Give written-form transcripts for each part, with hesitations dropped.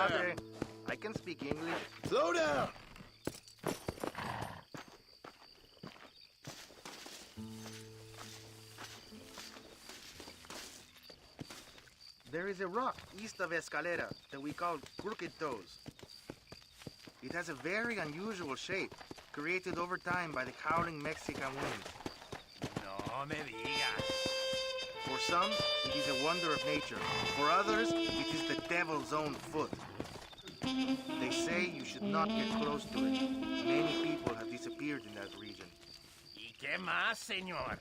padre. I can speak English. Slow down! There is a rock east of Escalera that we call Crooked Toes. It has a very unusual shape, created over time by the howling Mexican wind. No me digas. For some, it is a wonder of nature. For others, it is the devil's own foot. They say you should not get close to it. Many people have disappeared in that region. ¿Y qué más, señor?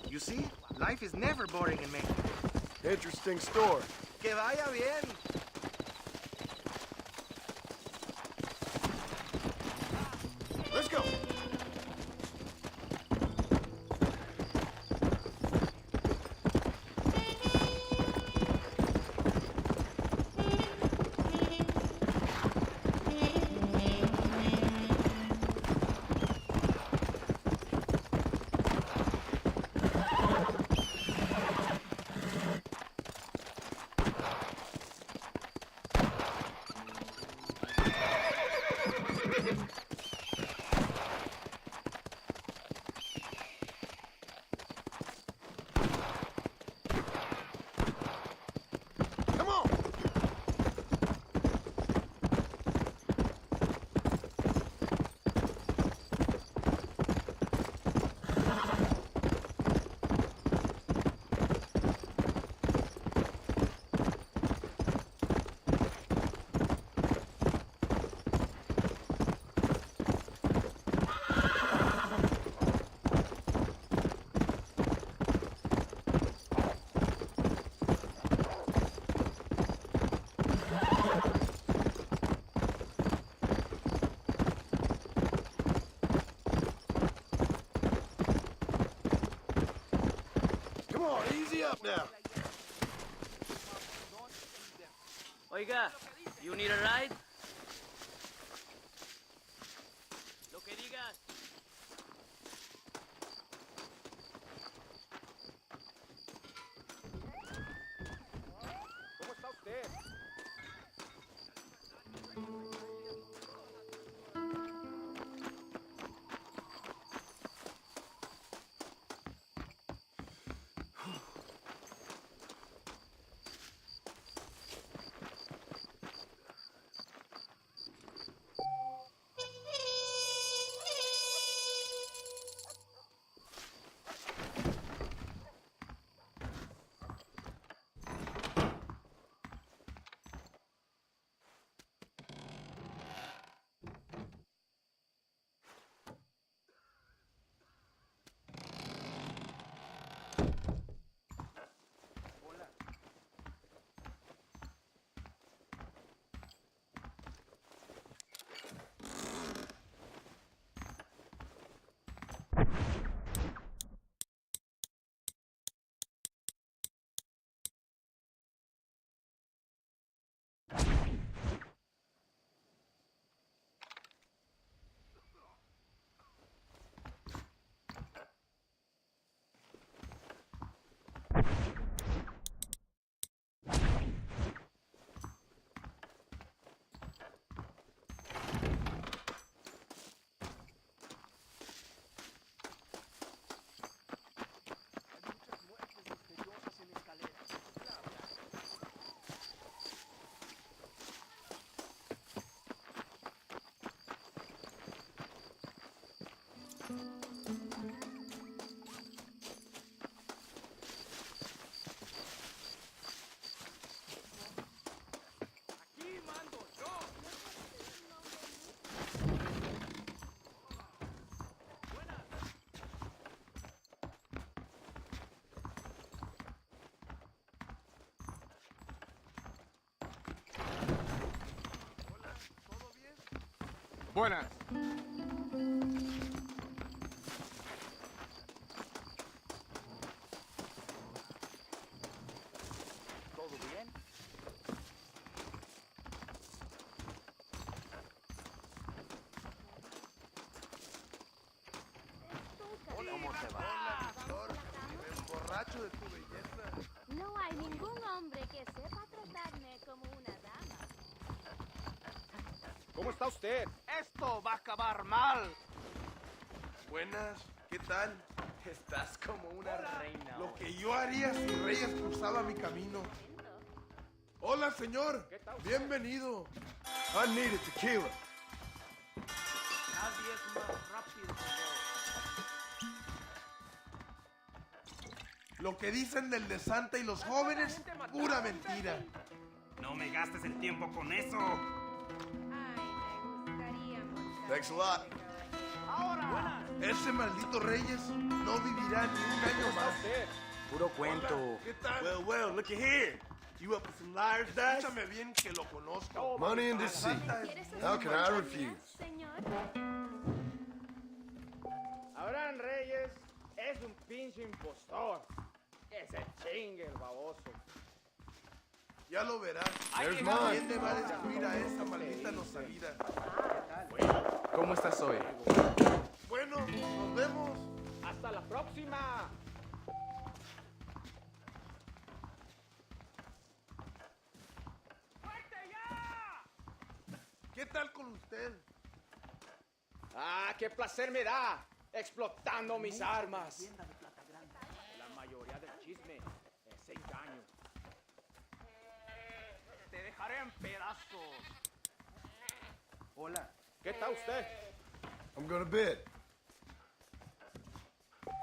You see, life is never boring in Mexico. Interesting story. Que vaya bien! Let's go! Come on, easy up now. Oiga, you need a ride? Lo que digas. ¿Cómo está usted? Buenas. ¿Todo bien? ¿Cómo te va? Víctor, me borracho de tu belleza. No hay ningún hombre que está usted? Esto va a acabar mal. Buenas, ¿qué tal? Estás como una reina. Lo que yo haría si Reyes cruzaba mi camino. Hola, señor. ¿Qué tal usted? Bienvenido. I need a tequila. Nadie es más rápido que yo. Lo que dicen del de Santa y los jóvenes, pura mentira. No me gastes el tiempo con eso. Ay, me gustaría montar. Thanks a lot. Ahora. Ese maldito Reyes no vivirá ni un año más. Usted. Puro cuento. Hola, ¿qué tal? Well, look at here. You up for some liar's dice? Escúchame bien que lo conozco. Money and deceit. ¿Quieres How can I hacer refuse? señor? Abraham Reyes es un pinche impostor. Que se chingue el baboso. Ya lo verás. There's ¿Quién le va a destruir a esa maldita no salida? ¿Cómo estás hoy? Bueno, nos vemos. Hasta la próxima. ¿Qué tal con usted? Ah, qué placer me da. Explotando mis armas. La mayoría del chisme es engaño. Te dejaré en pedazos. Hola. ¿Qué tal usted? I'm gonna bid.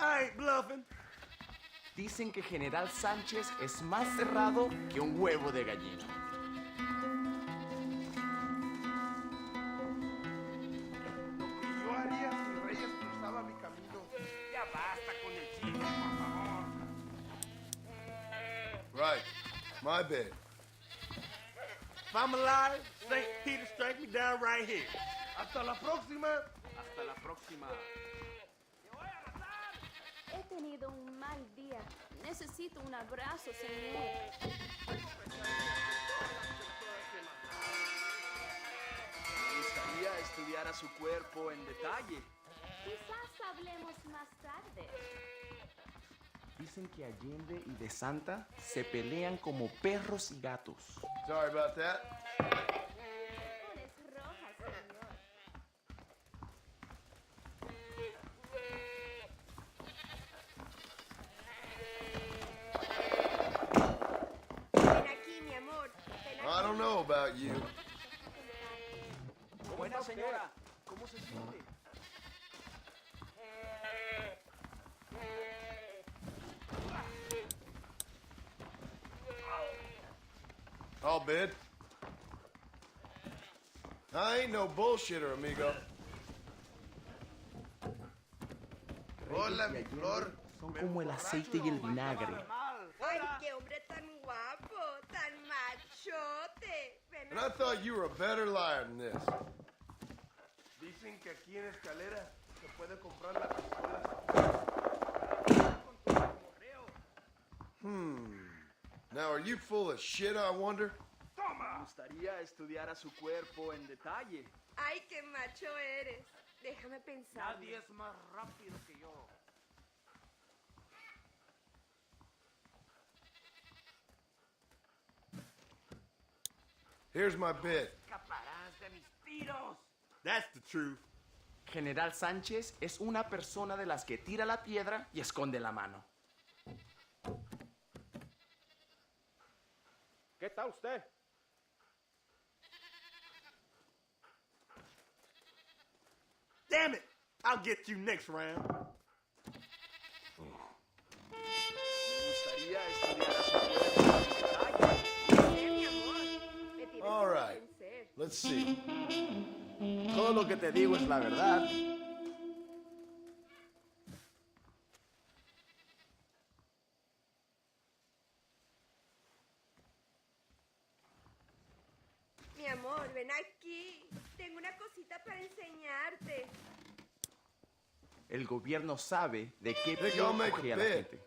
I ain't bluffing. Dicen que General Sánchez es más cerrado que un huevo de gallina. Lo que yo haría si Reyes cruzaba mi camino. Ya basta con el chisme, por favor. Right. My bid. If I'm alive, St. Peter strike me down right here. Hasta la próxima. Hasta la próxima. He tenido un mal día. Necesito un abrazo, señor. Me gustaría estudiar a su cuerpo en detalle. Quizás hablemos más tarde. Dicen que Allende y De Santa se pelean como perros y gatos. Sorry about that. Tacones rojas, señor. Ven aquí, mi amor. Ven I don't know about you. Buena señora. ¿Cómo se siente? I'll bid. I ain't no bullshitter, amigo. Hola, mi flor. Son como el aceite y el vinagre. Ay, qué hombre tan guapo, tan machote. Ven And I thought you were a better liar than this. Dicen que aquí en Escalera se puede comprar la pistola. Now, are you full of shit, I wonder? Me gustaría estudiar a su cuerpo en detalle. Ay, qué macho eres. Déjame pensar. Nadie es más rápido que yo. Here's my bid. Escaparás de mis tiros. That's the truth. General Sánchez es una persona de las que tira la piedra y esconde la mano. ¿Qué tal usted? Damn it! I'll get you next round. Me gustaría estudiar a su cuerpo en detalle. Mi amor. Me tienes All que right. convencer. Let's see. Todo lo que te digo es la verdad. Mi amor, ven aquí. Tengo una cosita para enseñarte. El gobierno sabe de qué Think pie I'll make a cogea la bid. gente.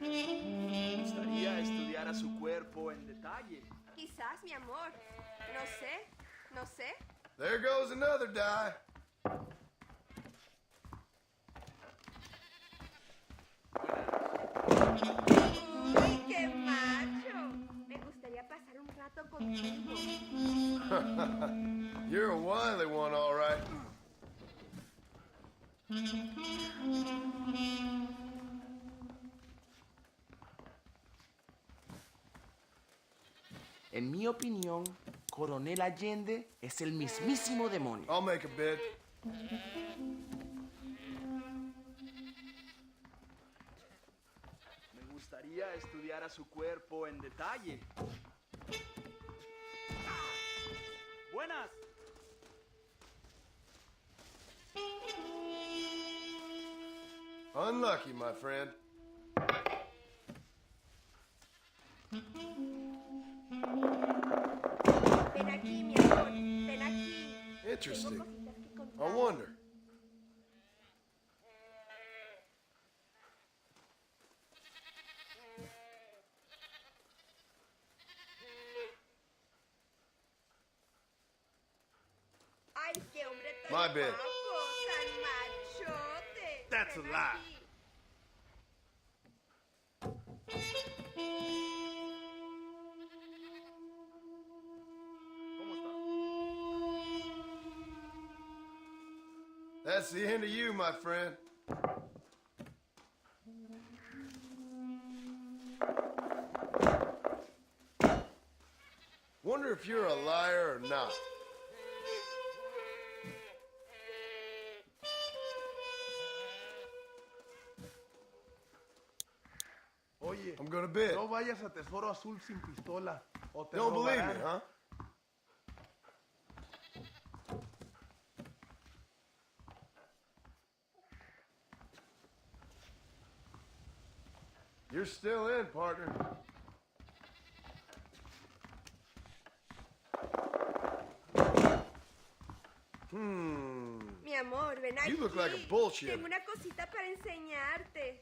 Me gustaría estudiar a su cuerpo en detalle. Quizás, mi amor. No sé. No sé. There goes another die. esto contigo. You're a wily one, all right. En mi opinión, Coronel Allende es el mismísimo demonio. I'll make a bid. Me gustaría estudiar a su cuerpo en detalle. Buenas. Unlucky, my friend. Ven aquí, mi amor. Ven aquí. Interesting. Tengo cositas que I contar. wonder. Ay, qué hombre tan My bad. guapo, tan machote. That's a Ven lie. aquí. ¿Cómo está? That's the end of you, my friend. Wonder if you're a liar or not. Oye, I'm gonna bid. no vayas a Tesoro Azul sin pistola o te Don't believe me, robarán. huh? You're still in, partner. Mi amor, ven aquí. You look like a bullshit. Tengo una cosita para enseñarte.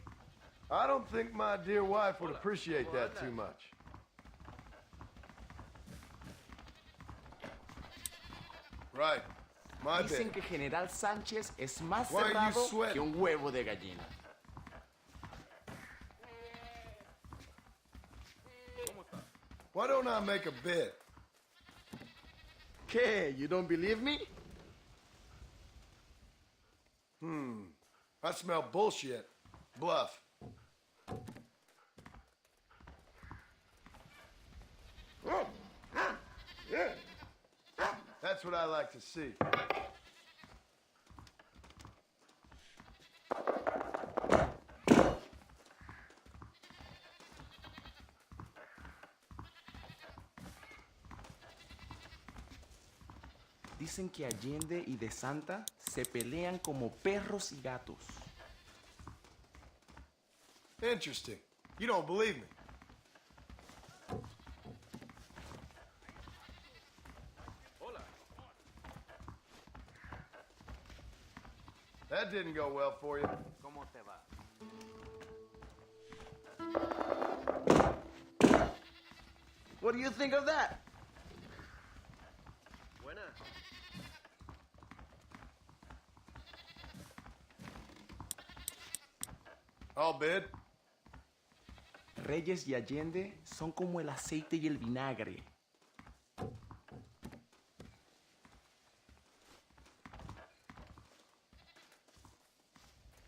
I don't think my dear wife would appreciate that too much. Right. My Dicen bad. que General Sánchez es más Why are you cerrado sweating? que un huevo de gallina. Why don't I make a bid? ¿Qué? You don't believe me? I smell bullshit. Bluff. That's what I like to see. Dicen que Allende y De Santa se pelean como perros y gatos. Interesting. You don't believe me. That didn't go well for you. ¿Cómo te va? What do you think of that? Buenas. I'll bid. Reyes y Allende son como el aceite y el vinagre.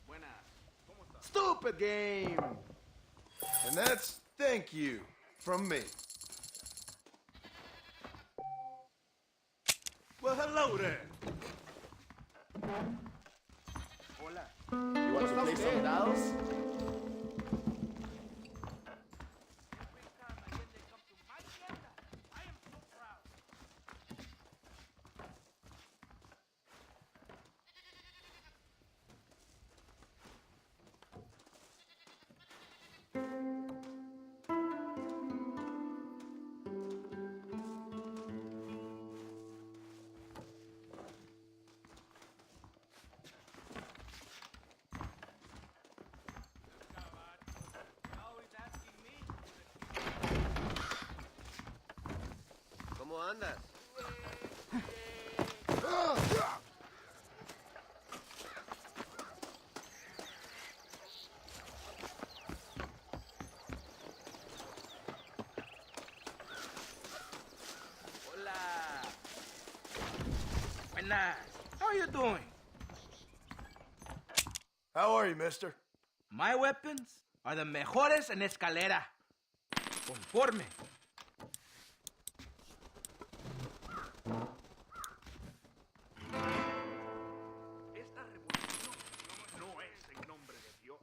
Buenas. ¿Cómo está? Stupid game. And that's thank you from me. Well, hello there. Hola. You want to play some dados? ¿Cómo andas? Buenas. How are you doing? How are you, mister? My weapons are the mejores en escalera. Conforme. Esta revolución no es en nombre de Dios.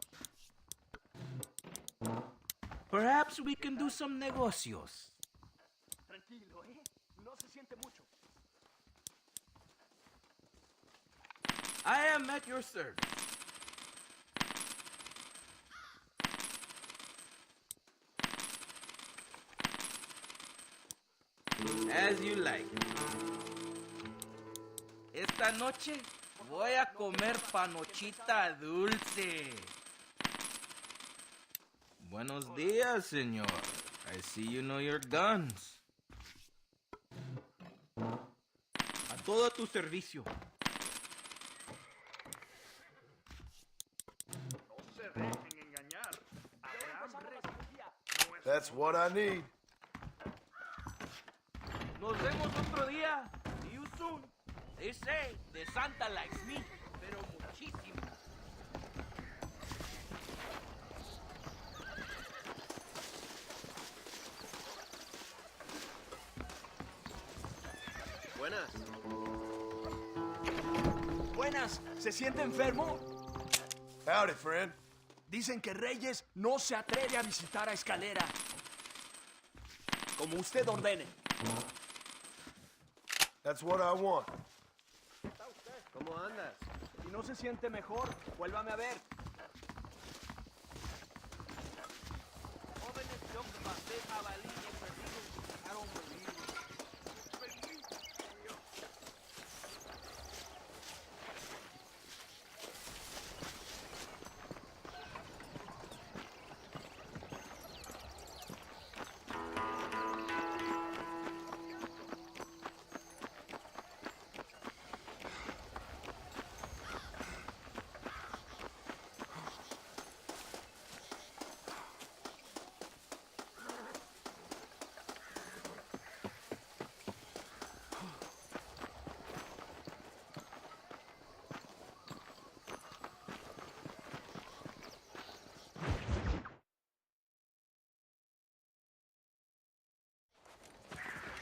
Perhaps we can do some negocios. Tranquilo, ¿eh? No se siente mucho. I am at your service. As you like. Esta noche voy a comer panochita dulce. Buenos días, señor. I see you know your guns. A todo tu servicio. No se dejen engañar. Abraham Rey. That's what I need. Nos vemos otro día. See you soon. They say the Santa likes me, pero muchísimo. Buenas. Buenas, ¿se siente enfermo? Howdy, friend. Dicen que Reyes no se atreve a visitar a Escalera. Como usted ordene. That's what I want. ¿Cómo andas? Si no se siente mejor, vuélvame a ver. Jóvenes de Octavasté, jabalí y perdidos dejaron morir.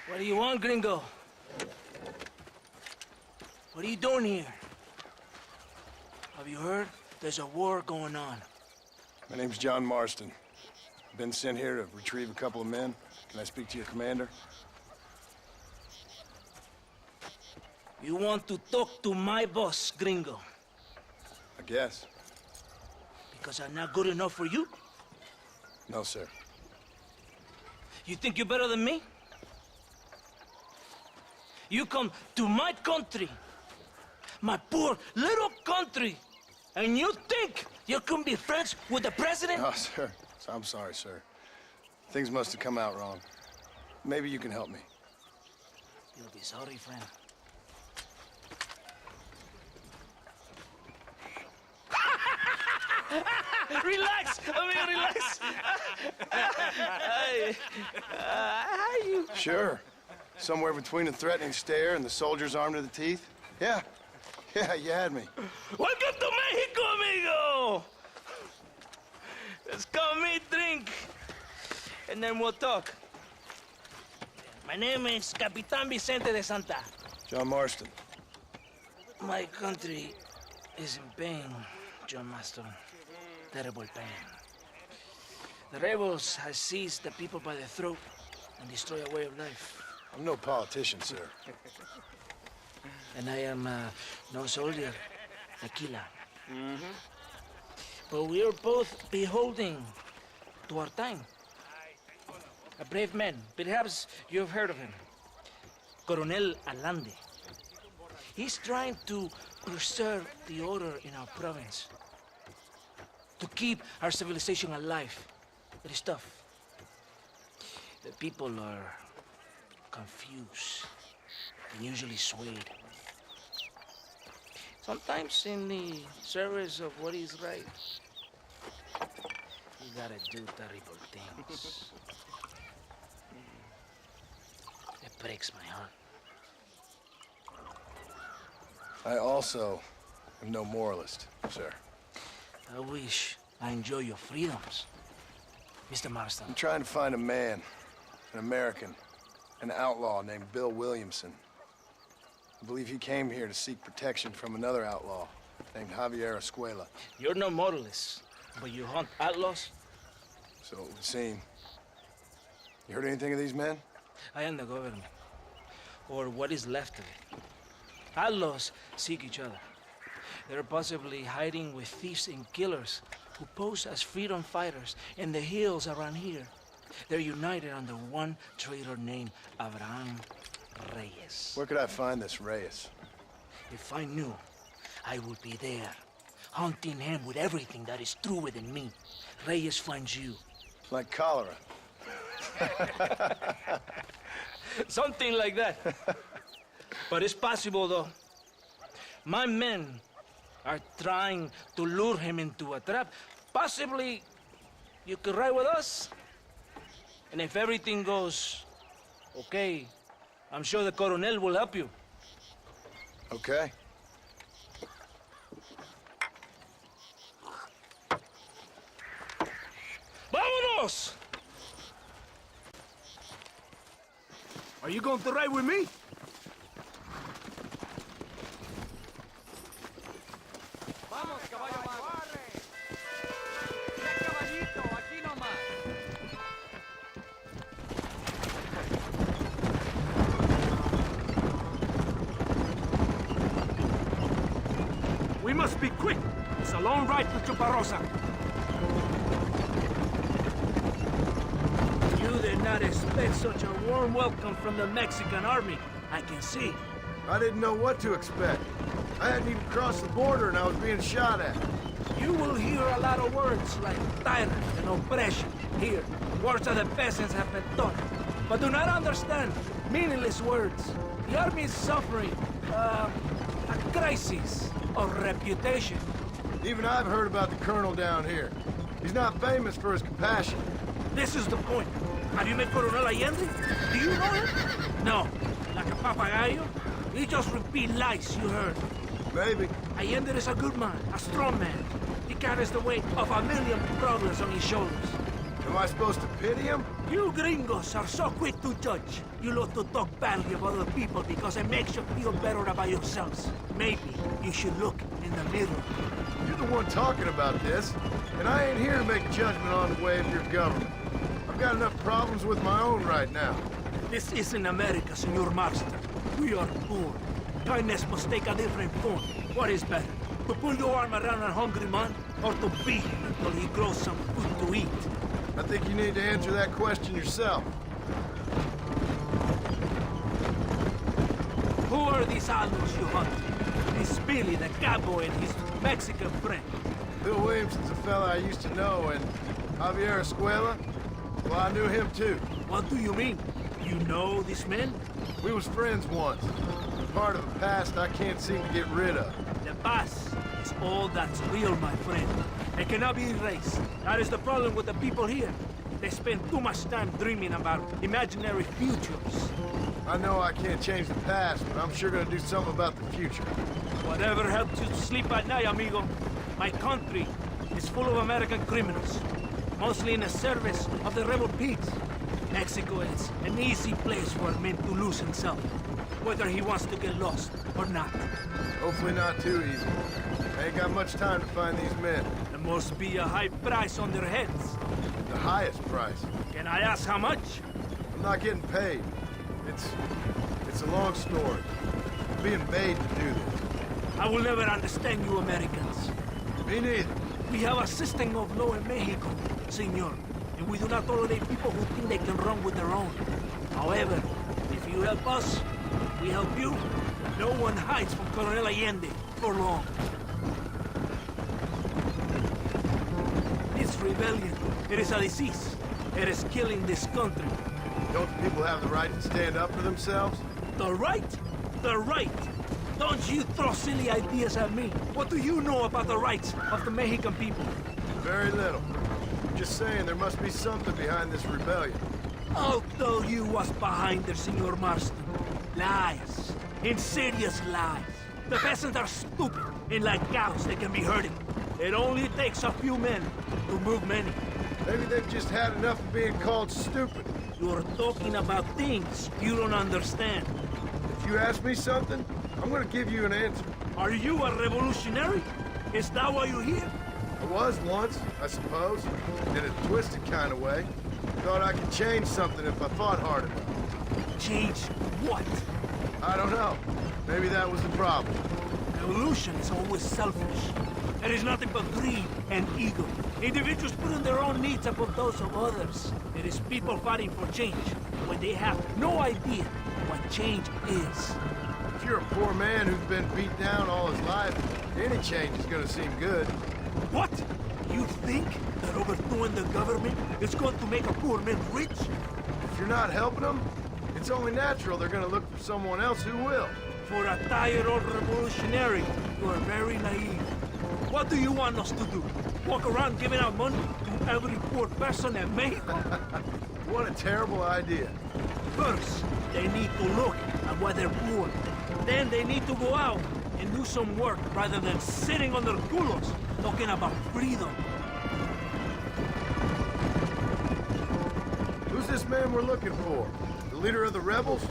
What do you want, gringo? What are you doing here? Have you heard? There's a war going on. My name's John Marston. Been sent here to retrieve a couple of men. Can I speak to your commander? You want to talk to my boss, gringo, I guess. because I'm not good enough for you? No, sir. You think you're better than me? You come to my country, my poor little country, and you think you can be friends with the president? No, sir. I'm sorry, sir. Things must have come out wrong. Maybe you can help me. You'll be sorry, friend. Relax! Relax! You... Sure. Somewhere between a threatening stare and the soldier's armed to the teeth? Yeah. Yeah, you had me. Welcome to Mexico, amigo! Let's come eat, drink, and then we'll talk. My name is Capitan Vicente de Santa. John Marston. My country is in pain, John Marston. Terrible pain. The rebels have seized the people by the throat and destroy a way of life. I'm no politician, sir. And I am no soldier, tequila. But we are both beholding to our time. A brave man, perhaps you've heard of him. Coronel Allende. He's trying to preserve the order in our province. To keep our civilization alive. It is tough. The people are confused and usually swayed. Sometimes in the service of what is right, you gotta do terrible things. It breaks my heart. I also am no moralist, sir. I wish I enjoy your freedoms, Mr. Marston. I'm trying to find a man, an American, an outlaw named Bill Williamson. I believe he came here to seek protection from another outlaw named Javier Escuela. You're no moralist, but you hunt outlaws? So it would seem. You heard anything of these men? I am the government, or what is left of it. Outlaws seek each other. They're possibly hiding with thieves and killers who pose as freedom fighters in the hills around here. They're united under one traitor named Abraham Reyes. Where could I find this Reyes? If I knew, I would be there, hunting him with everything that is true within me. Reyes finds you. Like cholera. Something like that. But it's possible, though. My men are trying to lure him into a trap. Possibly you could ride with us. And if everything goes okay, I'm sure the Coronel will help you. Okay. ¡Vámonos! Are you going to ride with me? Vamos, caballo mago. ¡Qué caballito! Aquí nomás. We must be quick. It's a long ride to Chuparosa. You did not expect such a warm welcome from the Mexican army, I can see. I didn't know what to expect. I hadn't even crossed the border and I was being shot at. You will hear a lot of words like tyrant and oppression here. Words that the peasants have been taught. But do not understand meaningless words. The army is suffering a crisis of reputation. Even I've heard about the colonel down here. He's not famous for his compassion. This is the point. Have you met Coronel Allende? Do you know him? No. Like a papagayo? He just repeat lies you heard. Maybe. Allende is a good man, a strong man. He carries the weight of a million problems on his shoulders. Am I supposed to pity him? You gringos are so quick to judge. You love to talk badly about other people because it makes you feel better about yourselves. Maybe you should look in the mirror. You're the one talking about this, and I ain't here to make judgment on the way of your government. I've got enough problems with my own right now. This isn't America, Senor Marston. We are poor. Kindness must take a different form. What is better? To pull your arm around a hungry man, or to beat him until he grows some food to eat? I think you need to answer that question yourself. Who are these outlaws you hunt? This Billy, the cowboy, and his Mexican friend. Bill Williamson's a fella I used to know, and Javier Escuela, well, I knew him too. What do you mean? You know these men? We was friends once. Part of the past I can't seem to get rid of. The past is all that's real, my friend. It cannot be erased. That is the problem with the people here. They spend too much time dreaming about imaginary futures. I know I can't change the past, but I'm sure gonna do something about the future. Whatever helps you sleep at night, amigo. My country is full of American criminals, mostly in the service of the rebel pigs. Mexico is an easy place for a man to lose himself, whether he wants to get lost or not. Hopefully not too easy. I ain't got much time to find these men. There must be a high price on their heads. The highest price. Can I ask how much? I'm not getting paid. It's a long story. I'm being paid to do this. I will never understand you Americans. Me neither. We have a system of law in Mexico, senor, and we do not tolerate people who think they can run with their own. However, if you help us, we help you. No one hides from Coronel Allende for long. This rebellion, it is a disease. It is killing this country. Don't the people have the right to stand up for themselves? The right? The right! Don't you throw silly ideas at me. What do you know about the rights of the Mexican people? Very little. I'm just saying there must be something behind this rebellion. I'll tell you what's behind there, Senor Marston. Lies. Insidious lies. The peasants are stupid, and like cows, they can be herded. It only takes a few men to move many. Maybe they've just had enough of being called stupid. You're talking about things you don't understand. If you ask me something, I'm gonna give you an answer. Are you a revolutionary? Is that why you're here? I was once, I suppose. In a twisted kind of way. Thought I could change something if I thought hard enough. Change what? I don't know. Maybe that was the problem. Revolution is always selfish. It is nothing but greed and ego. Individuals putting their own needs above those of others. It is people fighting for change when they have no idea what change is. If you're a poor man who's been beat down all his life, any change is gonna seem good. What? You think that overthrowing the government is going to make a poor man rich? If you're not helping them, it's only natural they're gonna look for someone else who will. For a tired old revolutionary, you are very naive. What do you want us to do? Walk around giving out money to every poor person in Mexico? What a terrible idea. First, they need to look at why they're poor. Then they need to go out and do some work rather than sitting on their culos talking about freedom. Who's this man we're looking for? The leader of the rebels?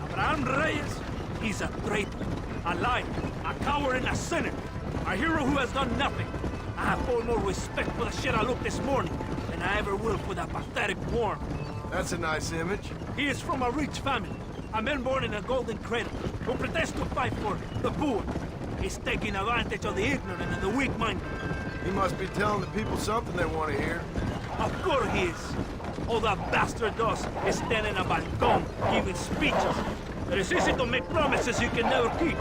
Abraham Reyes, he's a traitor, a liar, a coward and a sinner. A hero who has done nothing. I have far more respect for the shit I looked this morning than I ever will for that pathetic worm. That's a nice image. He is from a rich family, a man born in a golden cradle, who pretends to fight for the poor. He's taking advantage of the ignorant and the weak-minded. He must be telling the people something they want to hear. Of course he is. All that bastard does is stand in a balcón giving speeches. It is easy to make promises you can never keep.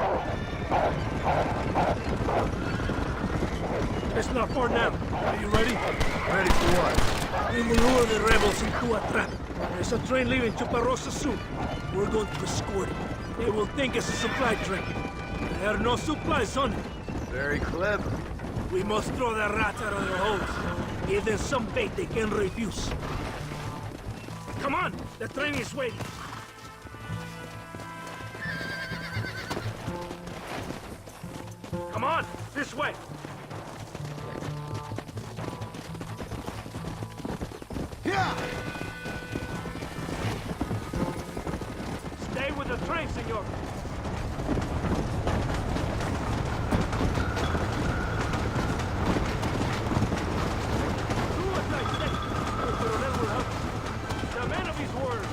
It's not far now. Are you ready? Ready for what? We will lure the rebels into a trap. There's a train leaving Chuparosa soon. We're going to escort it. They will think it's a supply train. There are no supplies on it. Very clever. We must throw the rats out of their holes. Give them some bait they can refuse. Come on! The train is waiting. Come on! This way! Yeah! Stay with the train, senor. Do as I say. The Coronel will help you. He's a man of his word.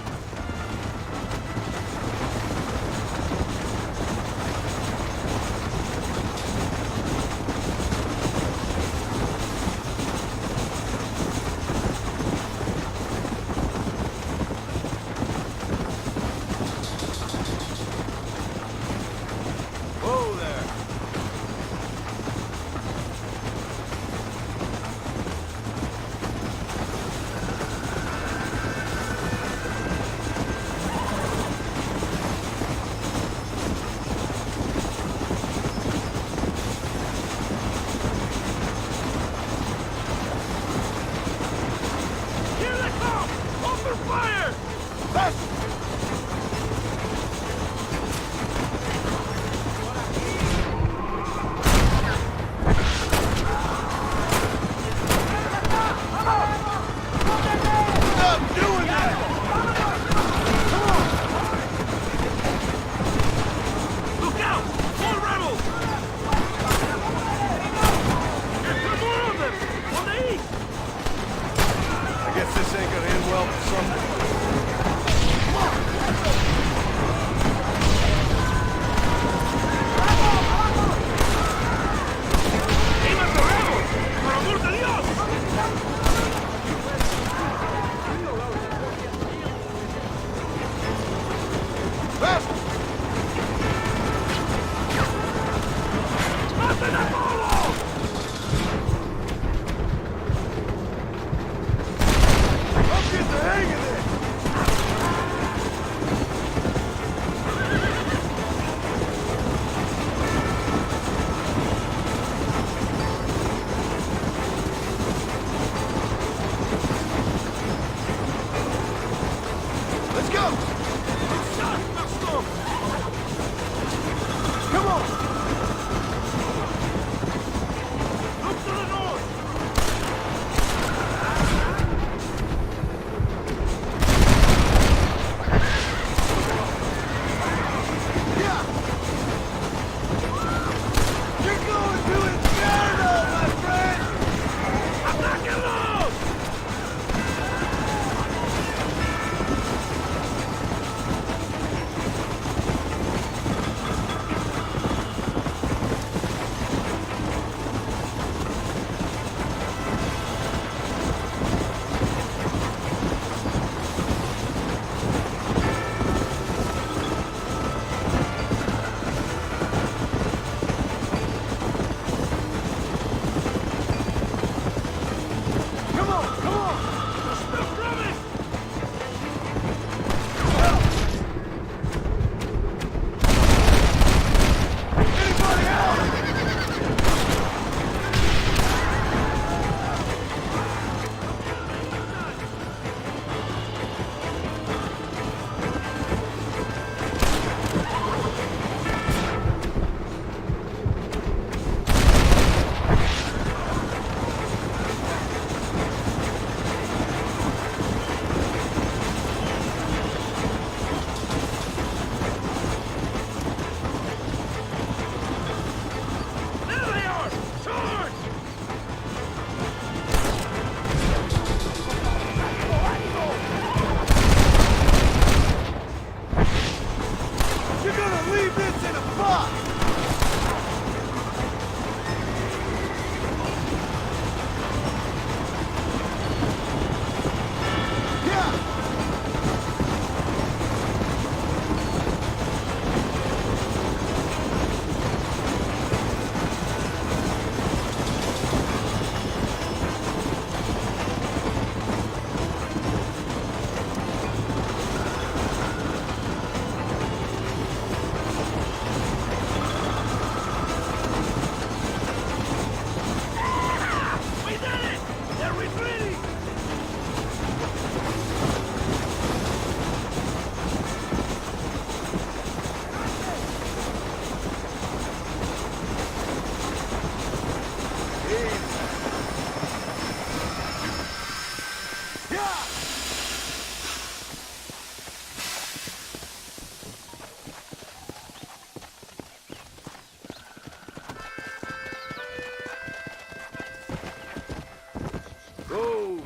Move.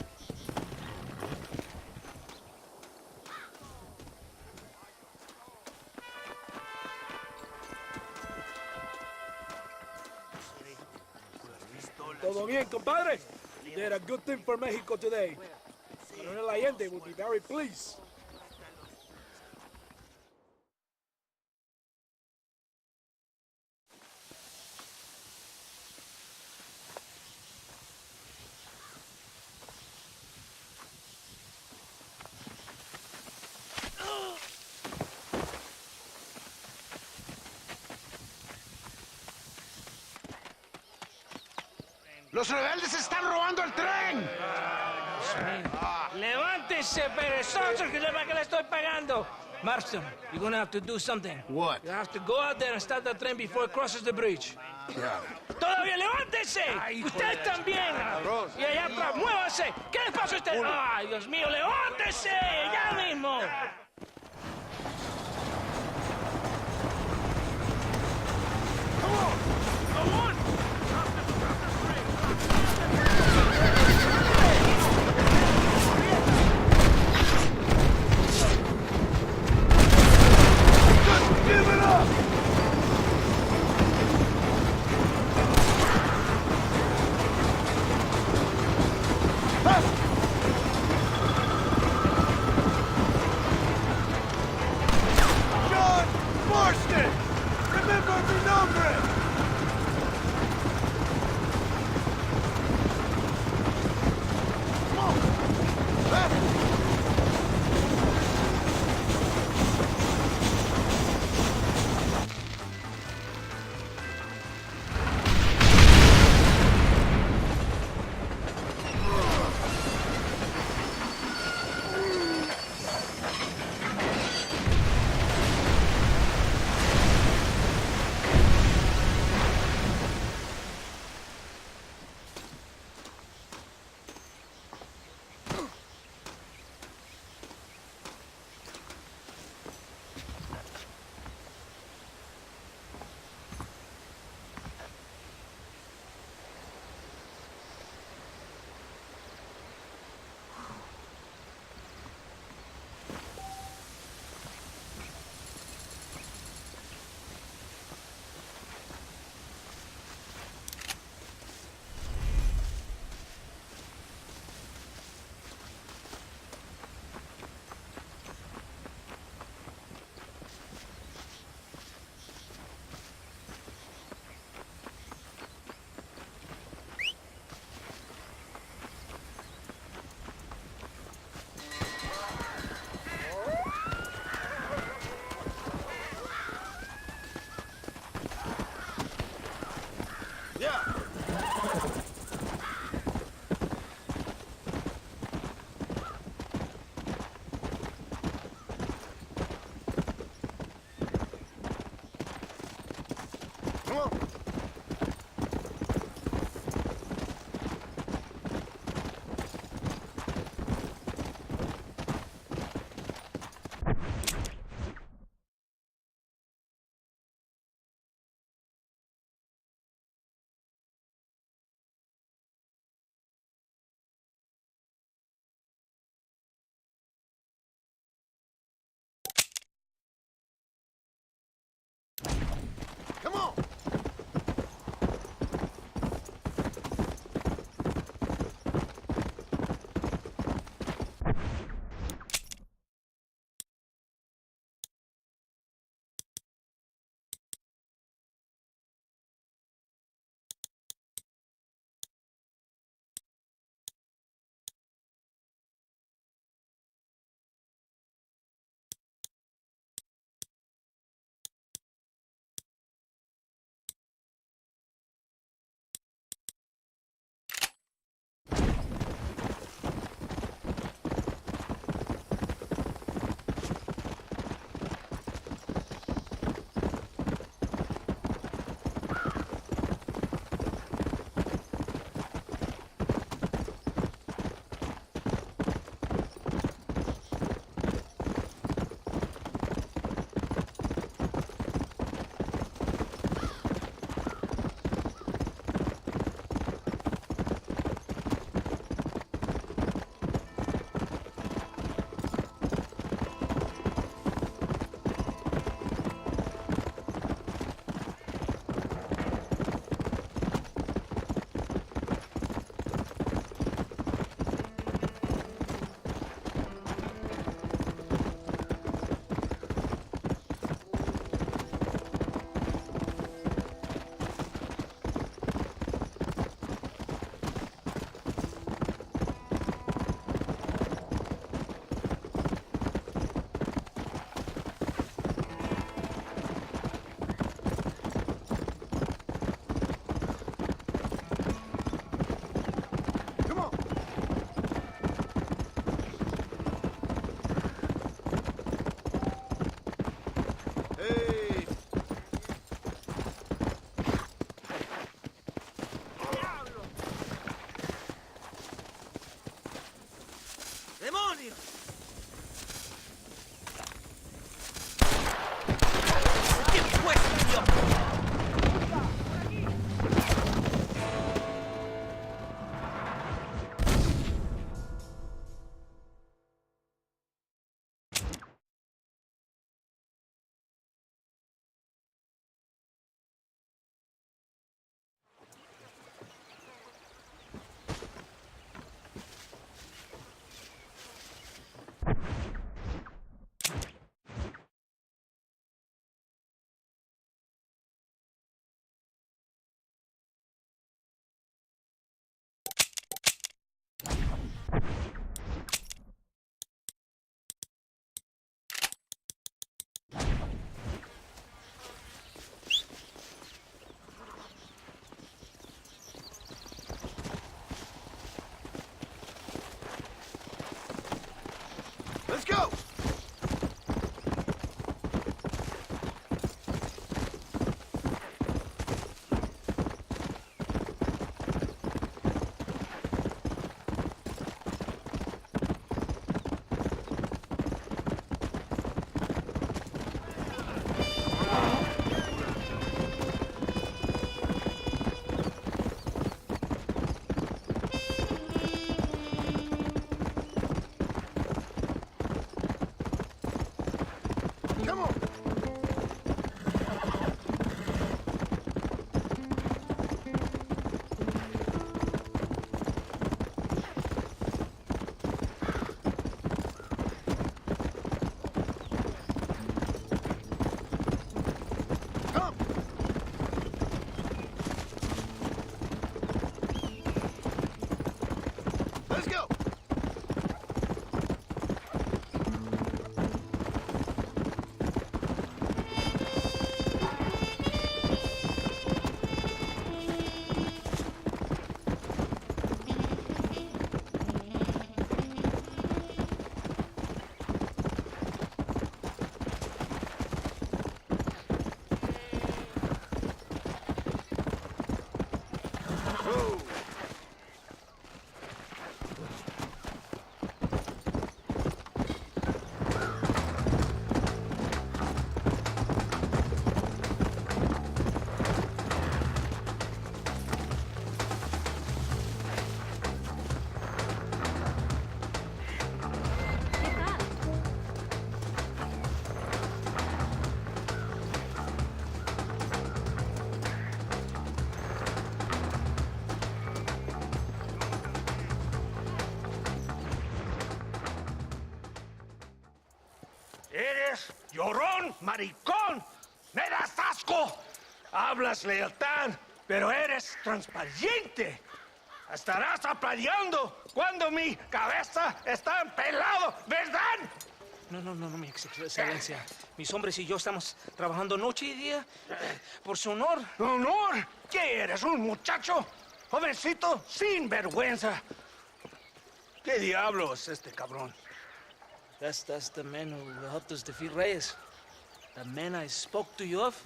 Todo bien, compadre? You did a good thing for Mexico today. Coronel Allende will be very pleased. ¡Los rebeldes están robando el tren! Levántense, perezosos, que le estoy pagando. Marston, you're gonna have to do something. What? You have to go out there and start the train before it crosses the bridge. ¡Todavía levántense! ¡Ustedes también! Y allá atrás, muévanse. ¿Qué les pasa a ustedes? ¡Ay, Dios mío, levántense! ¡Ya mismo! John Marston! Remember mi nombre! Let's go! Come on! Come! Let's go! Eres llorón, maricón. Me das asco. Hablas lealtad, pero eres transparente. Estarás aplaudiendo cuando mi cabeza está pelado, ¿verdad? No, mi excelencia. Mis hombres y yo estamos trabajando noche y día por su honor. ¿Honor? ¿Qué eres, un muchacho? Jovencito, sin vergüenza. ¿Qué diablos este cabrón? That's the man who helped us defeat Reyes. The man I spoke to you of.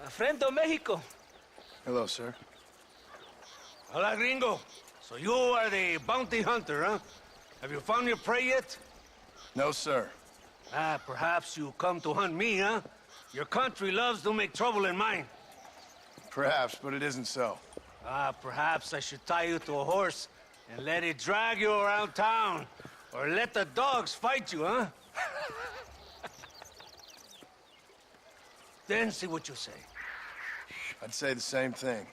A friend of Mexico. Hello, sir. Hola, gringo. So you are the bounty hunter, huh? Have you found your prey yet? No, sir. Ah, perhaps you come to hunt me, huh? Your country loves to make trouble in mine. Perhaps, but it isn't so. Ah, perhaps I should tie you to a horse and let it drag you around town. Or let the dogs fight you, huh? Then see what you say. I'd say the same thing.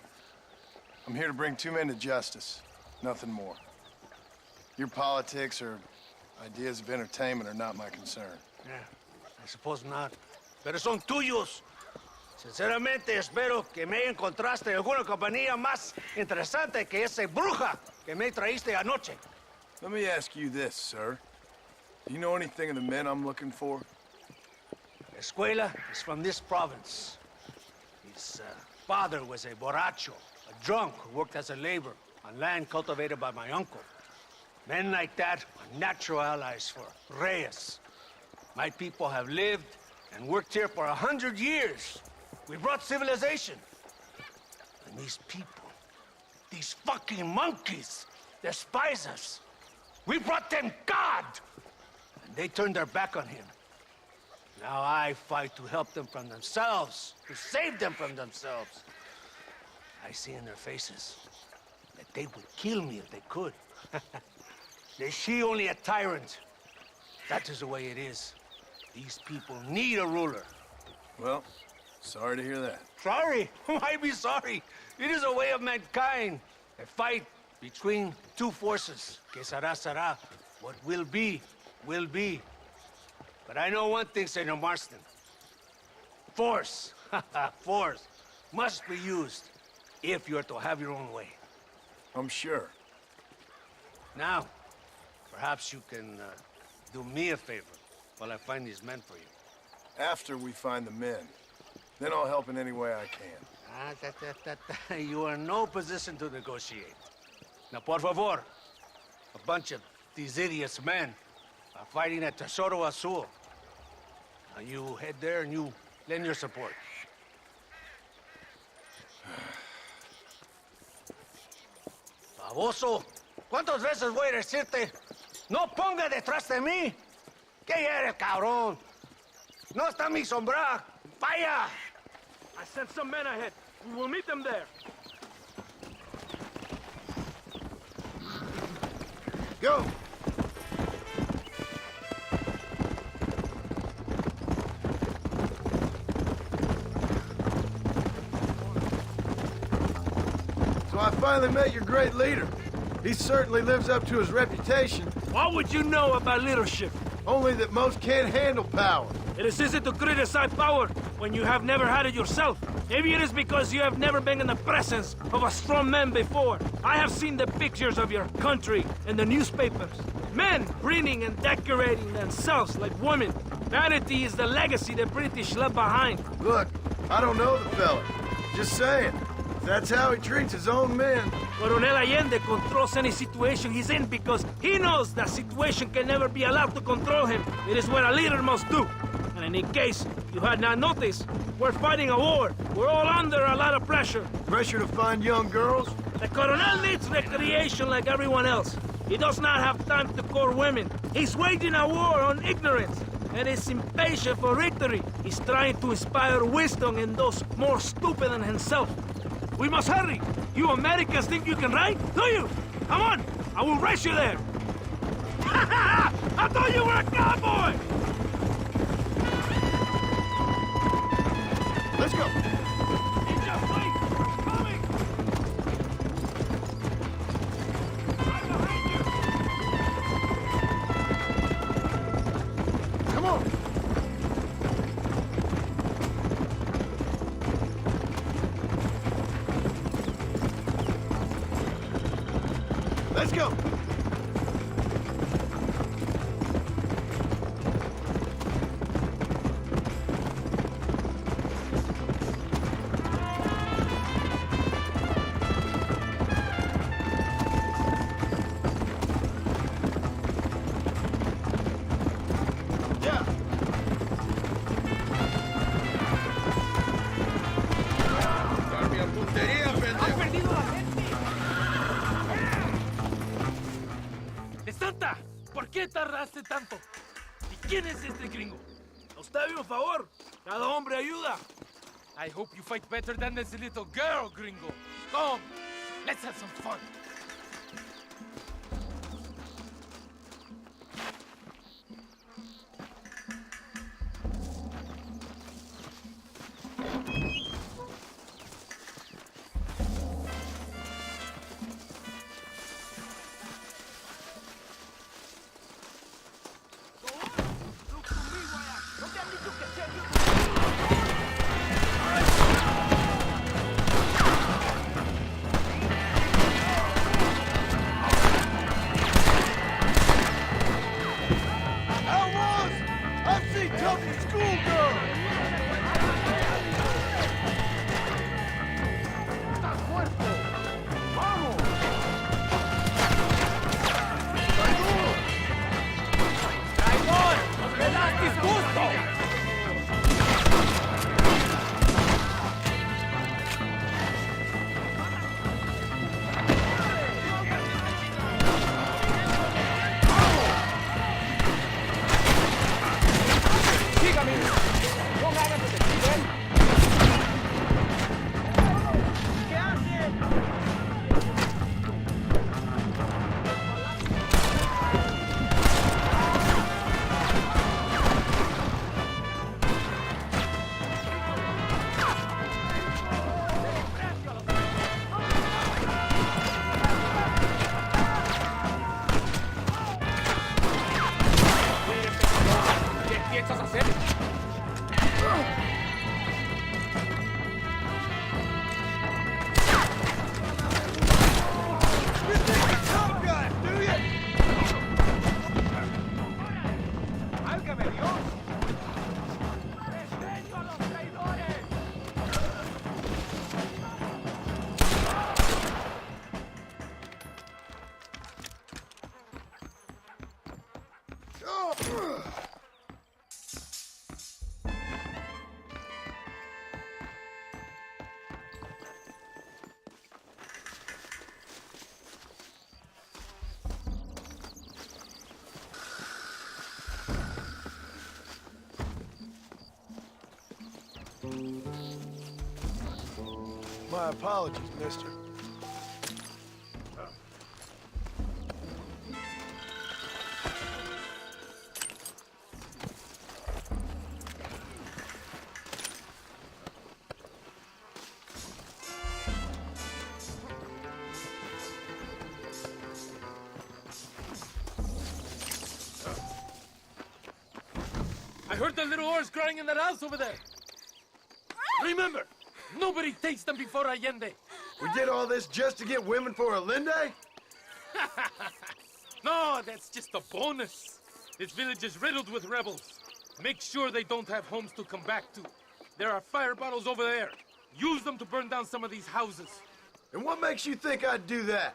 I'm here to bring two men to justice. Nothing more. Your politics or ideas of entertainment are not my concern. Yeah, I suppose not. Pero son tuyos. Sinceramente, espero que me encontraste alguna compañía más interesante que esa bruja que me traíste anoche. Let me ask you this, sir. Do you know anything of the men I'm looking for? Escuela is from this province. His father was a borracho, a drunk who worked as a laborer on land cultivated by my uncle. Men like that are natural allies for Reyes. My people have lived and worked here for 100 years. We brought civilization. And these people, these fucking monkeys, despise us. We brought them God! And they turned their back on him. Now I fight to help them from themselves, to save them from themselves. I see in their faces that they would kill me if they could. Is she only a tyrant? That is the way it is. These people need a ruler. Well, sorry to hear that. Sorry? Why be sorry? It is a way of mankind. A fight between two forces. Que será, será. What will be, will be. But I know one thing, Senor Marston. Force, force, must be used if you're to have your own way. I'm sure. Now, perhaps you can do me a favor while I find these men for you. After we find the men, then I'll help in any way I can. You are in no position to negotiate. Now, por favor, a bunch of These idiots, men, are fighting at Tesoro Azul. Now you head there and you lend your support. Baboso, ¿cuántas veces voy a decirte? No ponga detrás de mí. ¿Qué eres, cabrón? No está mi sombra. Vaya. I sent some men ahead. We will meet them there. Go! So I finally met your great leader. He certainly lives up to his reputation. What would you know about leadership? Only that most can't handle power. It is easy to criticize power when you have never had it yourself. Maybe it is because you have never been in the presence of a strong man before. I have seen the pictures of your country in the newspapers. Men preening and decorating themselves like women. Vanity is the legacy the British left behind. Look, I don't know the fella. Just saying. If that's how he treats his own men. Coronel Allende controls any situation he's in because he knows that situation can never be allowed to control him. It is what a leader must do. And in case you had not noticed, we're fighting a war. We're all under a lot of pressure. Pressure to find young girls? The Coronel needs recreation like everyone else. He does not have time to court women. He's waging a war on ignorance and is impatient for victory. He's trying to inspire wisdom in those more stupid than himself. We must hurry. You Americans think you can ride? Do you? Come on, I will race you there. I thought you were a cowboy! Let's go! Ninja, wait! Coming! Right behind you! Come on! Let's go! Yeah! ¡Santa! ¿Por qué tardaste tanto? ¿Y quién es este gringo? A usted un favor. Cada hombre ayuda. I hope you fight better than this little girl, gringo. Come, let's have some fun. My apologies, mister. I heard the little oars crying in that house over there. Remember, nobody takes them before Allende. We did all this just to get women for Allende? No, that's just a bonus. This village is riddled with rebels. Make sure they don't have homes to come back to. There are fire bottles over there. Use them to burn down some of these houses. And what makes you think I'd do that?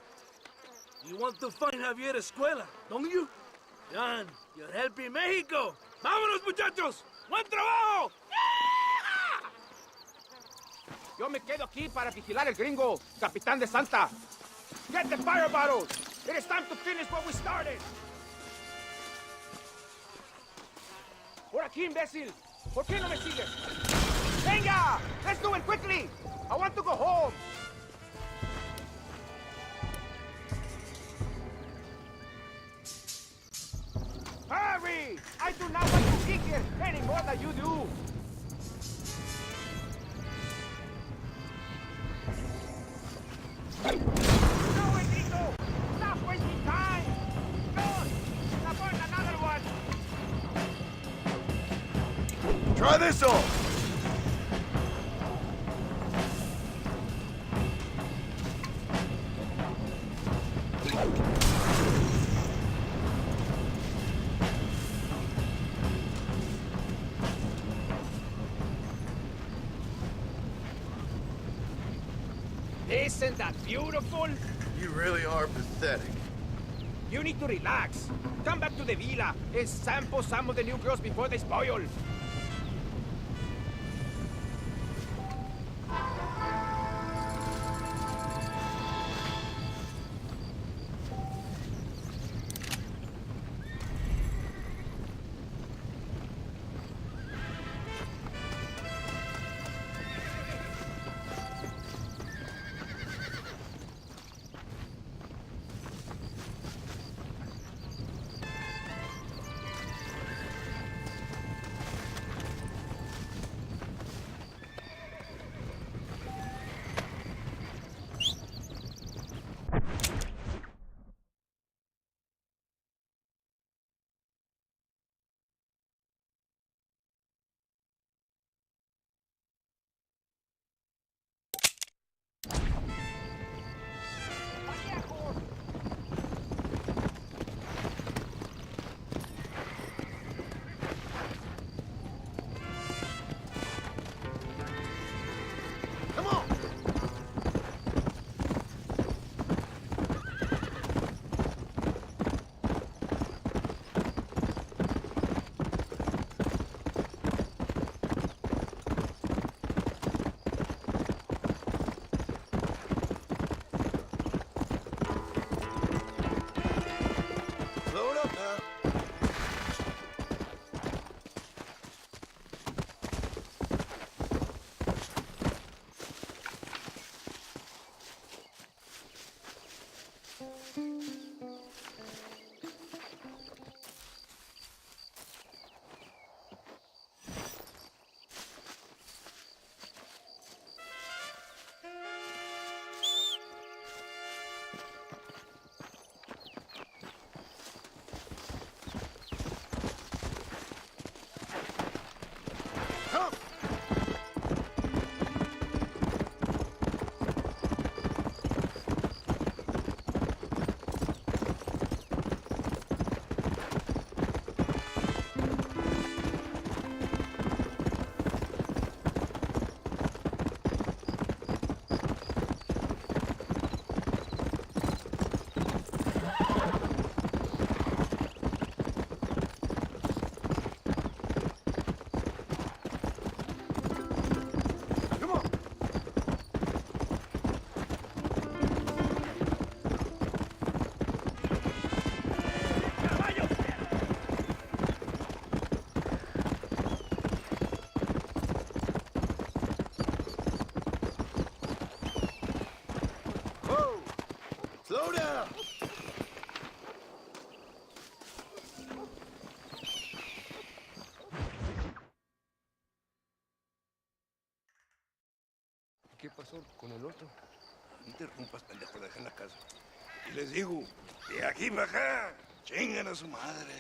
You want to find Javier Escuela, don't you? John, you're helping Mexico. ¡Vámonos, muchachos! ¡Buen trabajo! Yo me quedo aquí para vigilar el gringo, Capitán de Santa. Get the fire bottles! It is time to finish what we started! Por aquí, imbécil! ¿Por qué no me sigues? Venga! Let's do it quickly! I want to go home! Hurry! I do not want to be here any more than you do! No, Enrico! Stop wasting time! Don't! Now burn another one! Try this on! Isn't that beautiful? You really are pathetic. You need to relax. Come back to the villa and sample some of the new girls before they spoil. Slow down! ¿Qué pasó con el otro? No interrumpas, pendejo, deja en la casa. Y les digo, de aquí para acá, chingan a su madre.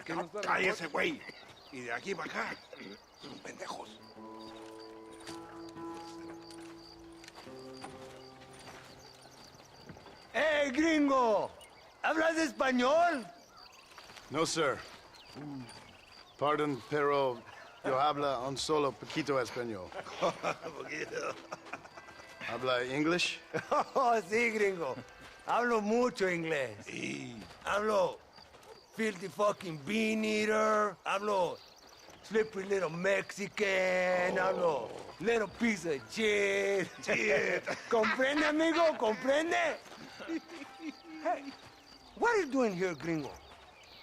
¿Qué nos da la Cállese, güey. Y de aquí para acá, son pendejos. ¡Eh, gringo! ¿Hablas español? No, sir. Pardon, pero yo habla un solo poquito español. Poquito. ¿Habla English? Oh, sí, gringo. Hablo mucho inglés. Sí. Hablo filthy fucking bean eater. Hablo slippery little Mexican. Hablo little piece of shit. Shit. ¿Comprende, amigo? ¿Comprende? Hey, what are you doing here, gringo?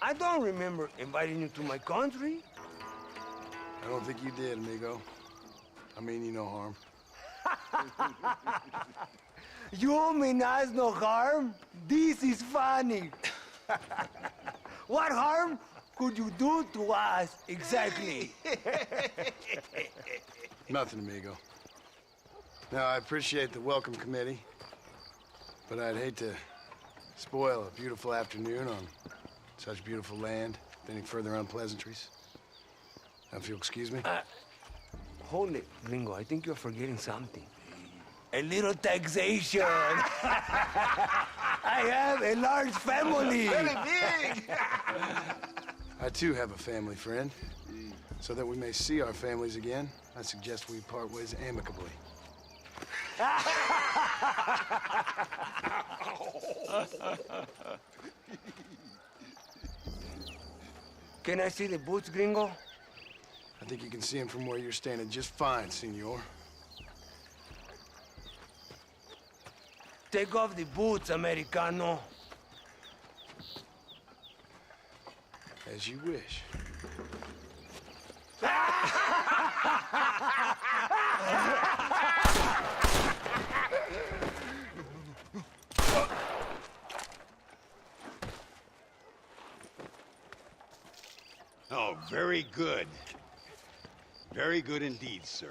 I don't remember inviting you to my country. I don't think you did, amigo. I mean you no harm. You mean us no harm? This is funny. What harm could you do to us exactly? Nothing, amigo. Now, I appreciate the welcome committee, but I'd hate to spoil a beautiful afternoon on such beautiful land with any further unpleasantries. Now, if you'll excuse me. Hold it, gringo. I think you're forgetting something. A little taxation. I have a large family. Very big! I, too, have a family friend. So that we may see our families again, I suggest we part ways amicably. Can I see the boots, gringo? I think you can see him from where you're standing just fine, senor. Take off the boots, Americano. As you wish. Oh, very good. Very good indeed, sir.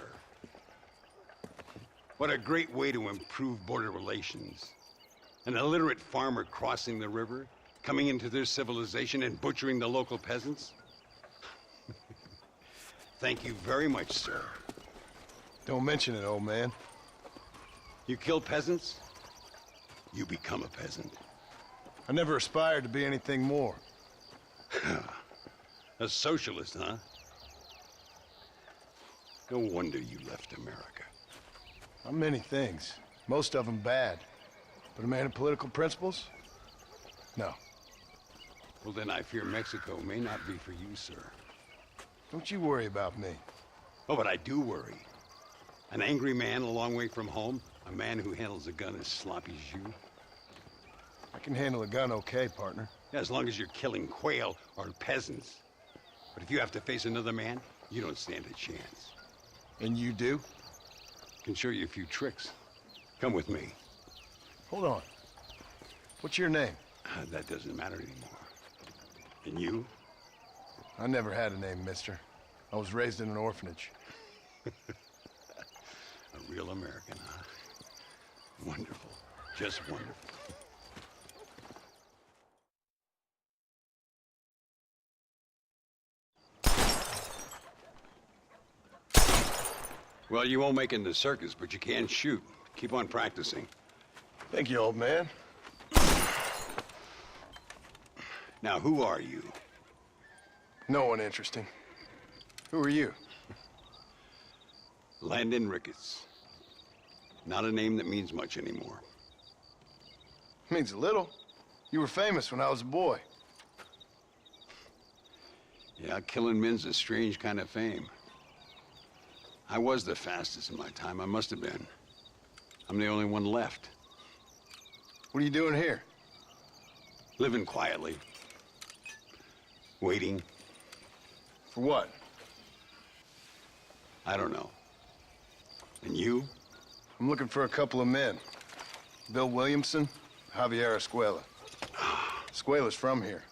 What a great way to improve border relations. An illiterate farmer crossing the river, coming into their civilization and butchering the local peasants? Thank you very much, sir. Don't mention it, old man. You kill peasants, you become a peasant. I never aspired to be anything more. A socialist, huh? No wonder you left America. I'm many things. Most of them bad. But a man of political principles? No. Well, then I fear Mexico may not be for you, sir. Don't you worry about me. Oh, but I do worry. An angry man a long way from home, a man who handles a gun as sloppy as you. I can handle a gun okay, partner. Yeah, as long as you're killing quail or peasants. But if you have to face another man, you don't stand a chance. And you do? Can show you a few tricks. Come with me. Hold on. What's your name? That doesn't matter anymore. And you? I never had a name, mister. I was raised in an orphanage. A real American, huh? Wonderful. Just wonderful. Well, you won't make it in the circus, but you can shoot. Keep on practicing. Thank you, old man. Now, who are you? No one interesting. Who are you? Landon Ricketts. Not a name that means much anymore. Means a little. You were famous when I was a boy. Yeah, killing men's a strange kind of fame. I was the fastest in my time. I must have been. I'm the only one left. What are you doing here? Living quietly. Waiting. For what? I don't know. And you? I'm looking for a couple of men. Bill Williamson, Javier Escuela. Escuela's from here.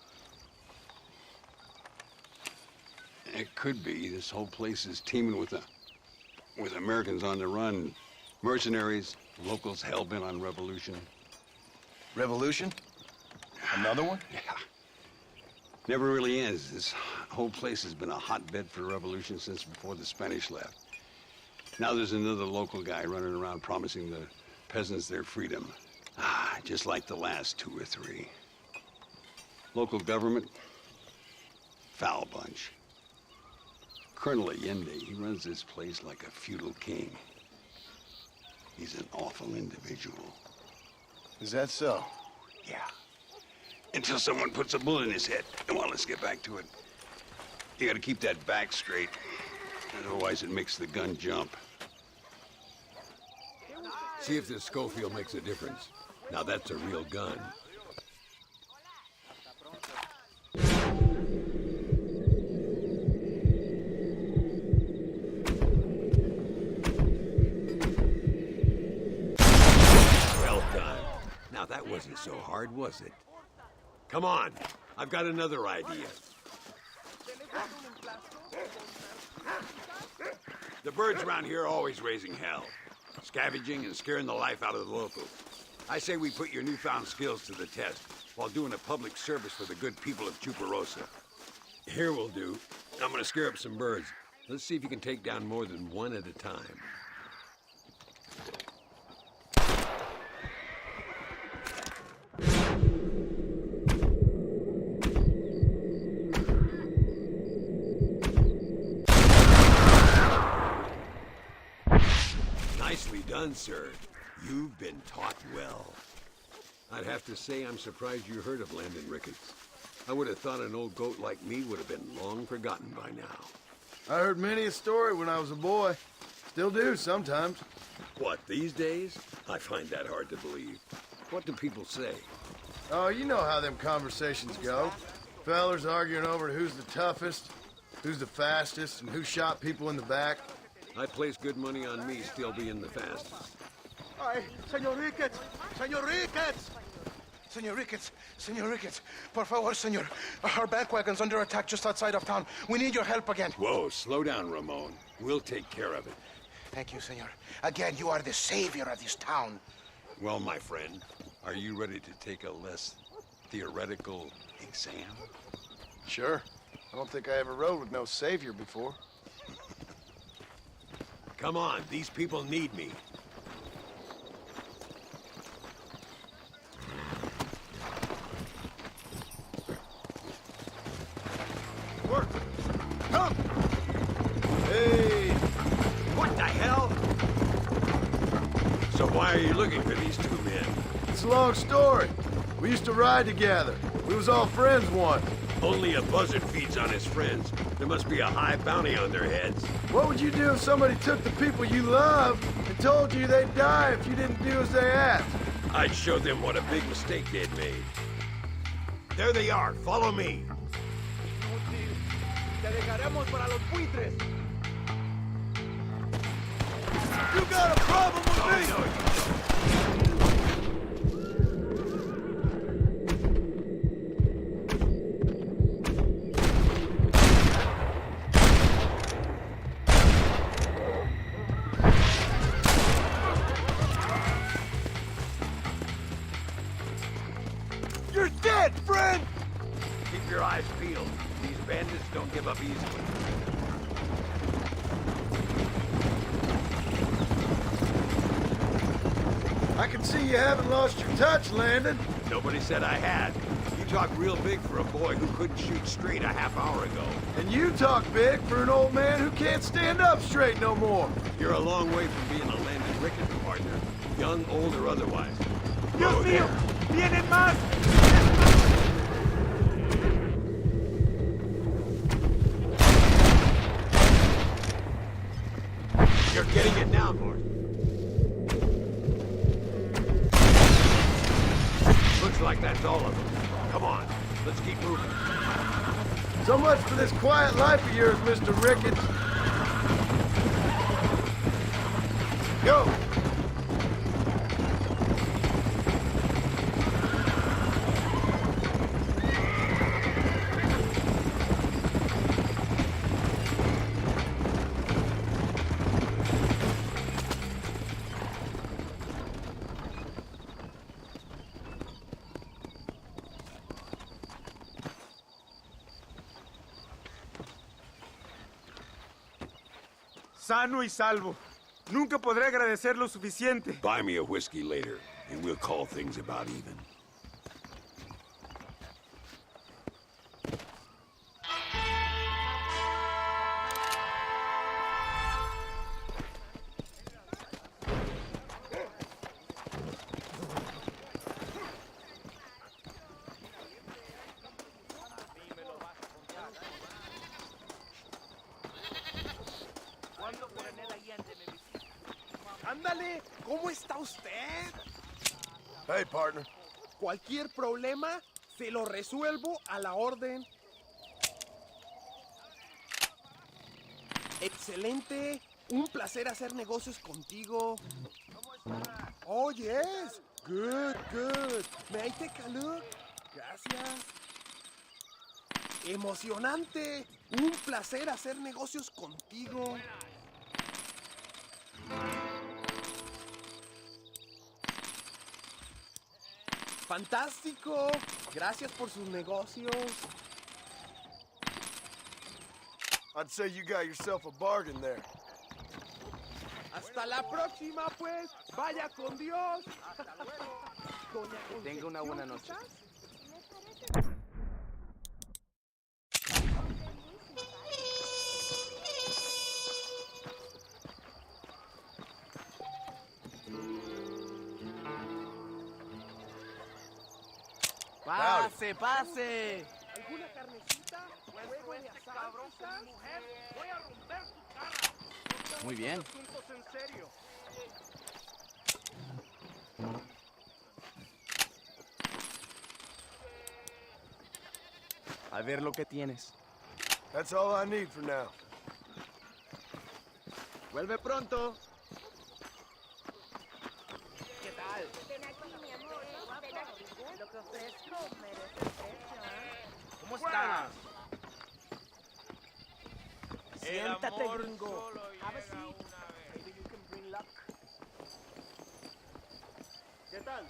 It could be. This whole place is teeming with Americans on the run. Mercenaries, locals hell-bent on revolution. Revolution? Another one? Yeah. Never really ends. This whole place has been a hotbed for revolution since before the Spanish left. Now there's another local guy running around promising the peasants their freedom. Just like the last 2 or 3. Local government, foul bunch. Colonel Allende, he runs this place like a feudal king. He's an awful individual. Is that so? Yeah. Until someone puts a bullet in his head. Well, let's get back to it. You gotta keep that back straight. Otherwise it makes the gun jump. See if this Schofield makes a difference. Now that's a real gun. Well done. Now that wasn't so hard, was it? Come on, I've got another idea. The birds around here are always raising hell, scavenging and scaring the life out of the locals. I say we put your newfound skills to the test while doing a public service for the good people of Chuparosa. Here will do. I'm gonna scare up some birds. Let's see if you can take down more than one at a time. Nicely done, sir. You've been taught well. I'd have to say I'm surprised you heard of Landon Ricketts. I would have thought an old goat like me would have been long forgotten by now. I heard many a story when I was a boy. Still do sometimes. What, these days? I find that hard to believe. What do people say? Oh, you know how them conversations go. Fellers arguing over who's the toughest, who's the fastest, and who shot people in the back. I place good money on me still being the fastest. Ay, Señor Ricketts! Señor Ricketts! Señor Ricketts! Señor Ricketts! Por favor, señor. Our bank wagon's under attack just outside of town. We need your help again. Whoa, slow down, Ramon. We'll take care of it. Thank you, señor. Again, you are the savior of this town. Well, my friend, are you ready to take a less theoretical exam? Sure. I don't think I ever rode with no savior before. Come on, these people need me. Work! Come! Hey! What the hell? So why are you looking for these 2 men? It's a long story. We used to ride together. We was all friends once. Only a buzzard feeds on his friends. There must be a high bounty on their heads. What would you do if somebody took the people you love and told you they'd die if you didn't do as they asked? I'd show them what a big mistake they'd made. There they are. Follow me. You got a problem with me? You're dead, friend! Keep your eyes peeled. These bandits don't give up easily. I can see you haven't lost your touch, Landon. Nobody said I had. You talk real big for a boy who couldn't shoot straight a half hour ago. And you talk big for an old man who can't stand up straight no more. You're a long way from being a Landon Ricketts partner, young, old, or otherwise. Dios mío! ¡Vienen más! You're getting it now, Lord. Looks like that's all of them. Come on, let's keep moving. So much for this quiet life of yours, Mr. Ricketts. Go! Sano y salvo. Nunca podré agradecer lo suficiente. Buy me a whiskey later, and we'll call things about even. Ándale, ¿cómo está usted? Hey, partner. Cualquier problema, se lo resuelvo a la orden. Excelente. Un placer hacer negocios contigo. Oh, yes. Good, good. May I take a look? Gracias. Emocionante. Un placer hacer negocios contigo. Fantástico. Gracias por sus negocios. I'd say you got yourself a bargain there. Hasta la próxima, pues. Vaya con Dios. Que tenga una buena noche. Pase, pase. ¿Alguna carnecita? ¿Huevo de asado, quizás? Voy a romper tu cara. Muy bien. Asuntos en serio. A ver lo que tienes. That's all I need for now. Vuelve pronto. ¿Qué tal? Ven aquí, mi amor. Ven aquí. Lo que ofrezco merece precio, ¿eh? ¿Cómo estás? Siéntate, gringo. Have a seat. Maybe you can bring luck. ¿Qué tal?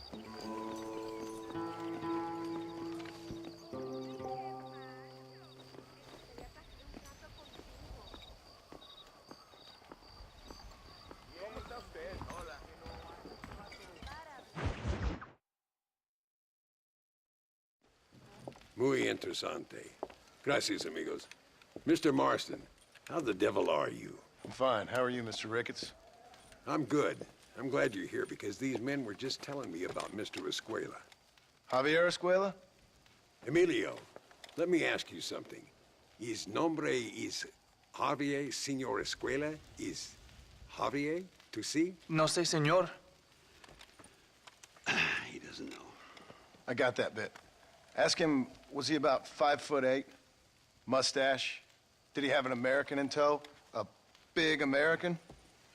¿Cómo está usted? Hola. Muy interesante. Gracias, amigos. Mr. Marston, how the devil are you? I'm fine. How are you, Mr. Ricketts? I'm good. I'm glad you're here because these men were just telling me about Mr. Escuela. Javier Escuela? Emilio, let me ask you something. His nombre is Javier Señor Escuela? Is Javier to see? No sé, señor. He doesn't know. I got that bit. Ask him, was he about 5'8"? Mustache? Did he have an American in tow? A big American?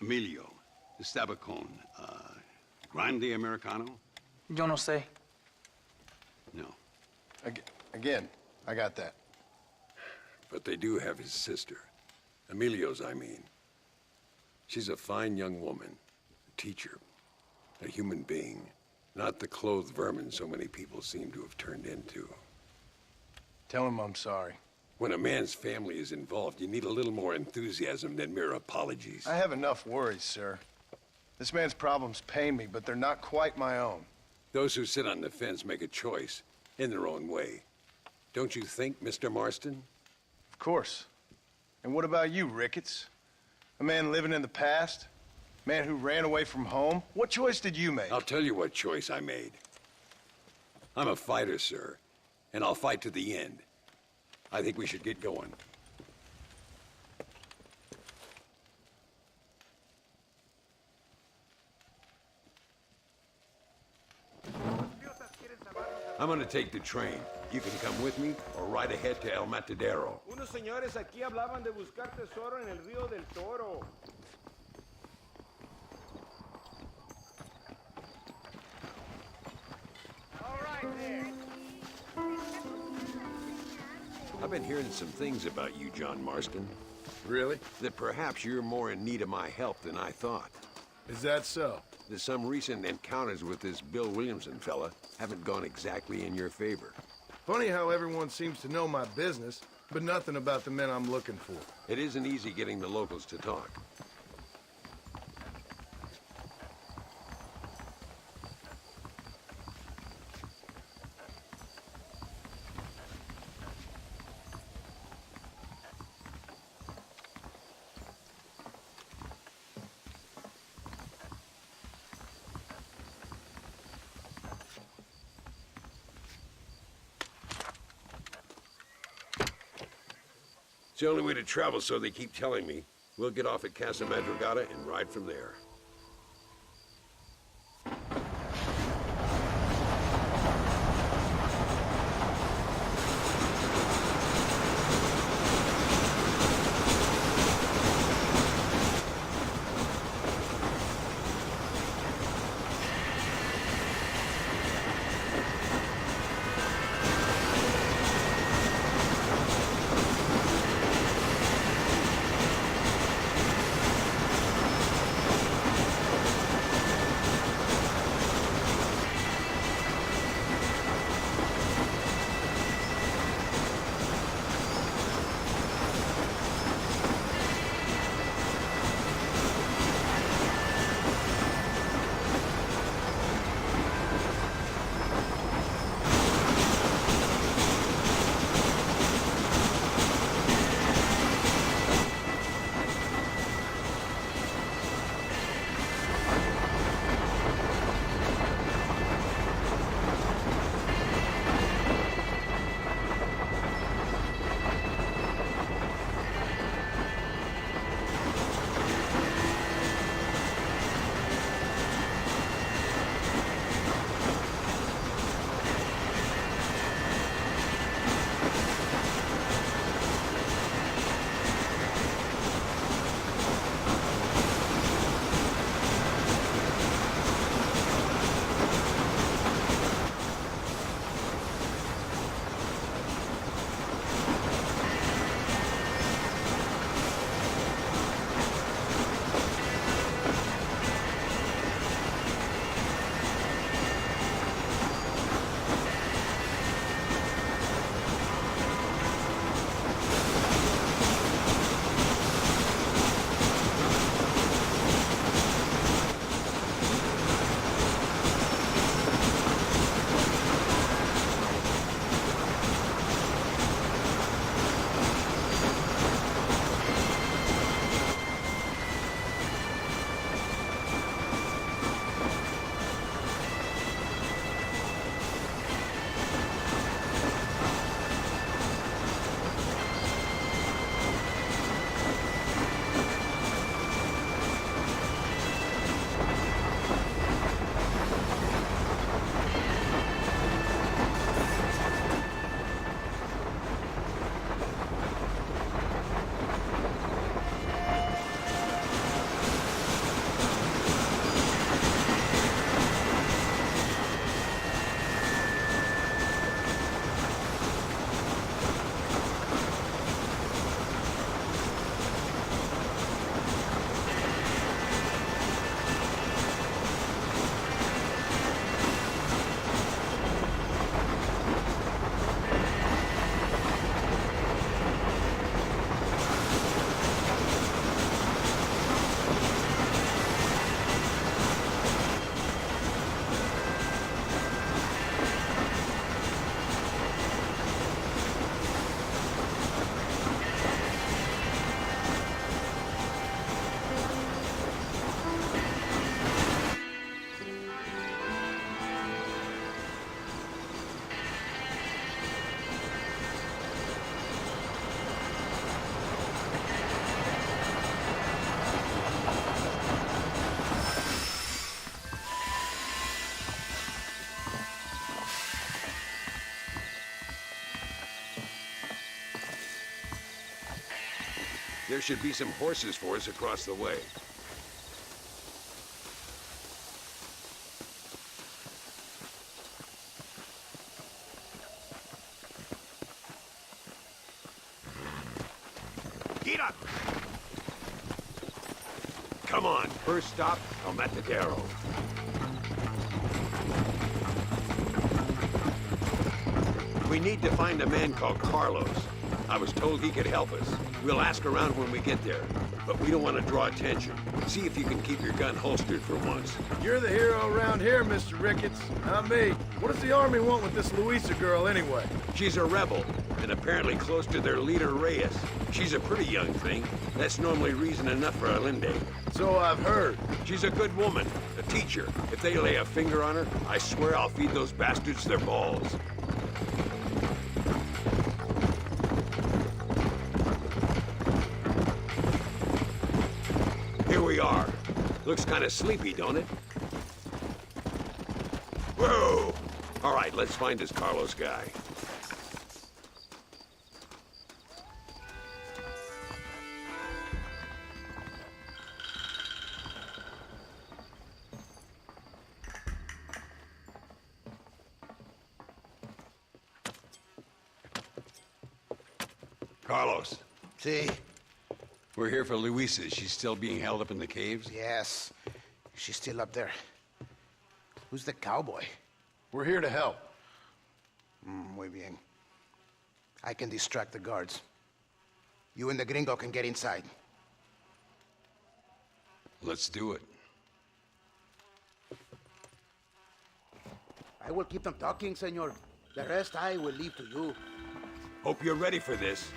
Emilio, Estabacon, Grande Americano? Yo no sé. No. Again, I got that. But they do have his sister. Emilio's, I mean. She's a fine young woman, a teacher, a human being, not the clothed vermin so many people seem to have turned into. Tell him I'm sorry. When a man's family is involved, you need a little more enthusiasm than mere apologies. I have enough worries, sir. This man's problems pain me, but they're not quite my own. Those who sit on the fence make a choice in their own way. Don't you think, Mr. Marston? Of course. And what about you, Ricketts? A man living in the past? A man who ran away from home? What choice did you make? I'll tell you what choice I made. I'm a fighter, sir, and I'll fight to the end. I think we should get going. I'm gonna take the train. You can come with me or ride ahead to El Matadero. Unos señores aquí hablaban de buscar tesoro en el río del Toro. All right, there. I've been hearing some things about you, John Marston. Really? That perhaps you're more in need of my help than I thought. Is that so? That some recent encounters with this Bill Williamson fella haven't gone exactly in your favor. Funny how everyone seems to know my business, but nothing about the men I'm looking for. It isn't easy getting the locals to talk. It's the only way to travel, so they keep telling me. We'll get off at Casa Madrugada and ride from there. There should be some horses for us across the way. Get up! Come on, first stop, El Matadero. We need to find a man called Carlos. I was told he could help us. We'll ask around when we get there, but we don't want to draw attention. See if you can keep your gun holstered for once. You're the hero around here, Mr. Ricketts, not me. What does the army want with this Luisa girl anyway? She's a rebel, and apparently close to their leader, Reyes. She's a pretty young thing. That's normally reason enough for Allende. So I've heard. She's a good woman, a teacher. If they lay a finger on her, I swear I'll feed those bastards their balls. Looks kind of sleepy, don't it? Whoa! All right, let's find this Carlos guy. Carlos. See? We're here for Luisa. She's still being held up in the caves? Yes. She's still up there. Who's the cowboy? We're here to help. Muy bien. I can distract the guards. You and the gringo can get inside. Let's do it. I will keep them talking, senor. The rest I will leave to you. Hope you're ready for this.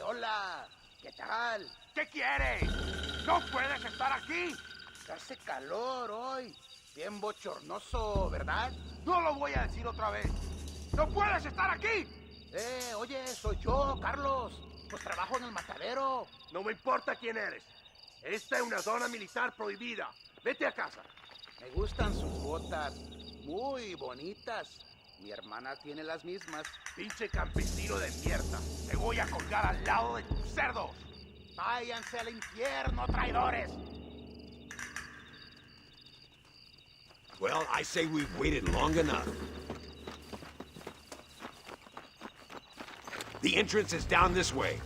Hola, ¿qué tal? ¿Qué quieres? ¡No puedes estar aquí! Hace calor hoy. Bien bochornoso, ¿verdad? No lo voy a decir otra vez. ¡No puedes estar aquí! Oye, soy yo, Carlos. Pues trabajo en el matadero. No me importa quién eres. Esta es una zona militar prohibida. Vete a casa. Me gustan sus botas. Muy bonitas. Mi hermana tiene las mismas. Pinche campesino de mierda. Te voy a colgar al lado de tus cerdos. Váyanse al infierno, traidores. Well, I say we've waited long enough. The entrance is down this way.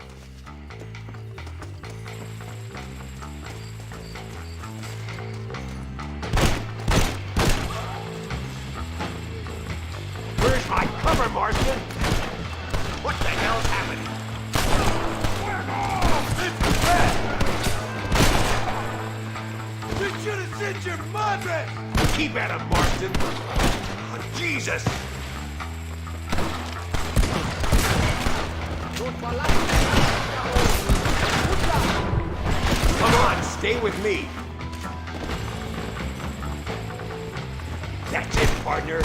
Where's my cover, Marston? What the hell's happening? You should have sent your madre! Keep at him, Marston. Oh, Jesus! Come on, stay with me. That's it, partner.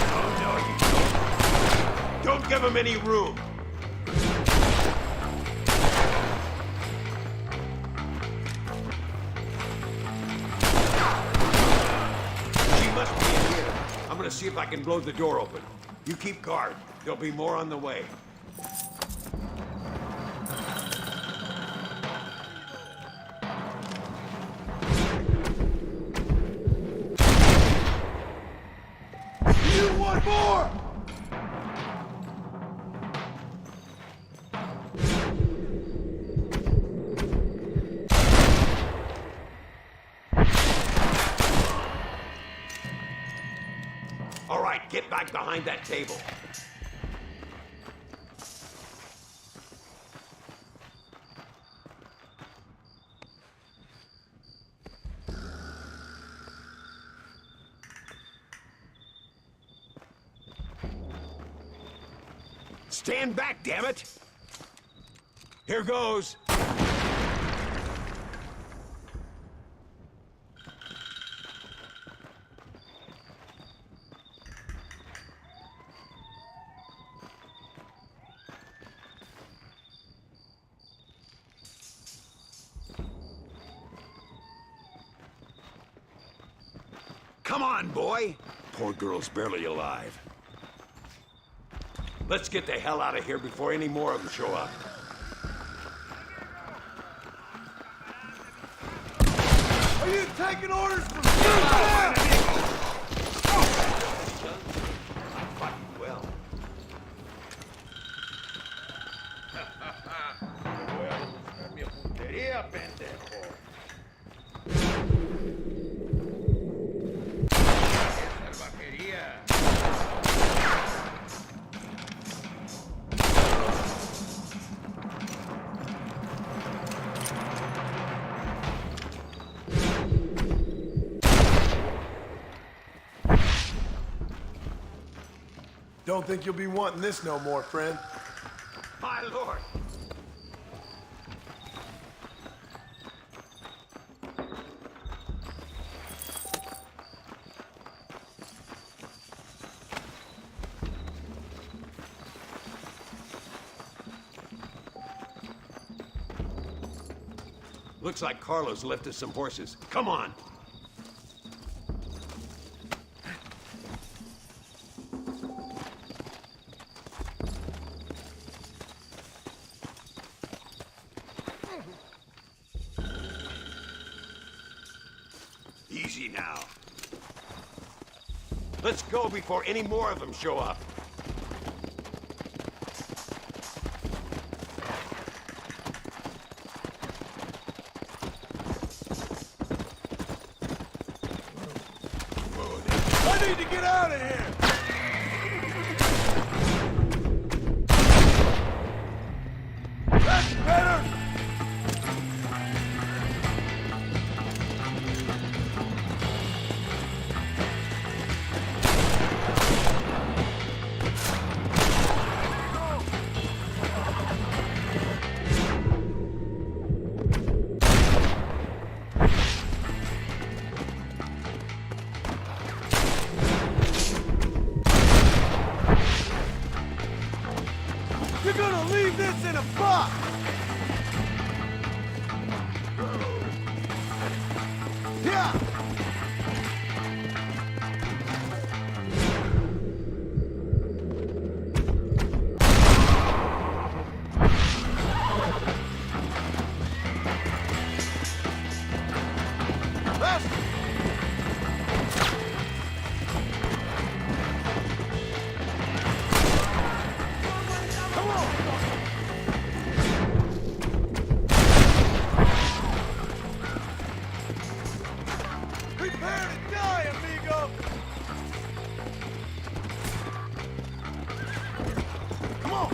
Oh, no, you don't. Don't give him any room. I'm gonna see if I can blow the door open. You keep guard. There'll be more on the way. You want more? All right, get back behind that table. Stand back, damn it! Here goes. Come on, boy! Poor girl's barely alive. Let's get the hell out of here before any more of them show up. Are you taking orders from Fucking well. Voy a buscar mi puntería, pendejo. ¡Qué salvajería! Don't think you'll be wanting this no more, friend. My lord! Looks like Carlos left us some horses. Come on! Easy now. Let's go before any more of them show up. I need to get out of here! That's better! You're gonna leave this in a box! Yeah! Left! Come on! Prepare to die, amigo! Come on!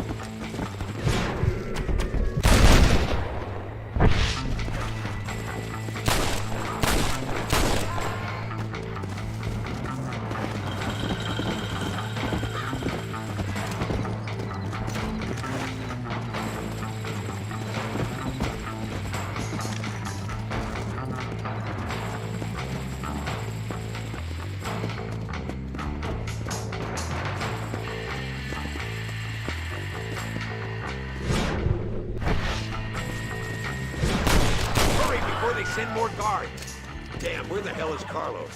Hurry before they send more guards. Damn, where the hell is Carlos?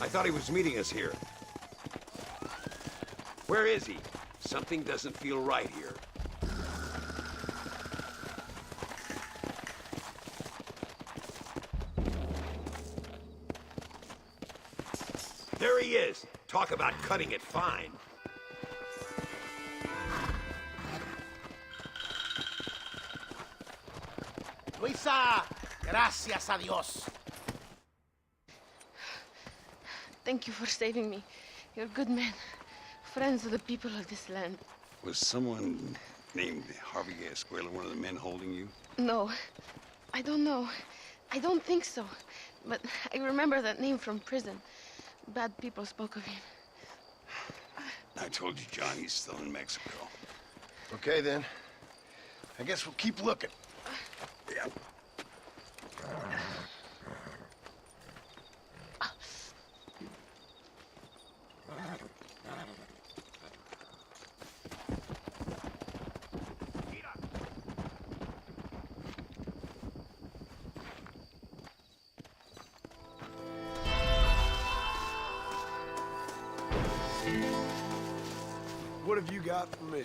I thought he was meeting us here. Where is he? Something doesn't feel right here. There he is. Talk about cutting it fine. Luisa, gracias a Dios. Thank you for saving me. You're good men. Friends of the people of this land. Was someone named Harvey Escuela one of the men holding you? No, I don't know. I don't think so. But I remember that name from prison. Bad people spoke of him. I told you, John, he's still in Mexico. Okay, then. I guess we'll keep looking. Yeah. What have you got for me?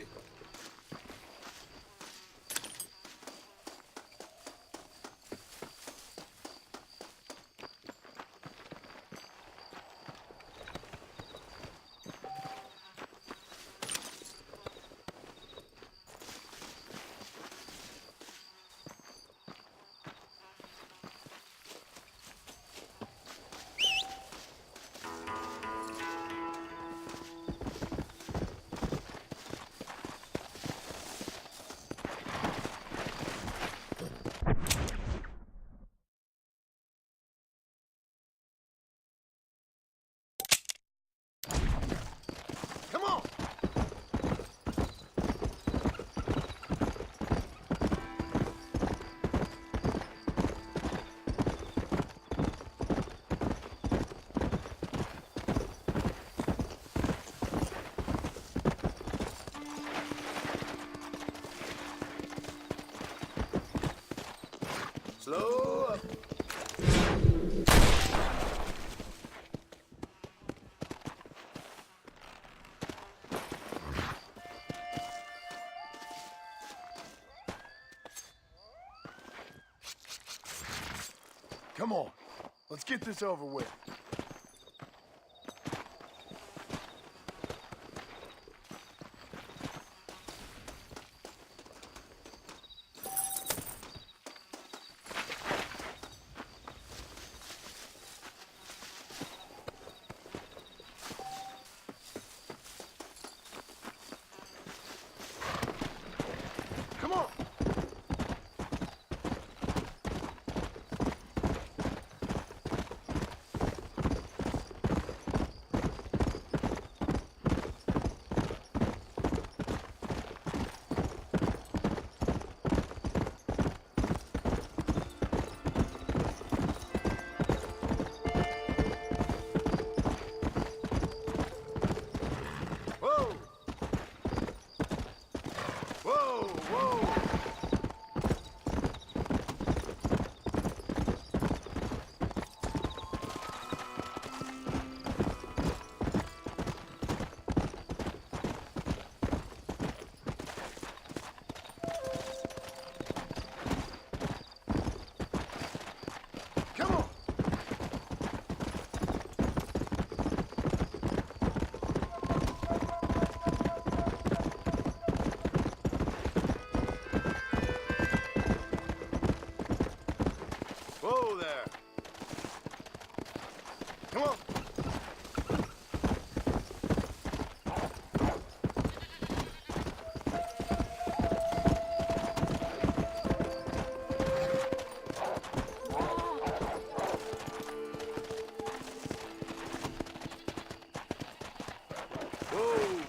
Come on! Slow up. Come on. Let's get this over with. Come on! Whoa! Whoa, whoa! Come on! Whoa there! Come on! Whoa!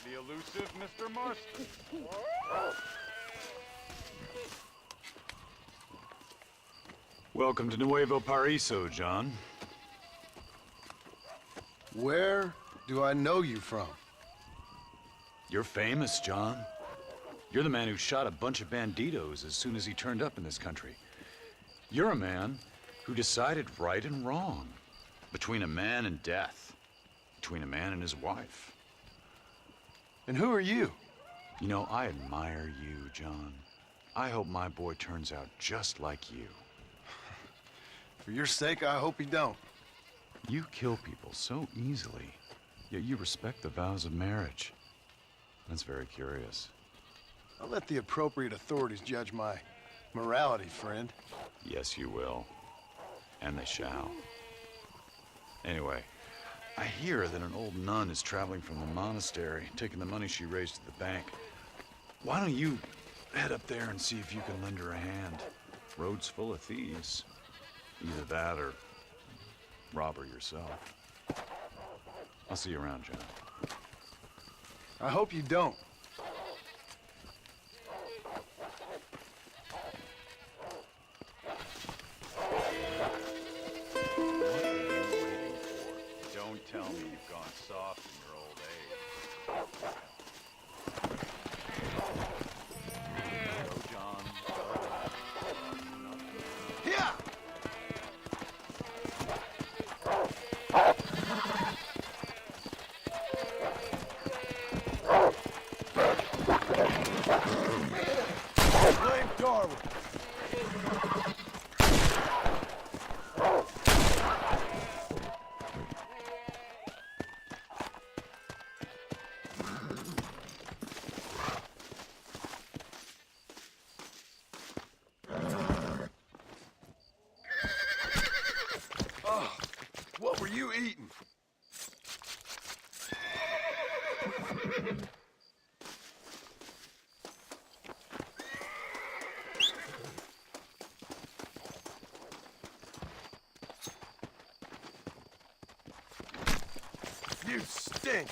The elusive Mr. Marston. Welcome to Nuevo Paraiso, John. Where do I know you from? You're famous, John. You're the man who shot a bunch of banditos as soon as he turned up in this country. You're a man who decided right and wrong, between a man and death, between a man and his wife. And who are you? You know, I admire you, John. I hope my boy turns out just like you. For your sake, I hope you don't. You kill people so easily, yet you respect the vows of marriage. That's very curious. I'll let the appropriate authorities judge my morality, friend. Yes, you will. And they shall. Anyway, I hear that an old nun is traveling from the monastery, taking the money she raised to the bank. Why don't you head up there and see if you can lend her a hand? Road's full of thieves. Either that or rob her yourself. I'll see you around, John. I hope you don't. What are you waiting for? Don't tell me you've gone soft in your old age. Go, John. Here! Blame Darwin. Oh, what were you eating? You stink!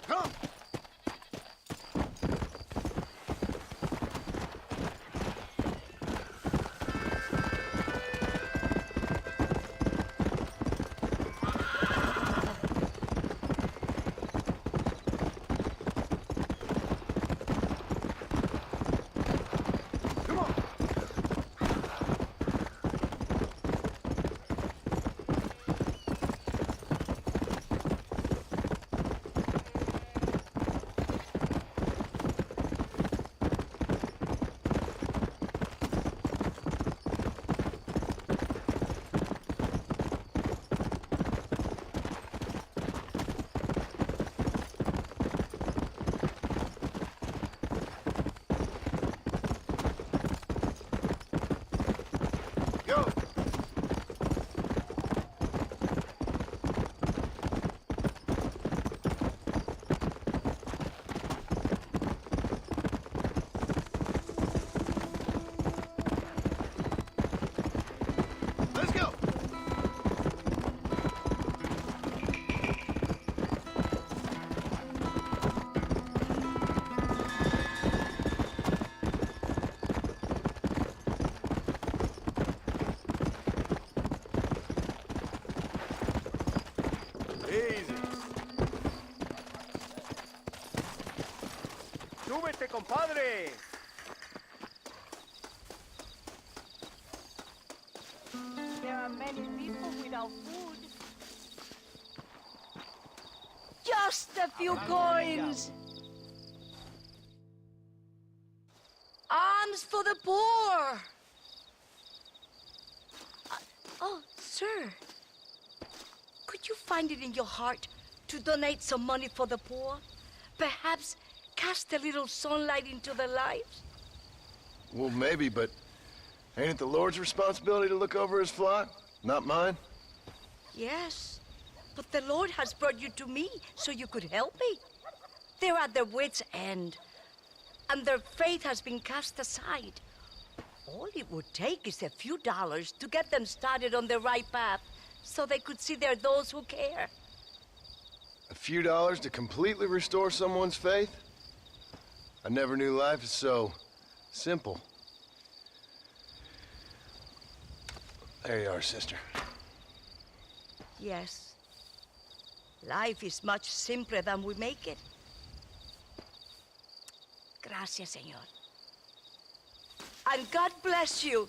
Come! ¡Súbete, compadre! There are many people without food. Just a few coins. Alms for the poor. Oh, sir. Could you find it in your heart to donate some money for the poor? Perhaps cast a little sunlight into their lives? Well, maybe, but ain't it the Lord's responsibility to look over his flock? Not mine? Yes, but the Lord has brought you to me so you could help me. They're at their wits' end, and their faith has been cast aside. All it would take is a few dollars to get them started on the right path so they could see they're those who care. A few dollars to completely restore someone's faith? I never knew life is so simple. There you are, sister. Yes. Life is much simpler than we make it. Gracias, Señor. And God bless you.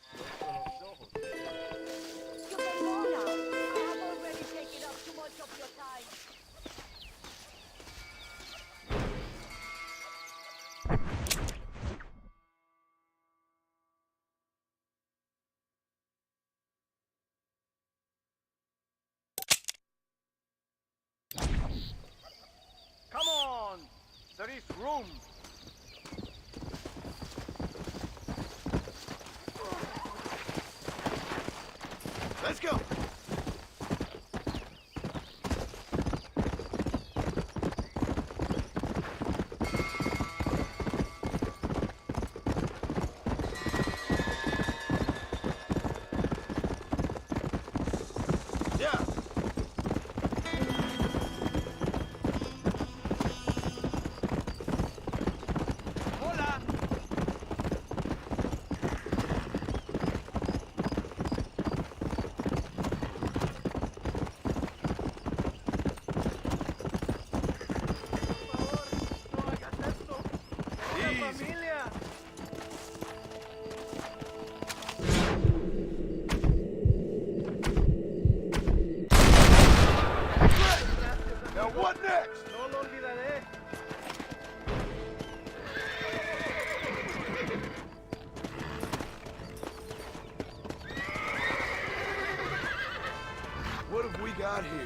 You can go now. I have already taken up too much of your time. Come on! There is room! Let's go! Yeah! What have we got here?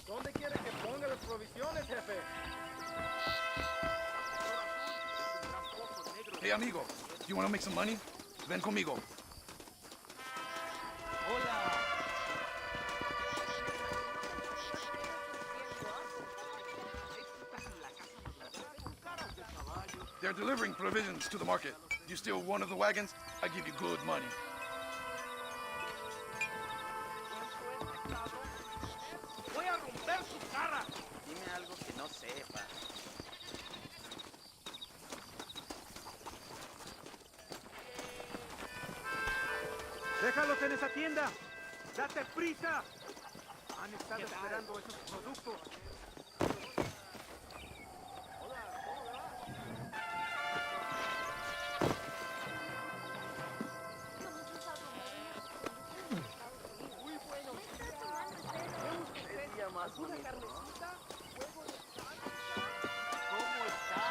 ¿Dónde quiere que ponga las provisiones, jefe? Hey, amigo, do you want to make some money? Ven conmigo. They're delivering provisions to the market. You steal one of the wagons, I give you good money. Voy a romper su cara. Dime algo que no sepa. Déjalos en esa tienda. Date prisa. Han estado esperando esos productos. ¿Alguna carnecita? ¿Huevo de salsa? ¿Cómo está?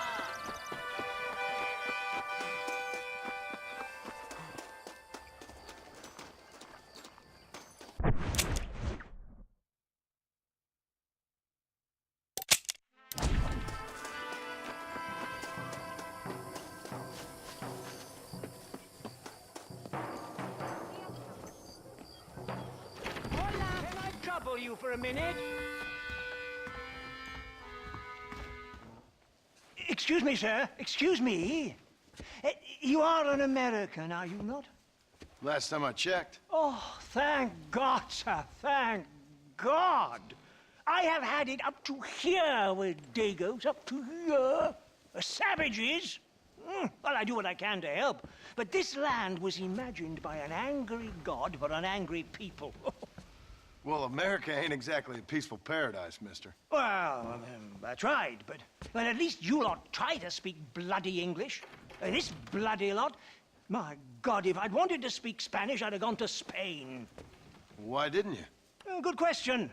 Hola! Can I trouble you for a minute? Excuse me, sir. Excuse me. You are an American, are you not? Last time I checked. Oh, thank God, sir. Thank God. I have had it up to here with Dagos, up to here. Savages. Well, I do what I can to help. But this land was imagined by an angry God for an angry people. Well, America ain't exactly a peaceful paradise, mister. Well, I tried, but at least you lot try to speak bloody English. This bloody lot, my God, if I'd wanted to speak Spanish, I'd have gone to Spain. Why didn't you? Good question.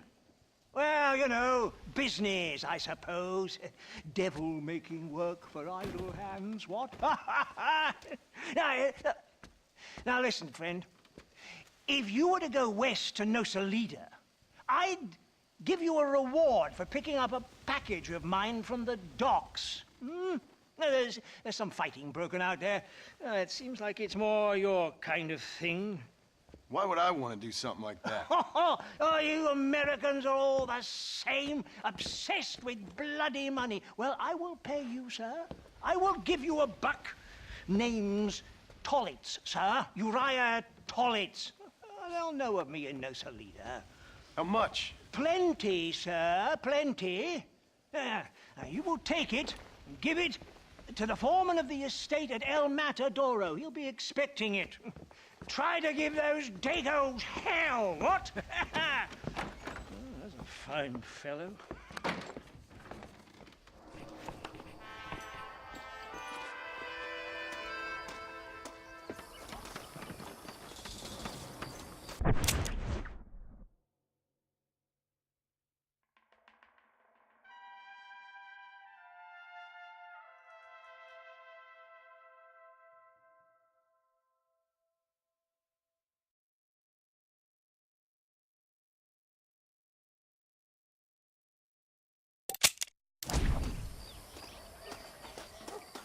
Well, you know, business, I suppose. Devil making work for idle hands, what? Now, listen, friend. If you were to go west to Nosalida, I'd give you a reward for picking up a package of mine from the docks. There's some fighting broken out there. It seems like it's more your kind of thing. Why would I want to do something like that? Oh, you Americans are all the same, obsessed with bloody money. Well, I will pay you, sir. I will give you a buck. Name's Tollitz, sir. Uriah Tollitz. They'll know of me in Nosalida. How much? Plenty, sir, plenty. Now, you will take it, Give it to the foreman of the estate at El Matadoro. He'll be expecting it. Try to give those Dacos hell, what? That's a fine fellow.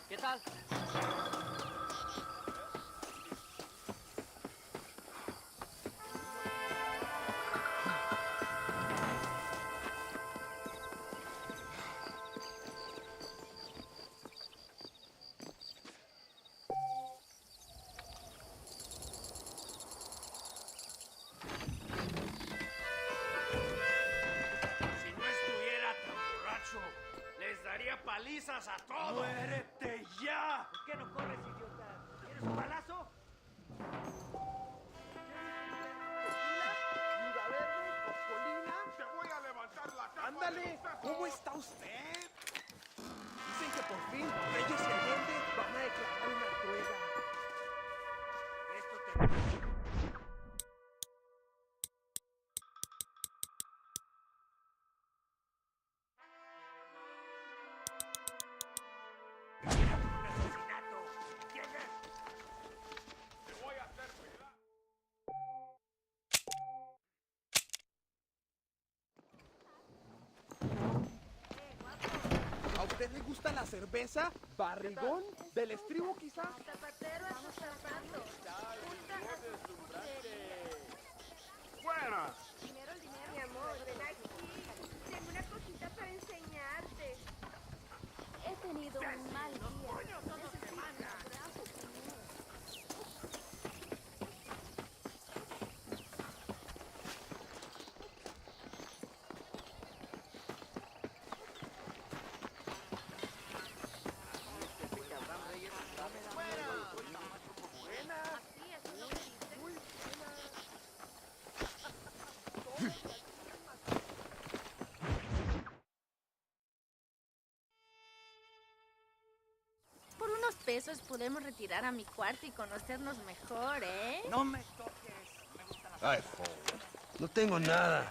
¿Qué tal? Si no estuviera tan borracho, les daría palizas a todos. ¡Muérete ya! ¿Por qué no corres, idiota? ¿Quieres un balazo? Viva Verde, Coscolina. Te voy a levantar la capa. Ándale, ¿cómo está usted? Dicen que por fin Reyes y Allende van a declarar una prueba. Esto te... ¿A usted le gusta la cerveza? ¿Barrigón? ¿Del estribo quizá? Zapatero a sus zapatos. Buenas. Dinero, mi amor, ven aquí. Tengo una cosita para enseñarte. He tenido un mal día. Necesito un abrazo, señor. Por unos pesos podemos retirar a mi cuarto y conocernos mejor, ¿eh? No me toques. Ay, fool. No tengo nada.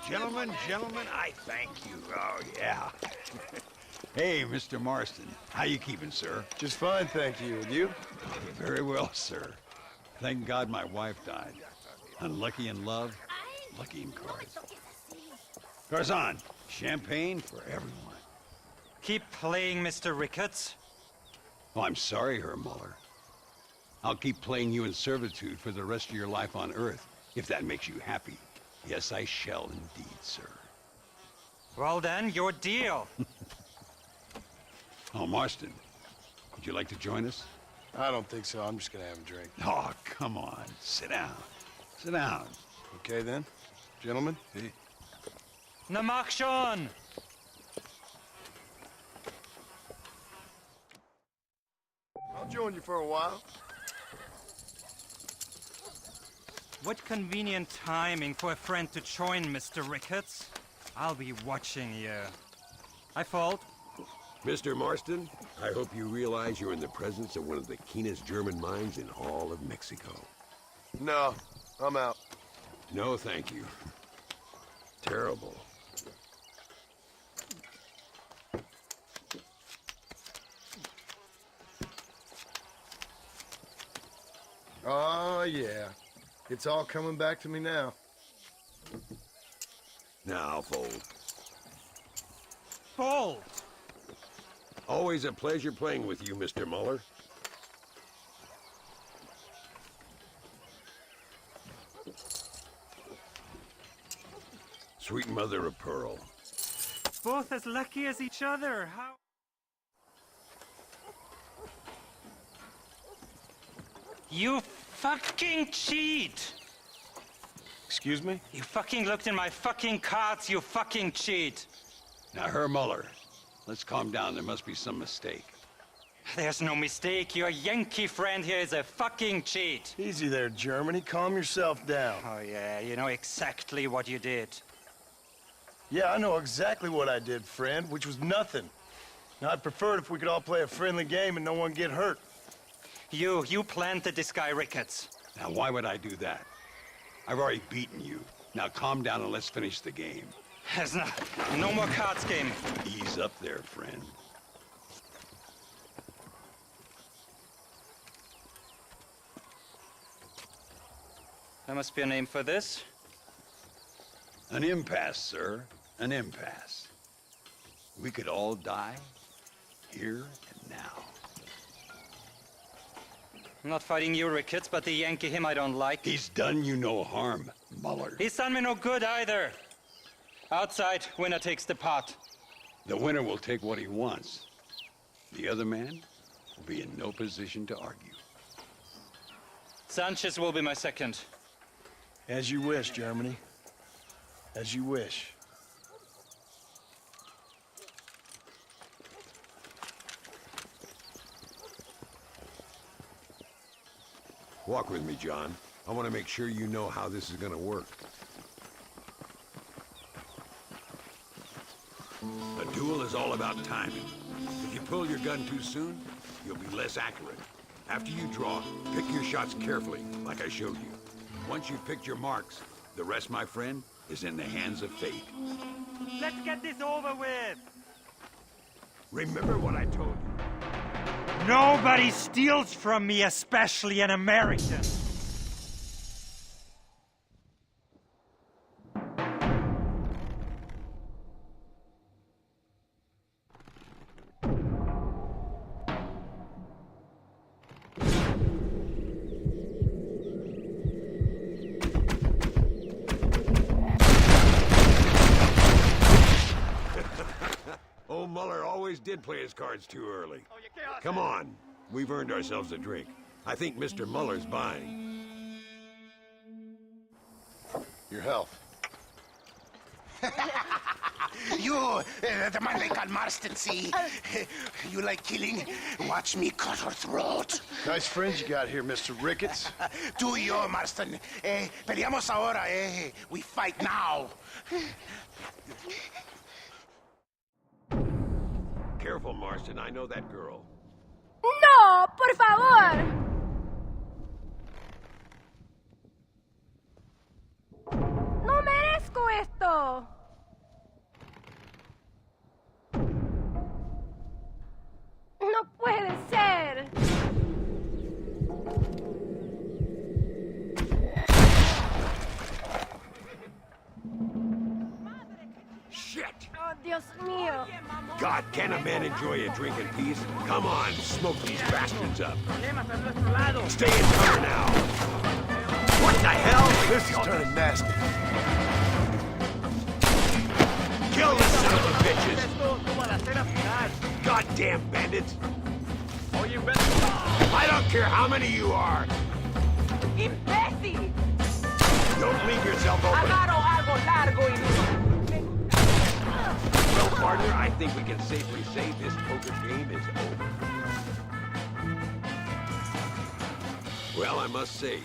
Gentlemen, I thank you. Oh, yeah. Hey, Mr. Marston. How you keeping, sir? Just fine, thank you. And you? Very well, sir. Thank God my wife died. Unlucky in love, lucky in cards. Garzon, champagne for everyone. Keep playing, Mr. Ricketts. Oh, I'm sorry, Herr Muller. I'll keep playing you in servitude for the rest of your life on Earth, if that makes you happy. Yes, I shall indeed, sir. Well then, your deal. Oh, Marston, would you like to join us? I don't think so. I'm just gonna have a drink. Oh, come on. Sit down. Sit down. Okay, then. Gentlemen? Hey. Na mach schon! I'll join you for a while. What convenient timing for a friend to join, Mr. Ricketts. I'll be watching you. I fault. Mr. Marston, I hope you realize you're in the presence of one of the keenest German minds in all of Mexico. No, I'm out. No, thank you. Terrible. Oh, yeah. It's all coming back to me now. Now, fold. Fold! Always a pleasure playing with you, Mr. Muller. Sweet mother of pearl. Both as lucky as each other. How... You fucking cheat! Excuse me? You fucking looked in my fucking cards, you fucking cheat! Now, Herr Muller, Let's calm down. There must be some mistake. There's no mistake. Your Yankee friend here is a fucking cheat. Easy there, Germany. Calm yourself down. Oh, yeah, you know exactly what you did. Yeah, I know exactly what I did, friend, which was nothing. Now, I'd prefer it if we could all play a friendly game and no one get hurt. You planted this guy, Ricketts. Now, why would I do that? I've already beaten you. Now, calm down and let's finish the game. There's no more cards game. Ease up there, friend. There must be a name for this. An impasse, sir. An impasse. We could all die here and now. I'm not fighting you, Ricketts, but the Yankee him I don't like. He's done you no harm, Muller. He's done me no good either. Outside, winner takes the pot. The winner will take what he wants. The other man will be in no position to argue. Sanchez will be my second. As you wish, Germany. As you wish. Walk with me, John. I want to make sure you know how this is going to work. A duel is all about timing. If you pull your gun too soon, you'll be less accurate. After you draw, pick your shots carefully, like I showed you. Once you've picked your marks, the rest, my friend, is in the hands of fate. Let's get this over with. Remember what I told you. Nobody steals from me, especially an American. Old Muller always did play his cards too early. Come on, we've earned ourselves a drink. I think Mr. Muller's buying. Your health. You, the man they call Marston, see? You like killing? Watch me cut her throat. Nice friends you got here, Mr. Ricketts. Tú y yo, Marston. Peleamos ahora, We fight now. Careful, Marston, I know that girl. ¡No! ¡Por favor! ¡No merezco esto! ¡No puede ser! Shit! ¡Oh, Dios mío! God, can a man enjoy a drink in peace? Come on, smoke these bastards up. Stay in cover now. What the hell? This is turning nasty. Kill the son of a bitches! Goddamn bandits! I don't care how many you are! ¡Imbécil! Don't leave yourself open! Agarro algo largo y duro. Well, partner, I think we can safely say this poker game is over. Well, I must say,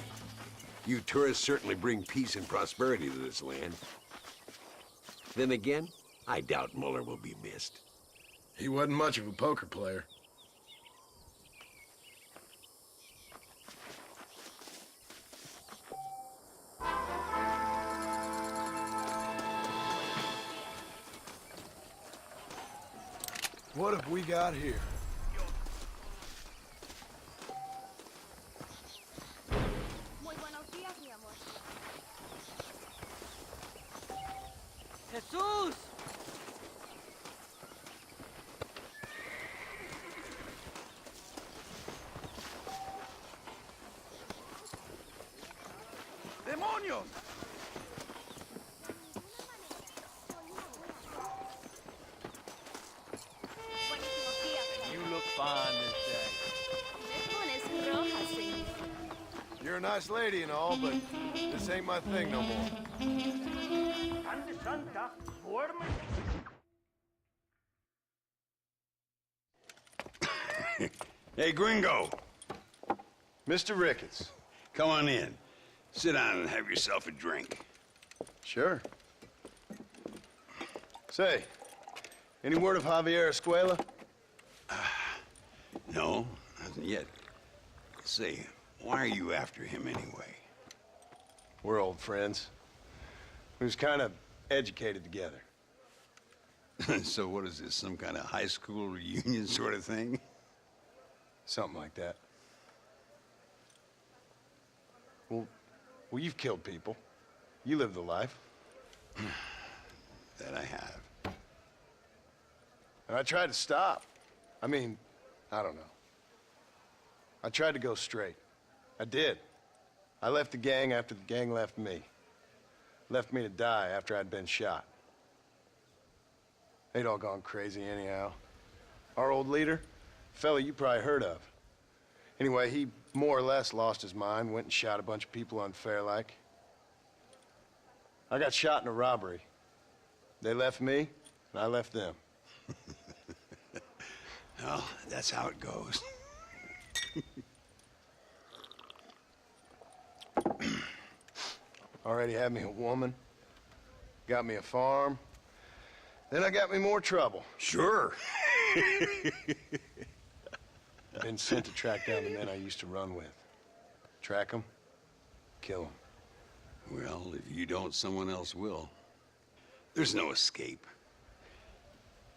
you tourists certainly bring peace and prosperity to this land. Then again, I doubt Muller will be missed. He wasn't much of a poker player. What have we got here? Muy buenos días, mi amor. ¡Jesús! ¡Demonios! You look fine this day. This one is roja, señor. You're a nice lady and all, but this ain't my thing no more. Santa, duerme. Hey, Gringo. Mr. Ricketts. Come on in. Sit down and have yourself a drink. Sure. Say, any word of Javier Escuela? No, hasn't yet. Say, why are you after him anyway? We're old friends. We was kind of educated together. So what is this, some kind of high school reunion sort of thing? Something like that. Well, you've killed people. You lived the life. That I have. And I tried to stop. I mean, I don't know. I tried to go straight. I did. I left the gang after the gang left me. Left me to die after I'd been shot. They'd all gone crazy anyhow. Our old leader, fella you probably heard of. Anyway, he more or less lost his mind, went and shot a bunch of people unfair-like. I got shot in a robbery. They left me, and I left them. Well, that's how it goes. Already had me a woman, got me a farm, then I got me more trouble. Sure. Been sent to track down the men I used to run with. Track them, kill them. Well, if you don't, someone else will. There's no escape.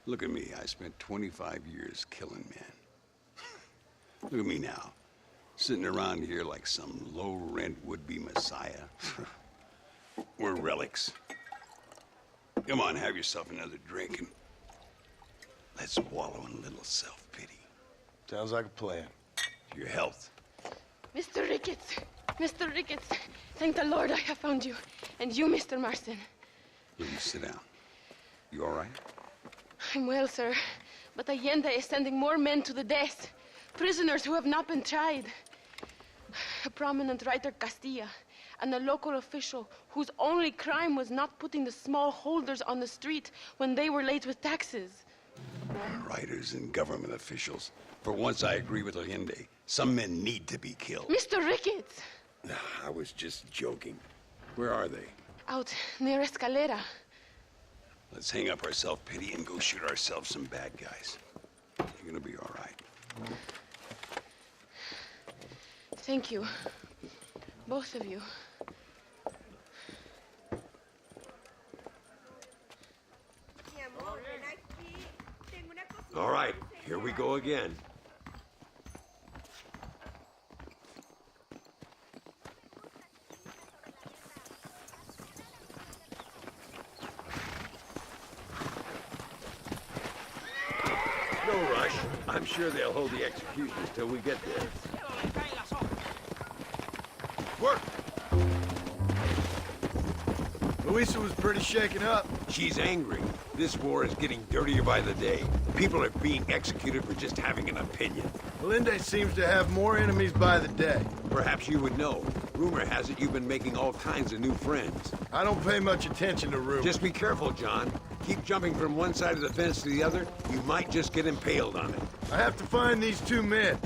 Look at me, I spent 25 years killing men. Look at me now, sitting around here like some low-rent would-be messiah. We're relics. Come on, have yourself another drink and let's wallow in a little self-pity. Sounds like a plan. To your health. Mr. Ricketts! Mr. Ricketts! Thank the Lord I have found you. And you, Mr. Marston. Let me sit down. You all right? I'm well, sir. But Allende is sending more men to the death. Prisoners who have not been tried. A prominent writer, Castilla, and a local official whose only crime was not putting the small holders on the street when they were late with taxes. Writers and government officials. For once, I agree with Allende. Some men need to be killed. Mr. Ricketts! I was just joking. Where are they? Out near Escalera. Let's hang up our self-pity and go shoot ourselves some bad guys. You're gonna be all right. Thank you. Both of you. All right, here we go again. No rush. I'm sure they'll hold the executions till we get there. Work! Luisa was pretty shaken up. She's angry. This war is getting dirtier by the day. People are being executed for just having an opinion. Allende seems to have more enemies by the day. Perhaps you would know. Rumor has it you've been making all kinds of new friends. I don't pay much attention to rumors. Just be careful, John. Keep jumping from one side of the fence to the other, you might just get impaled on it. I have to find these two men.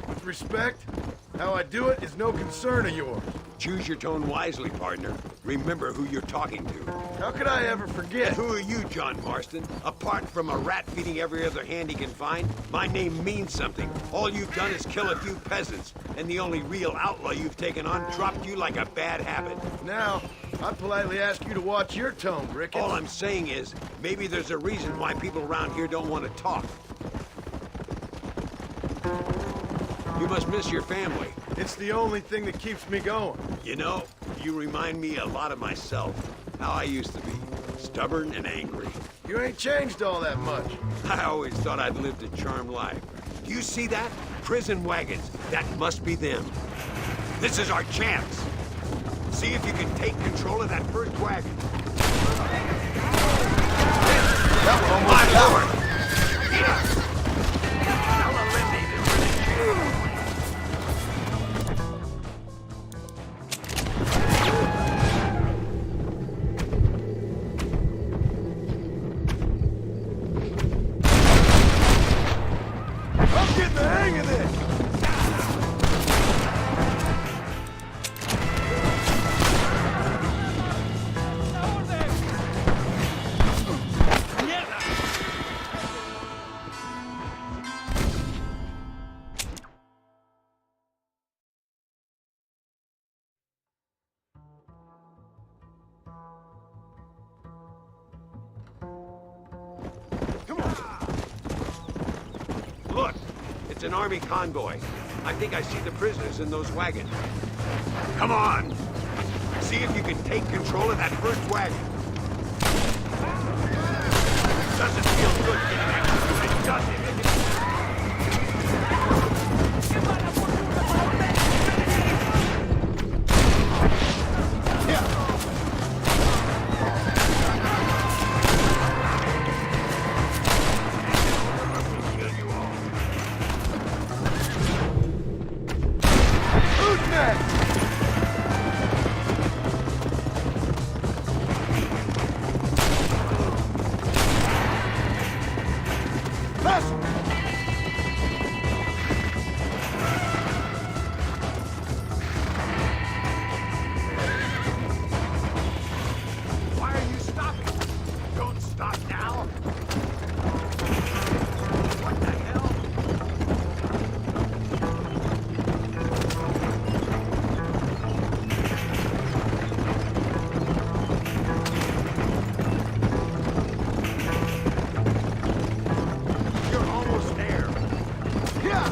With respect, how I do it is no concern of yours. Choose your tone wisely, partner. Remember who you're talking to. How could I ever forget? And who are you, John Marston? Apart from a rat feeding every other hand he can find, my name means something. All you've done is kill a few peasants, and the only real outlaw you've taken on dropped you like a bad habit. Now, I politely ask you to watch your tone, Ricketts. All I'm saying is, maybe there's a reason why people around here don't want to talk. You must miss your family. It's the only thing that keeps me going. You know, you remind me a lot of myself. How I used to be. Stubborn and angry. You ain't changed all that much. I always thought I'd lived a charmed life. Do you see that? Prison wagons. That must be them. This is our chance. See if you can take control of that first wagon. My lord! I'll get the hang of this! Look, it's an army convoy. I think I see the prisoners in those wagons. Come on! See if you can take control of that first wagon. Doesn't feel good getting executed, does it? Why are you stopping? Don't stop now! What the hell? You're almost there. Yeah!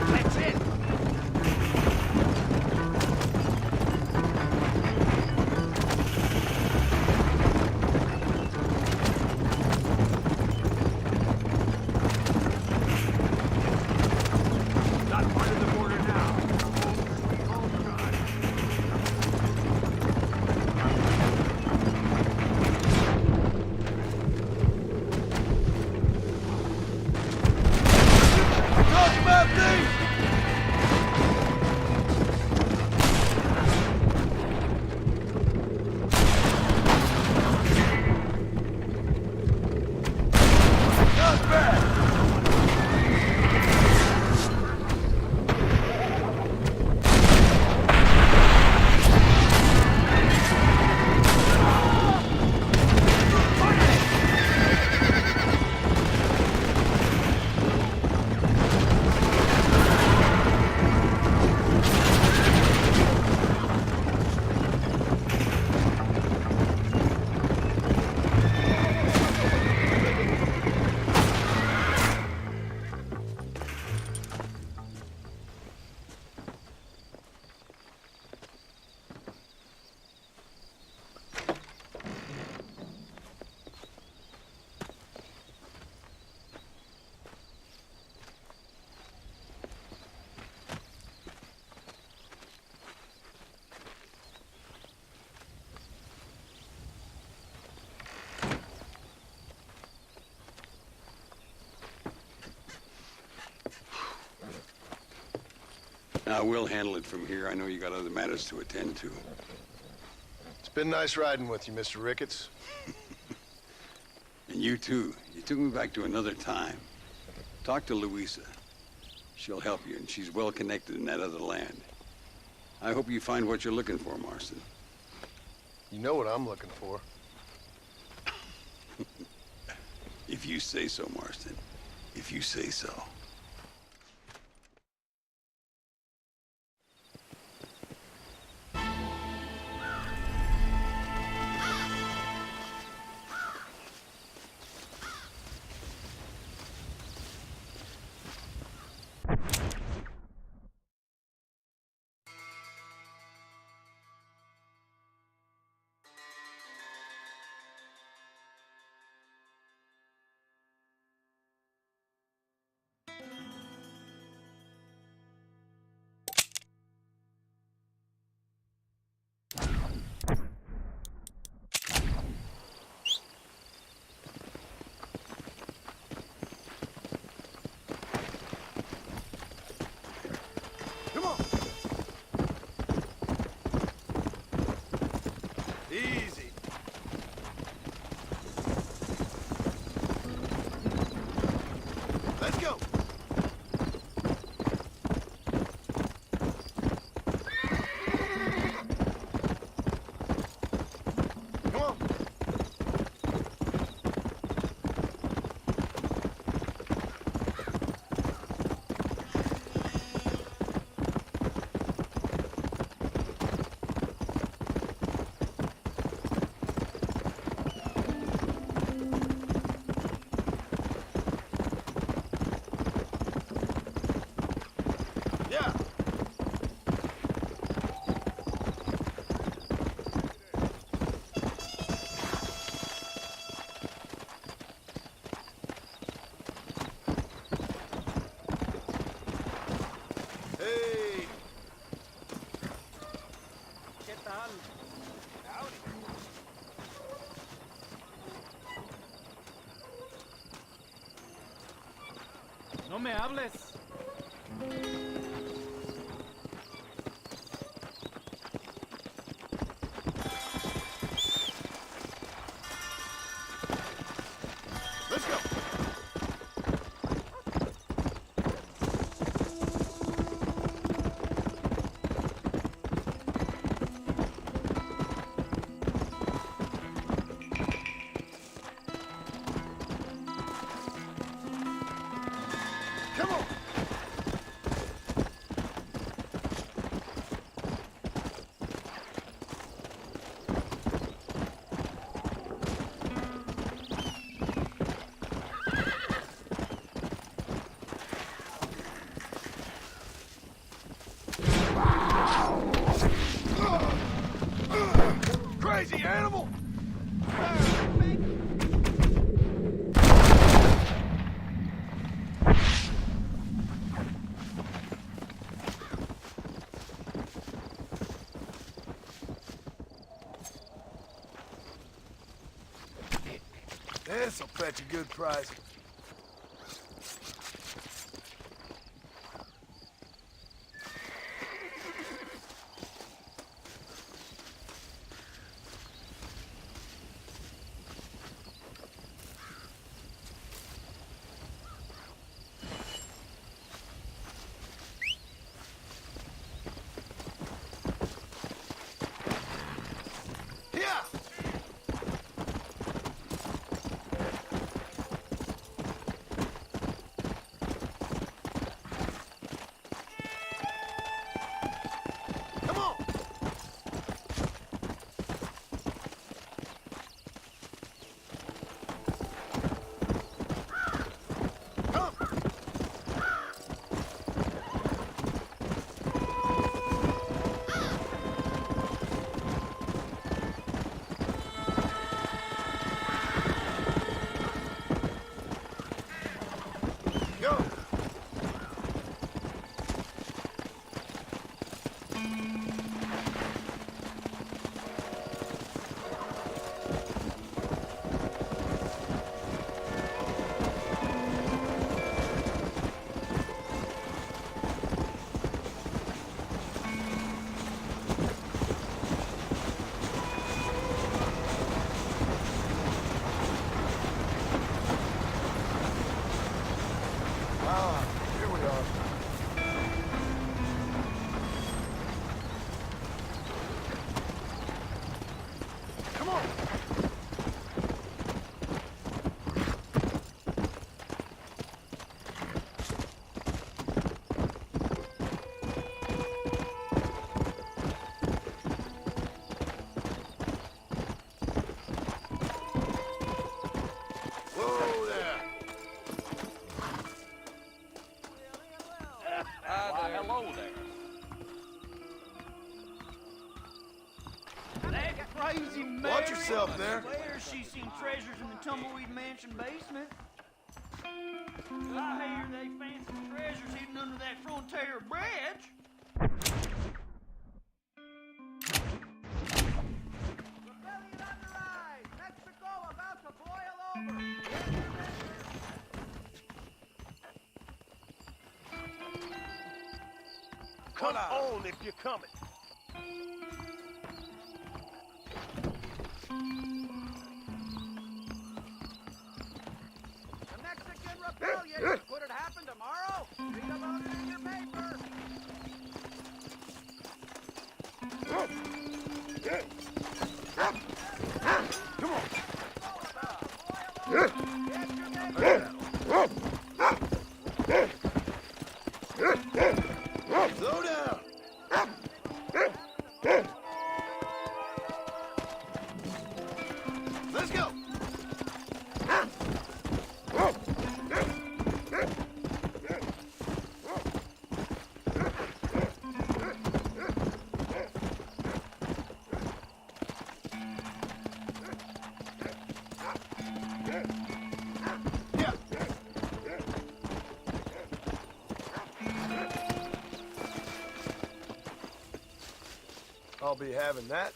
That's it! Not part of the border now. Oh, God. Talk about things! Not bad! Now, we'll handle it from here. I know you got other matters to attend to. It's been nice riding with you, Mr. Ricketts. And you too. You took me back to another time. Talk to Louisa. She'll help you, and she's well connected in that other land. I hope you find what you're looking for, Marston. You know what I'm looking for. If you say so, Marston. If you say so. me hables. Let's go. Come on. Crazy animal! This'll fetch a good price. Here we are. Come on. Whoa there. Hello there. That crazy Mary Watch yourself there. swears she's seen treasures in the Tumbleweed Mansion basement. I hear they fancy treasures hidden under that Frontier Bridge. Rebellion on the rise! Mexico about to boil over! Come on if you're coming. The Mexican Rebellion! Could it happen tomorrow? Read about it in your paper! Come on. Slow down. Let's go. I'll be having that.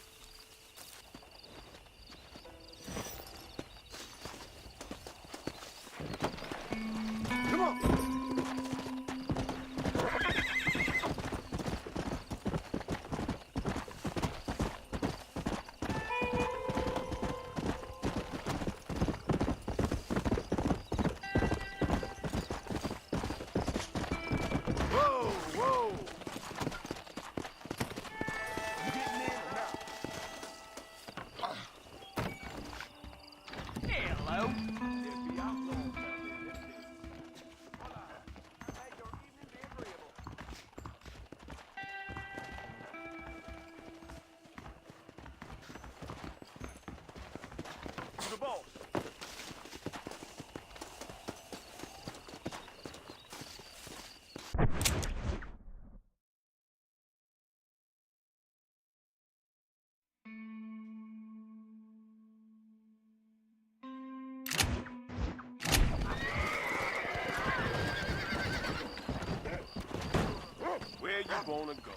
Come on. the boss. Where you wanna go?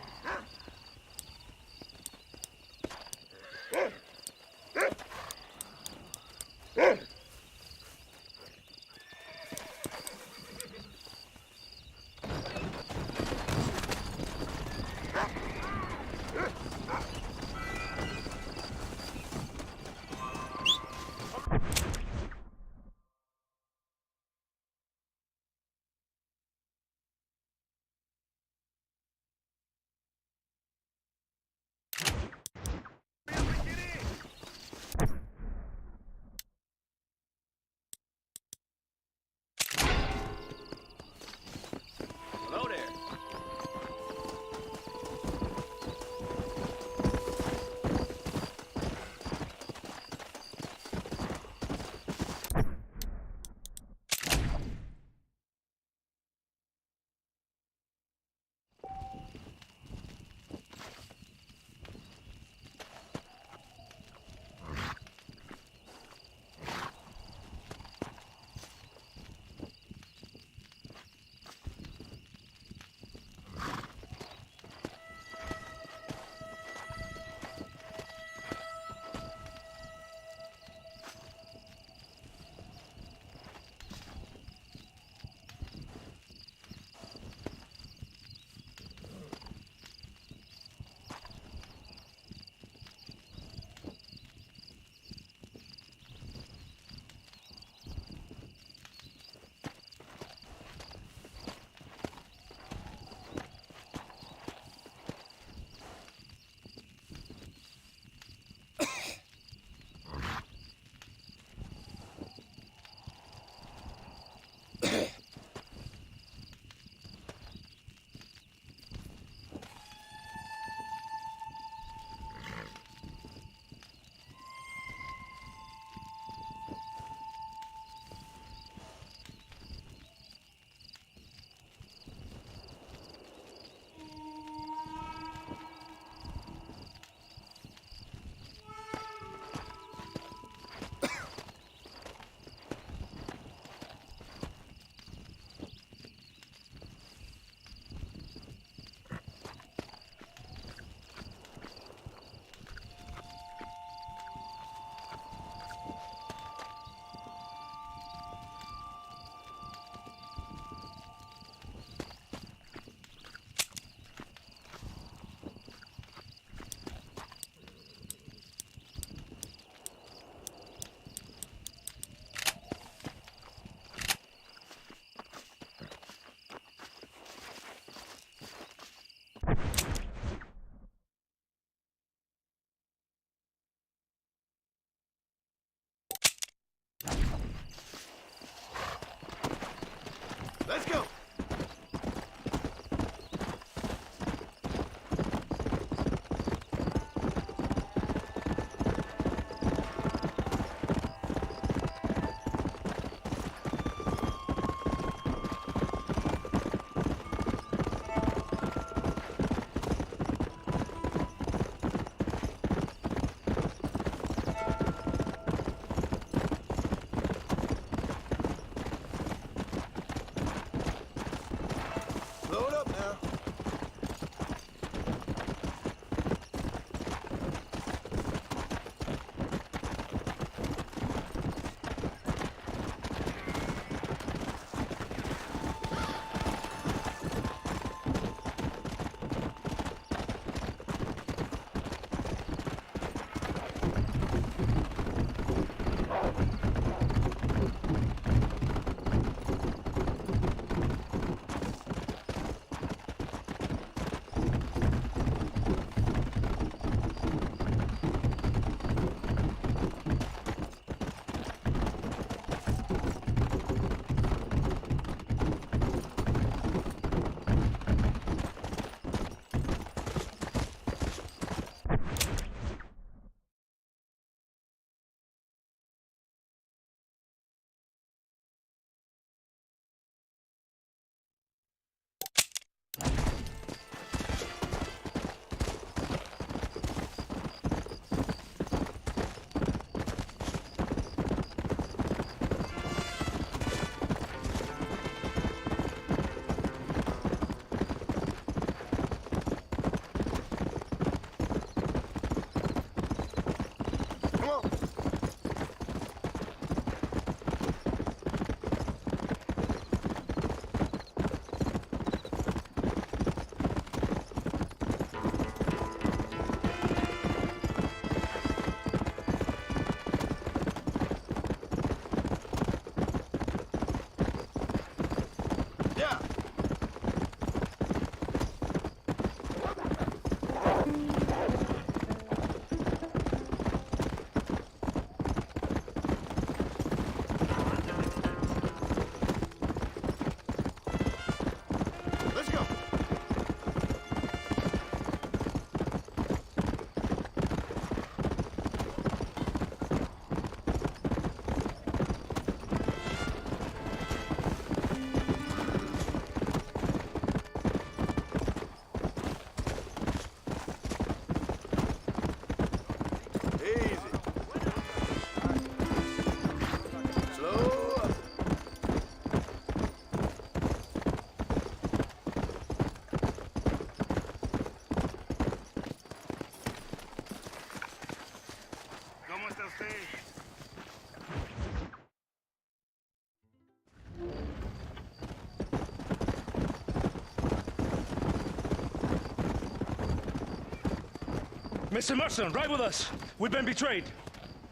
Mr. Marston, ride with us. We've been betrayed.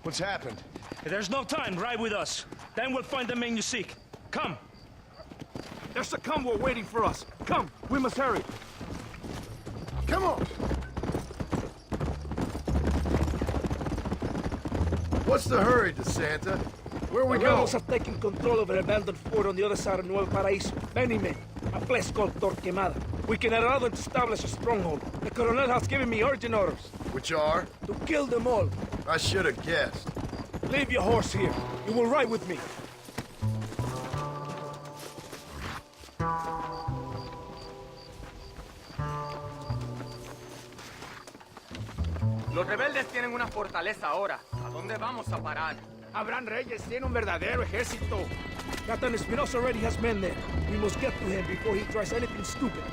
What's happened? There's no time. Ride with us. Then we'll find the man you seek. Come. There's a convoy waiting for us. Come, we must hurry. Come on! What's the hurry, DeSanta? Where we The going? rebels have taken control of an abandoned fort on the other side of Nuevo Paraíso. Many men. A place called Torquemada. We can allow them to establish a stronghold. The Colonel has given me urgent orders. Which are? To kill them all. I should have guessed. Leave your horse here. You will ride with me. Los rebeldes tienen una fortaleza ahora. ¿A dónde vamos a parar? Abraham Reyes tiene un verdadero ejército. Captain Espinosa already has men there. We must get to him before he tries anything stupid.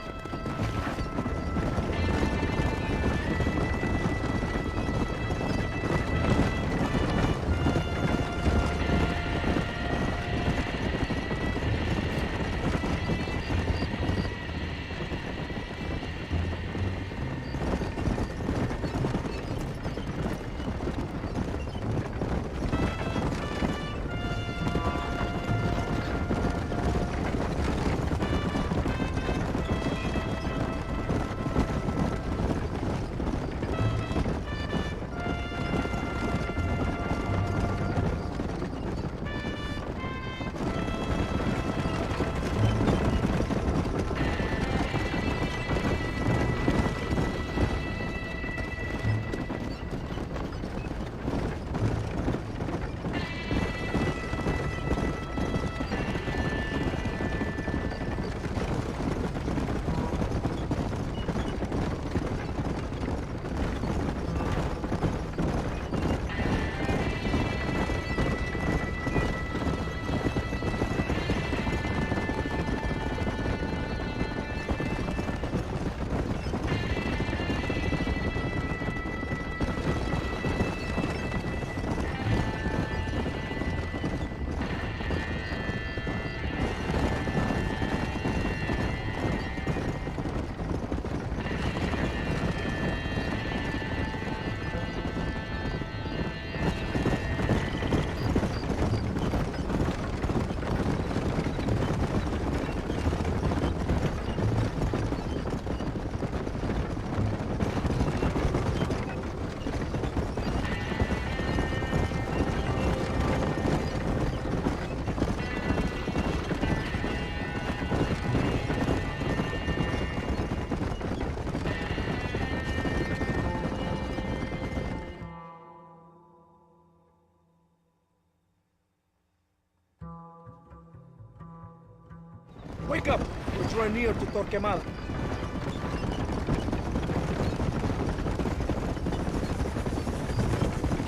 Wake up! We're drawing near to Torquemada.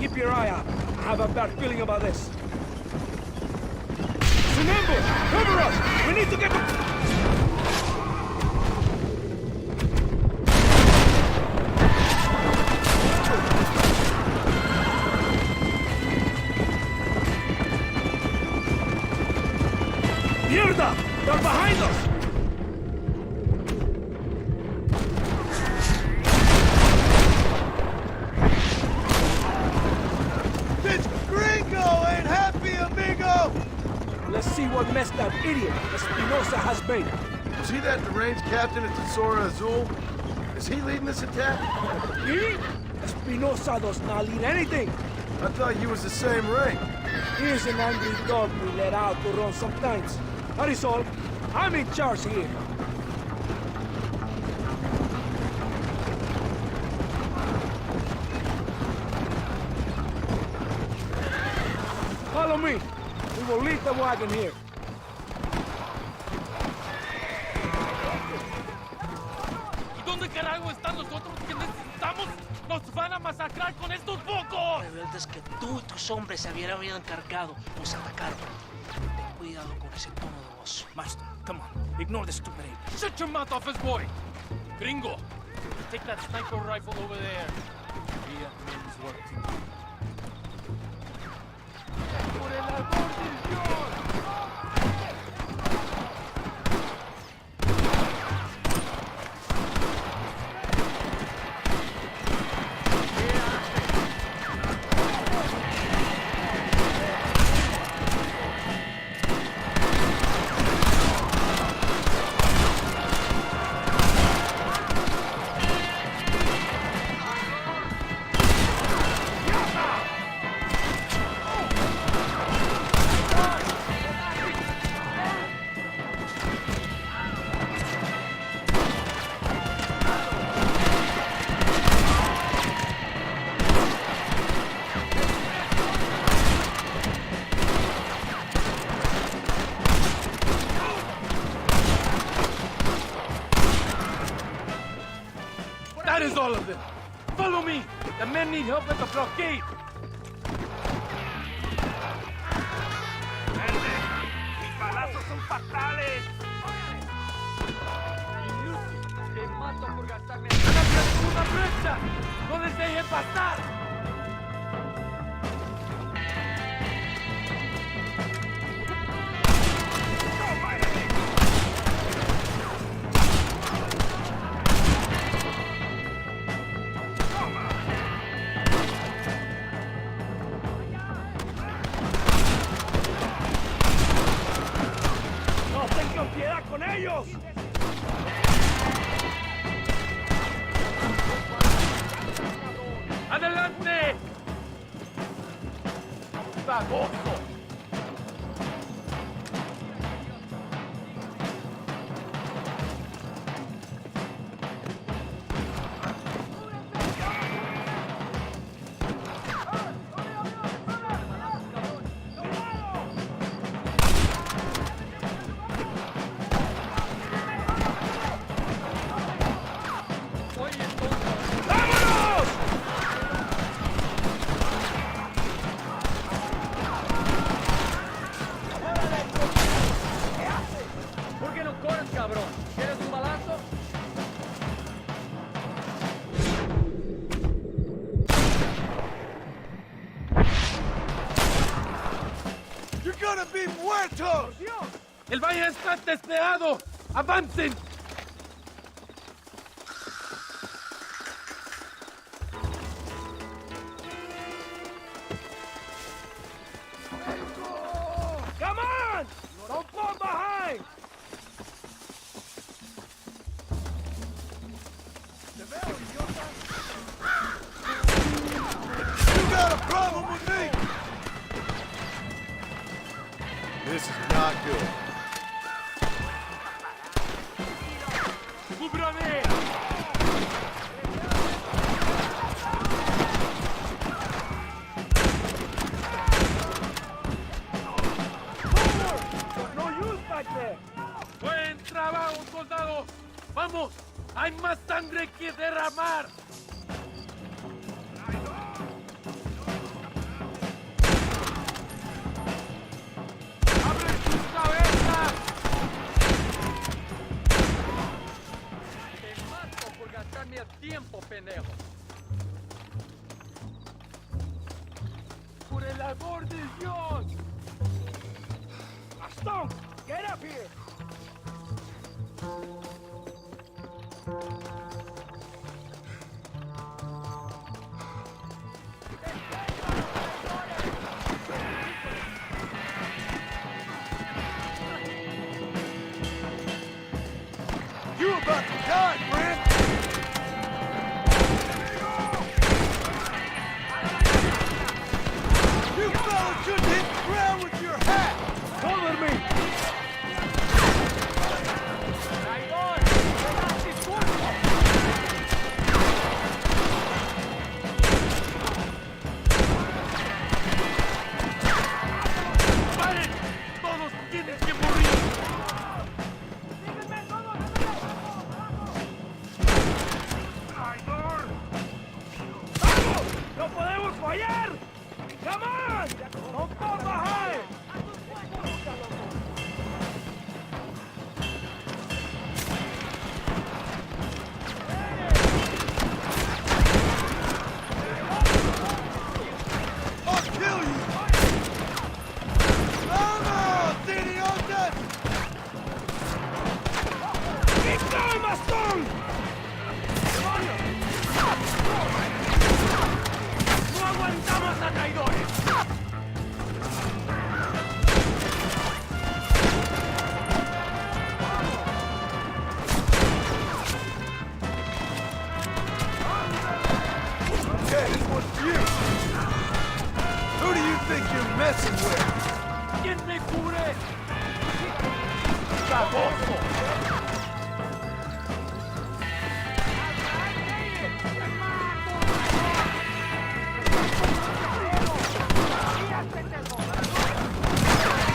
Keep your eye out. I have a bad feeling about this. It's an ambush! Cover us! We need to get... Mierda! They're behind us! This gringo ain't happy, amigo! Let's see what mess that idiot Espinosa has made. Was he that deranged captain at Tesoro Azul? Is he leading this attack? He? Espinosa does not lead anything. I thought he was the same rank. He is an angry dog we let out to run sometimes. That is all. I'm in charge here. Follow me. We will leave the wagon here. ¿Y dónde carajo están los otros que necesitamos? ¡Nos van a masacrar con estos pocos! Rebeldes que tú y tus hombres se habían encargado nos atacaron. Ten cuidado con ese tono de voz. Master, come on. Ignore the stupid ape. Shut your mouth off his boy! Gringo, take that sniper rifle over there. We have men's work to do. ¡Por el amor de Dios! That is all of them. Follow me. The men need help at the blockade. Mis balazos son fatales. Te mato por gastarme. ¡Una brecha! ¡No les deje pasar! ¡No tengan piedad con ellos! ¡Adelante! ¡Baboso! ¿Por qué no corres, cabrón? ¿Quieres un balazo? You're gonna be muertos! ¡El valle está despejado! ¡Avancen! Come on! Don't fall behind! You got a problem with me? This is not good. ¡Cúbrame! No use back there! ¡Buen trabajo, soldados! ¡Vamos! ¡Hay más sangre que derramar! ¡Abre tus cabezas! Te mato por gastarme el tiempo, pendejo. ¡Por el amor de Dios! Stone, get up here! You about to die, friend! You fellas should hit the ground with your hat! Cover me! ¡Paren! ¡Todos tienen que morir! ¡Vamos! ¡No podemos fallar! ¡Come on! ¡Don't fall behind! I'll kill you! ¡Vamos, idiotas! ¡Keep going, Bastón! ¡No aguantamos a traidores! Okay, this one's for you! Who do you think you're messing with? ¿Quién me cubre? ¡Baboso!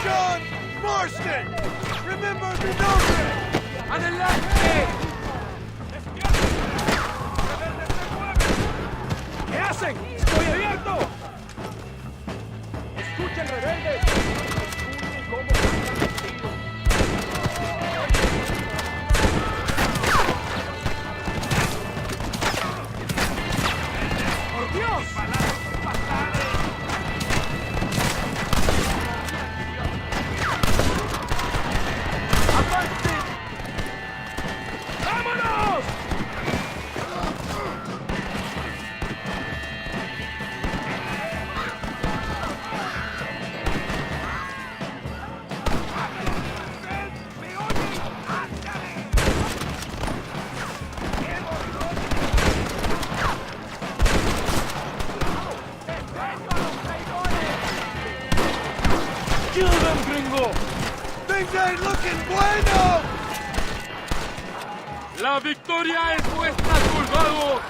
John Marston! Remember the nombre! ¡Adelante! ¡Avancen! ¡Estoy abierto! ¡Escuchen, rebeldes! ¡Escuchen cómo cantan los tiros! ¡Por Dios! ¡Avancen! ¡Vámonos! Kill them, gringo! Things ain't looking bueno! ¡La victoria es nuestra, soldados!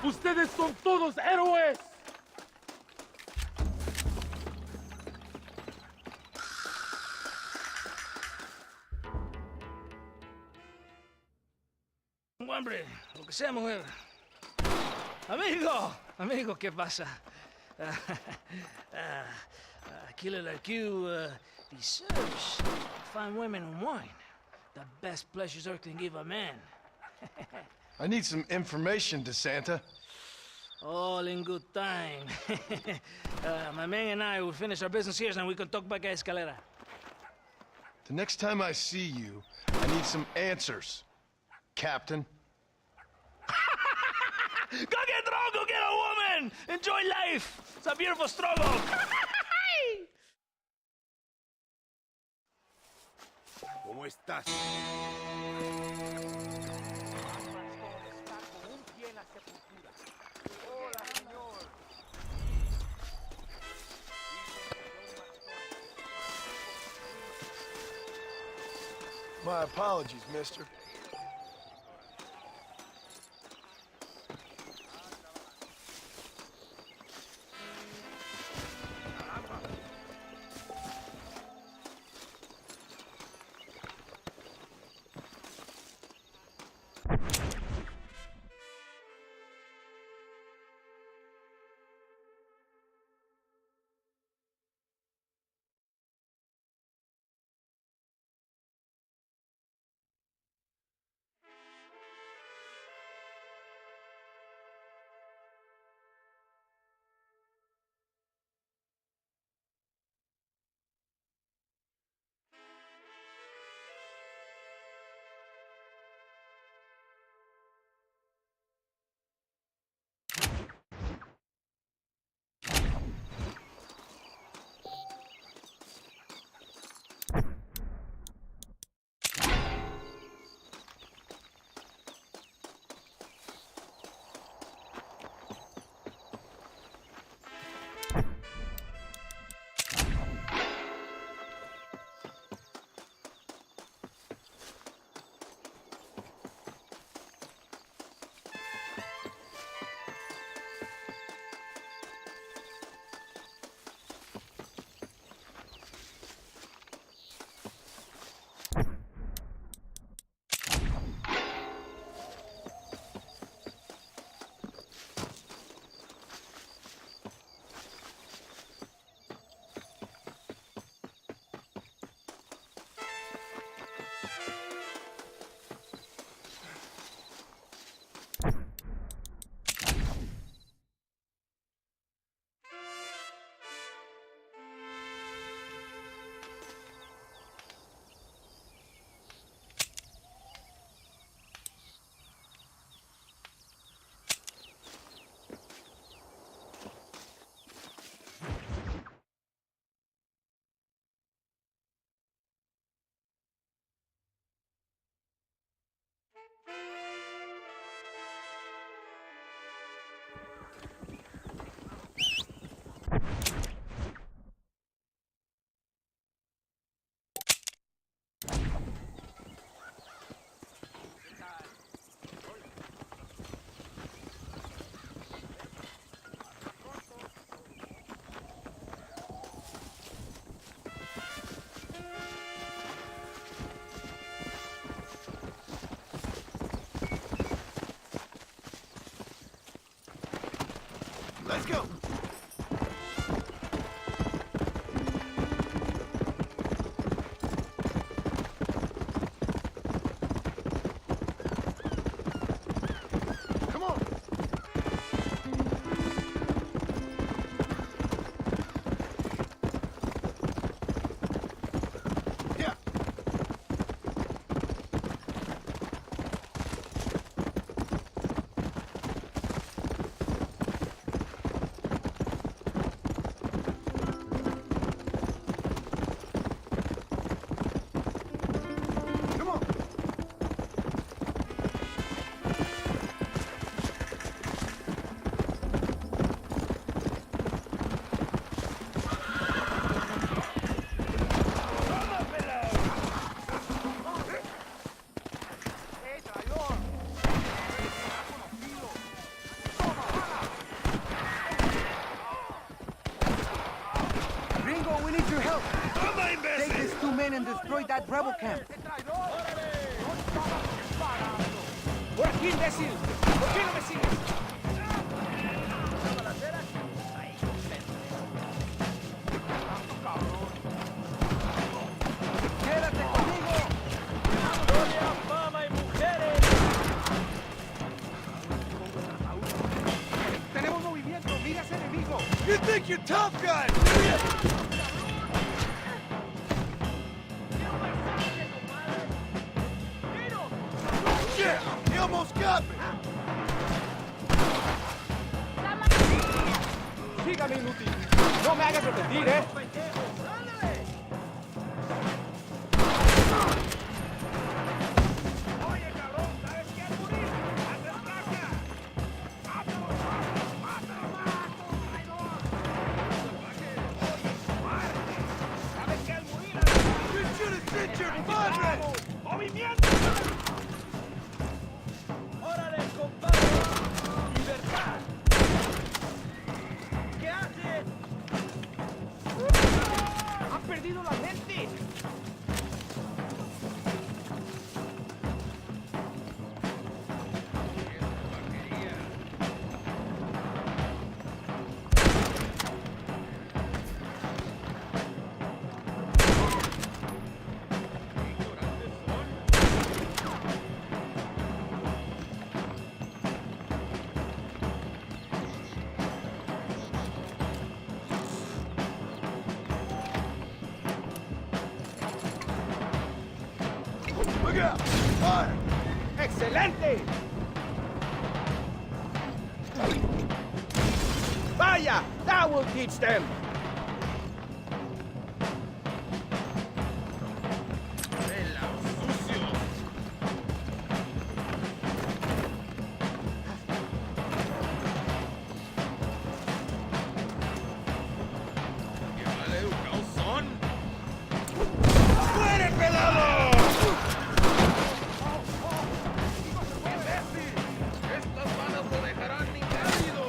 ¡Ustedes son todos héroes! Hombre, lo que sea, mujer. Amigo, ¿qué pasa? Killer like you deserves fine women and wine. The best pleasures Earth can give a man. I need some information, DeSanta. All in good time. My man and I will finish our business here and we can talk back at Escalera. The next time I see you, I need some answers, Captain. Go get drunk, go get a woman! Enjoy life! It's a beautiful struggle! ¿Cómo estás? My apologies, mister. Let's go. Come on. Yeah. Come on. Gringo, we need your help. Take these two men and destroy that rebel camp. ¡Por aquí, imbécil! ¿Por qué no me sigues? ¡Quédate conmigo! ¡Gloria, fama y mujeres! ¡Tenemos movimiento! ¡Mira ese enemigo! You think you're tough, guys? Yeah, he almost got me. Sígame, inútil. No me hagas repetir, ¿eh? You should have sent your padre. ¡Órale, compadre! ¡Libertad! ¿Qué haces? ¡Han perdido la gente! Look out! Fire! ¡Excelente! ¡Vaya! That will teach them! ¡Muere, pelado! Estas balas lo dejarán ingrávido.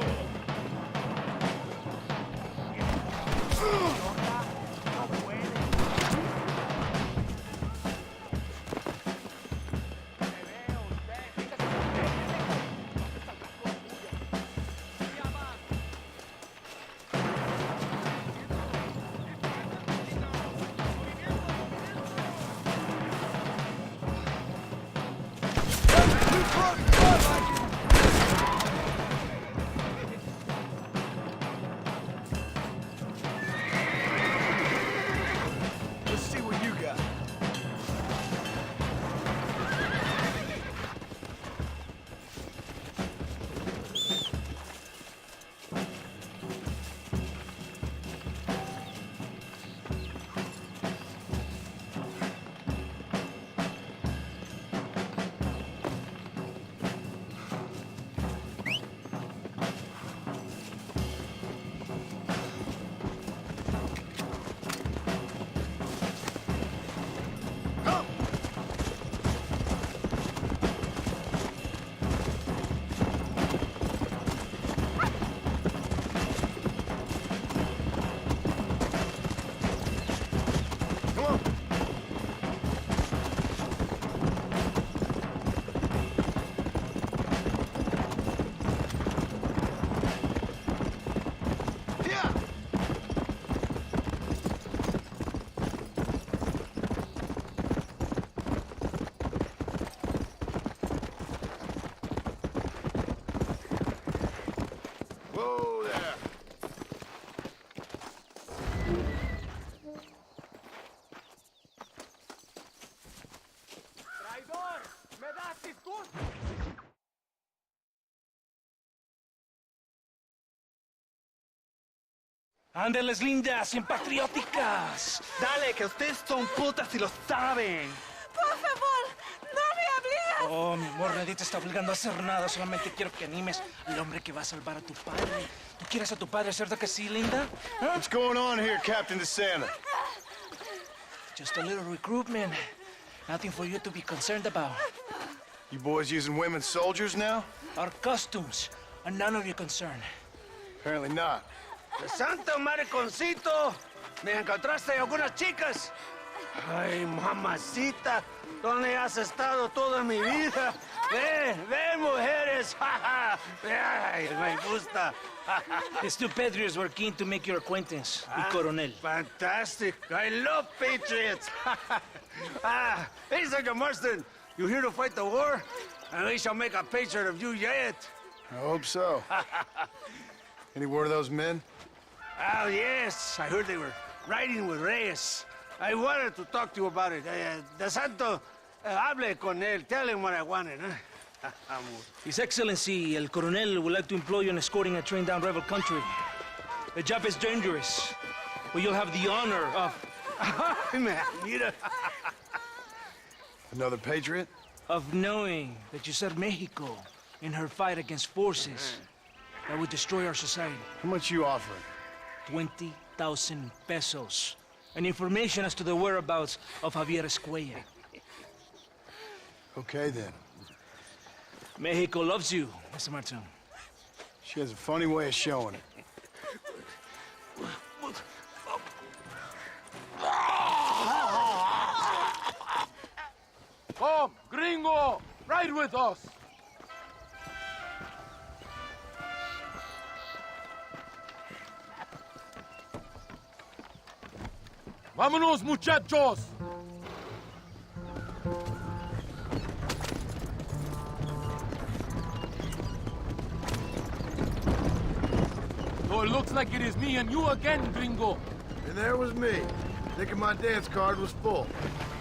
Ándeles, lindas, bien patrióticas. Dale, que ustedes son putas y lo saben. Por favor, no me obligues. Oh, mi amor, nadie te está obligando a hacer nada. Solamente quiero que animes al hombre que va a salvar a tu padre. ¿Tú quieres a tu padre, cierto que sí, linda? ¿Ah? What's going on here, Captain DeSanta? Just a little recruitment. Nothing for you to be concerned about. You boys using women soldiers now? Our costumes are none of your concern. Apparently not. ¡Santo mariconcito! ¿Me encontraste algunas chicas? Ay, mamacita, ¿dónde has estado toda mi vida? Ven, mujeres. Ay, me gusta. These two patriots were keen to make your acquaintance, the Coronel. Fantastic. I love patriots. Hey, Sergeant Marston, you here to fight the war? And we shall make a patriot of you yet. I hope so. Any word of those men? Oh, yes. I heard they were riding with Reyes. I wanted to talk to you about it. De Santo, hable con él. Tell him what I wanted. His Excellency, El Coronel, would like to employ you in escorting a train down rebel country. The job is dangerous, but you'll have the honor of... Mira. Another patriot? Of knowing that you served Mexico in her fight against forces that would destroy our society. How much you offering? 20,000 pesos. And information as to the whereabouts of Javier Escuella. Okay, then. Mexico loves you, Mr. Martin. She has a funny way of showing it. Come, gringo! Ride with us! ¡Vámonos, muchachos! So it looks like it is me and you again, gringo. And there was me, thinking my dance card was full.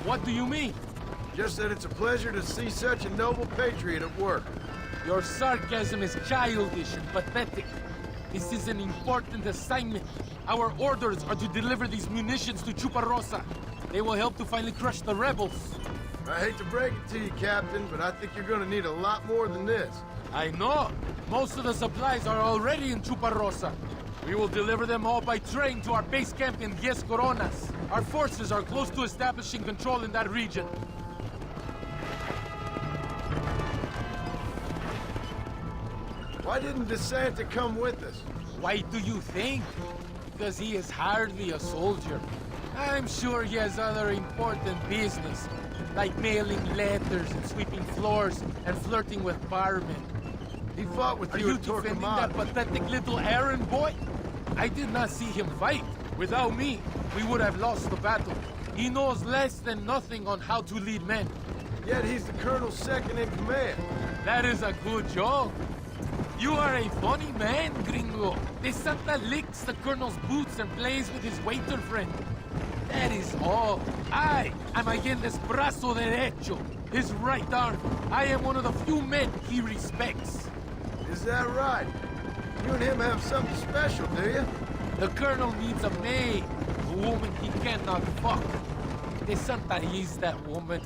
What do you mean? Just that it's a pleasure to see such a noble patriot at work. Your sarcasm is childish and pathetic. This is an important assignment. Our orders are to deliver these munitions to Chuparosa. They will help to finally crush the rebels. I hate to break it to you, Captain, but I think you're gonna need a lot more than this. I know. Most of the supplies are already in Chuparosa. We will deliver them all by train to our base camp in Diez Coronas. Our forces are close to establishing control in that region. Why didn't DeSanta come with us? Why do you think? Because he is hardly a soldier. I'm sure he has other important business, like mailing letters and sweeping floors and flirting with barmen. He fought with Are you you at defending Torquemada. that pathetic little errand boy? I did not see him fight. Without me, we would have lost the battle. He knows less than nothing on how to lead men. Yet he's the colonel's second in command. That is a good joke. You are a funny man, gringo. De Santa licks the colonel's boots and plays with his waiter friend. That is all. I am Allende's brazo derecho, his right arm. I am one of the few men he respects. Is that right? You and him have something special, do you? The colonel needs a maid, a woman he cannot fuck. De Santa is that woman.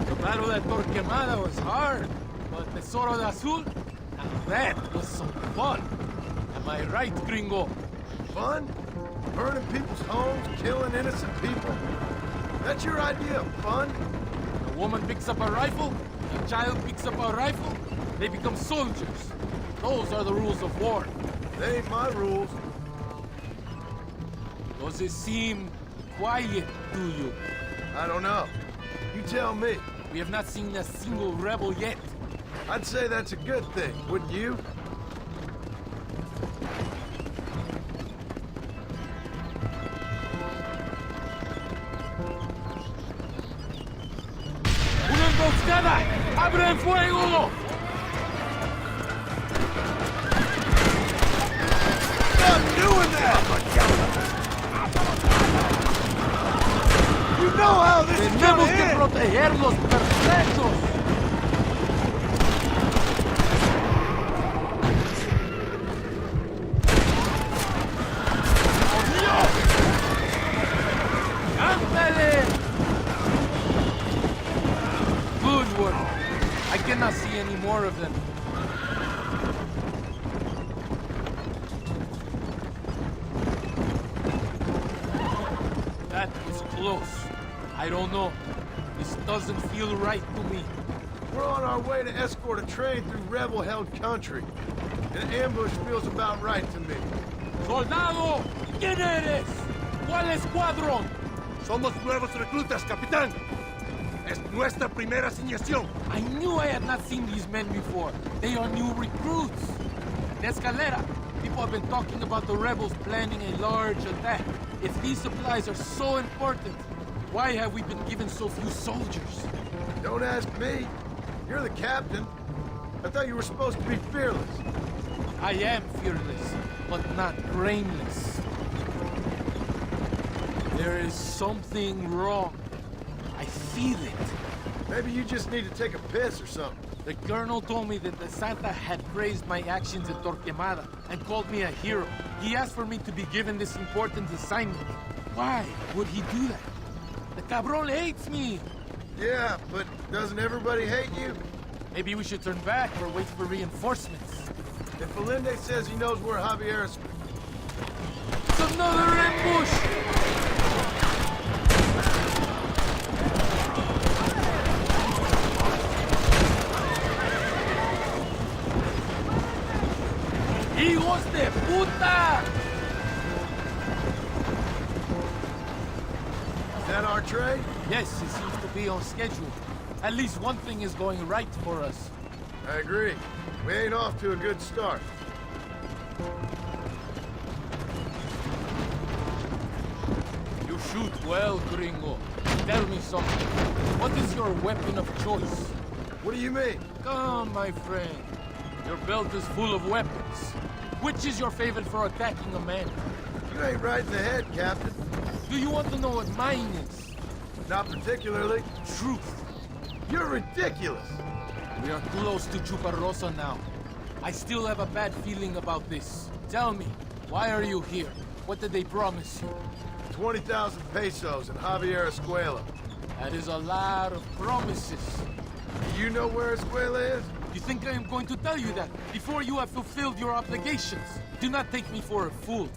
The battle at Torquemada was hard, but Tesoro de Azul, now that was some fun. Am I right, gringo? Fun? Burning people's homes, killing innocent people? That's your idea of fun? A woman picks up a rifle, a child picks up a rifle, they become soldiers. Those are the rules of war. They ain't my rules. Does it seem quiet to you? I don't know. You tell me. We have not seen a single rebel yet. I'd say that's a good thing, wouldn't you? ¡Una emboscada! ¡Abren fuego! Stop doing that! You know how this is Tenemos gonna que end! proteger los pertrechos. sure. I cannot see any more of them. That was close. I don't know. This doesn't feel right to me. We're on our way to escort a train through rebel-held country. An ambush feels about right to me. ¡Soldado! ¿Quién eres? ¿Cuál escuadrón? Somos nuevos reclutas, capitán. Es nuestra primera asignación. I knew I had not seen these men before. They are new recruits. En Escalera, people have been talking about the rebels planning a large attack. If these supplies are so important, why have we been given so few soldiers? Don't ask me. You're the captain. I thought you were supposed to be fearless. I am fearless, but not brainless. There is something wrong. I feel it. Maybe you just need to take a piss or something. The colonel told me that the Santa had praised my actions at Torquemada and called me a hero. He asked for me to be given this important assignment. Why would he do that? The cabron hates me. Yeah, but doesn't everybody hate you? Maybe we should turn back or wait for reinforcements. If Valende says he knows where Javier is... It's another ambush! ¡Hijos de puta! Is that our train? Yes, it seems to be on schedule. At least one thing is going right for us. I agree. We ain't off to a good start. You shoot well, gringo. Tell me something. What is your weapon of choice? What do you mean? Come, my friend. Your belt is full of weapons. Which is your favorite for attacking a man? You ain't right in the head, Captain. Do you want to know what mine is? Not particularly. Truth. You're ridiculous. We are close to Chuparosa now. I still have a bad feeling about this. Tell me, why are you here? What did they promise you? 20,000 pesos and Javier Escuela. That is a lot of promises. Do you know where Escuela is? You think I am going to tell you that before you have fulfilled your obligations? Do not take me for a fool.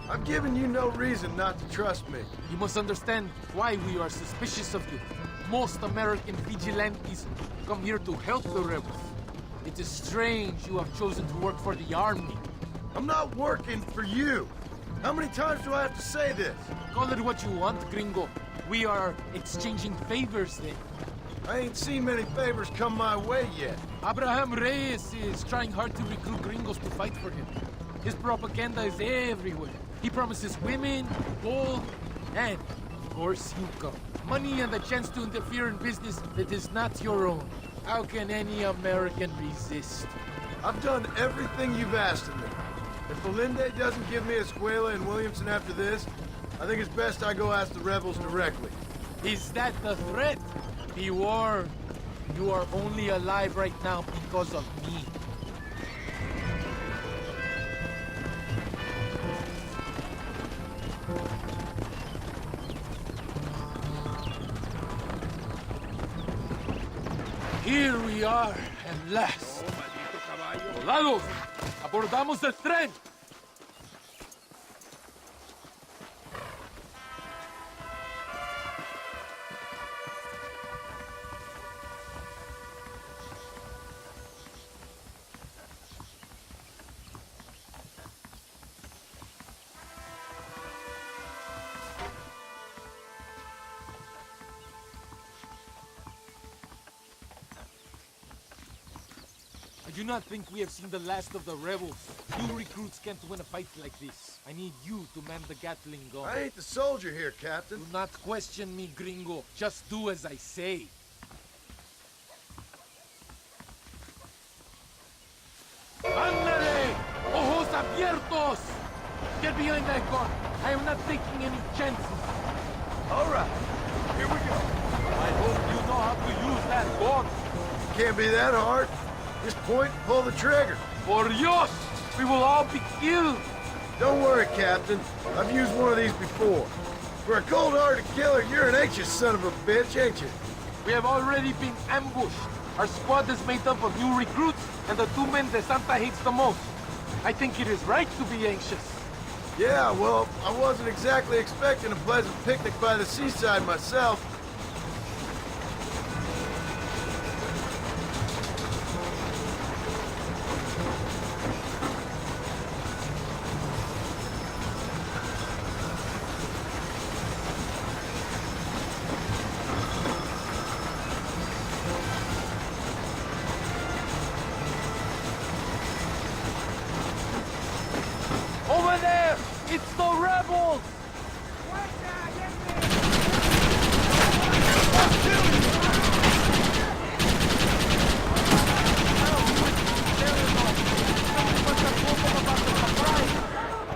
I'm giving you no reason not to trust me. You must understand why we are suspicious of you. Most American vigilantes come here to help the rebels. It is strange you have chosen to work for the army. I'm not working for you. How many times do I have to say this? Call it what you want, gringo. We are exchanging favors then. I ain't seen many favors come my way yet. Abraham Reyes is trying hard to recruit gringos to fight for him. His propaganda is everywhere. He promises women, gold, and, of course, income. Money and the chance to interfere in business that is not your own. How can any American resist? I've done everything you've asked of me. If Valende doesn't give me Escuela and Williamson after this, I think it's best I go ask the rebels directly. Is that the threat? Be warned. You are only alive right now because of me. Here we are, at last. Soldados, abordamos el tren. I do not think we have seen the last of the rebels. New recruits can't win a fight like this. I need you to man the Gatling gun. I ain't the soldier here, Captain. Do not question me, gringo. Just do as I say. ¡Ándale! ¡Ojos abiertos! Get behind that gun. I am not taking any chances. All right, here we go. I hope you know how to use that gun. Can't be that hard. Just point and pull the trigger. Por Dios! We will all be killed! Don't worry, Captain. I've used one of these before. For a cold-hearted killer, you're an anxious son of a bitch, ain't you? We have already been ambushed. Our squad is made up of new recruits and the 2 men De Santa hates the most. I think it is right to be anxious. Yeah, well, I wasn't exactly expecting a pleasant picnic by the seaside myself. Over there! It's the rebels!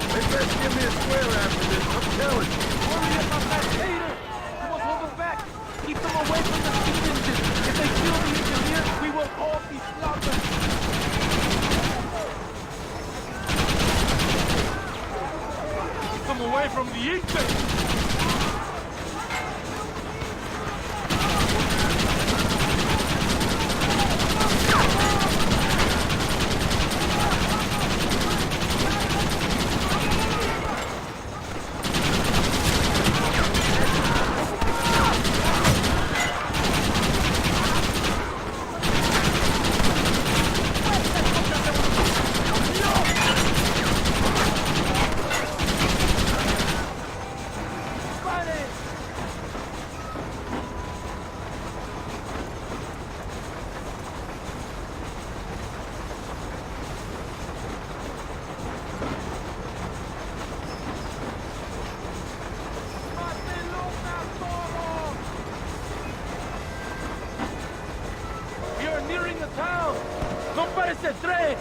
They best give me a square after this, I'm telling you. Worry about that later! We must hold them back! Keep them away from the steam engine! If they kill the engineer, we will all be slaughtered! Keep them away from the engine! We are nearing the town! No parece tren!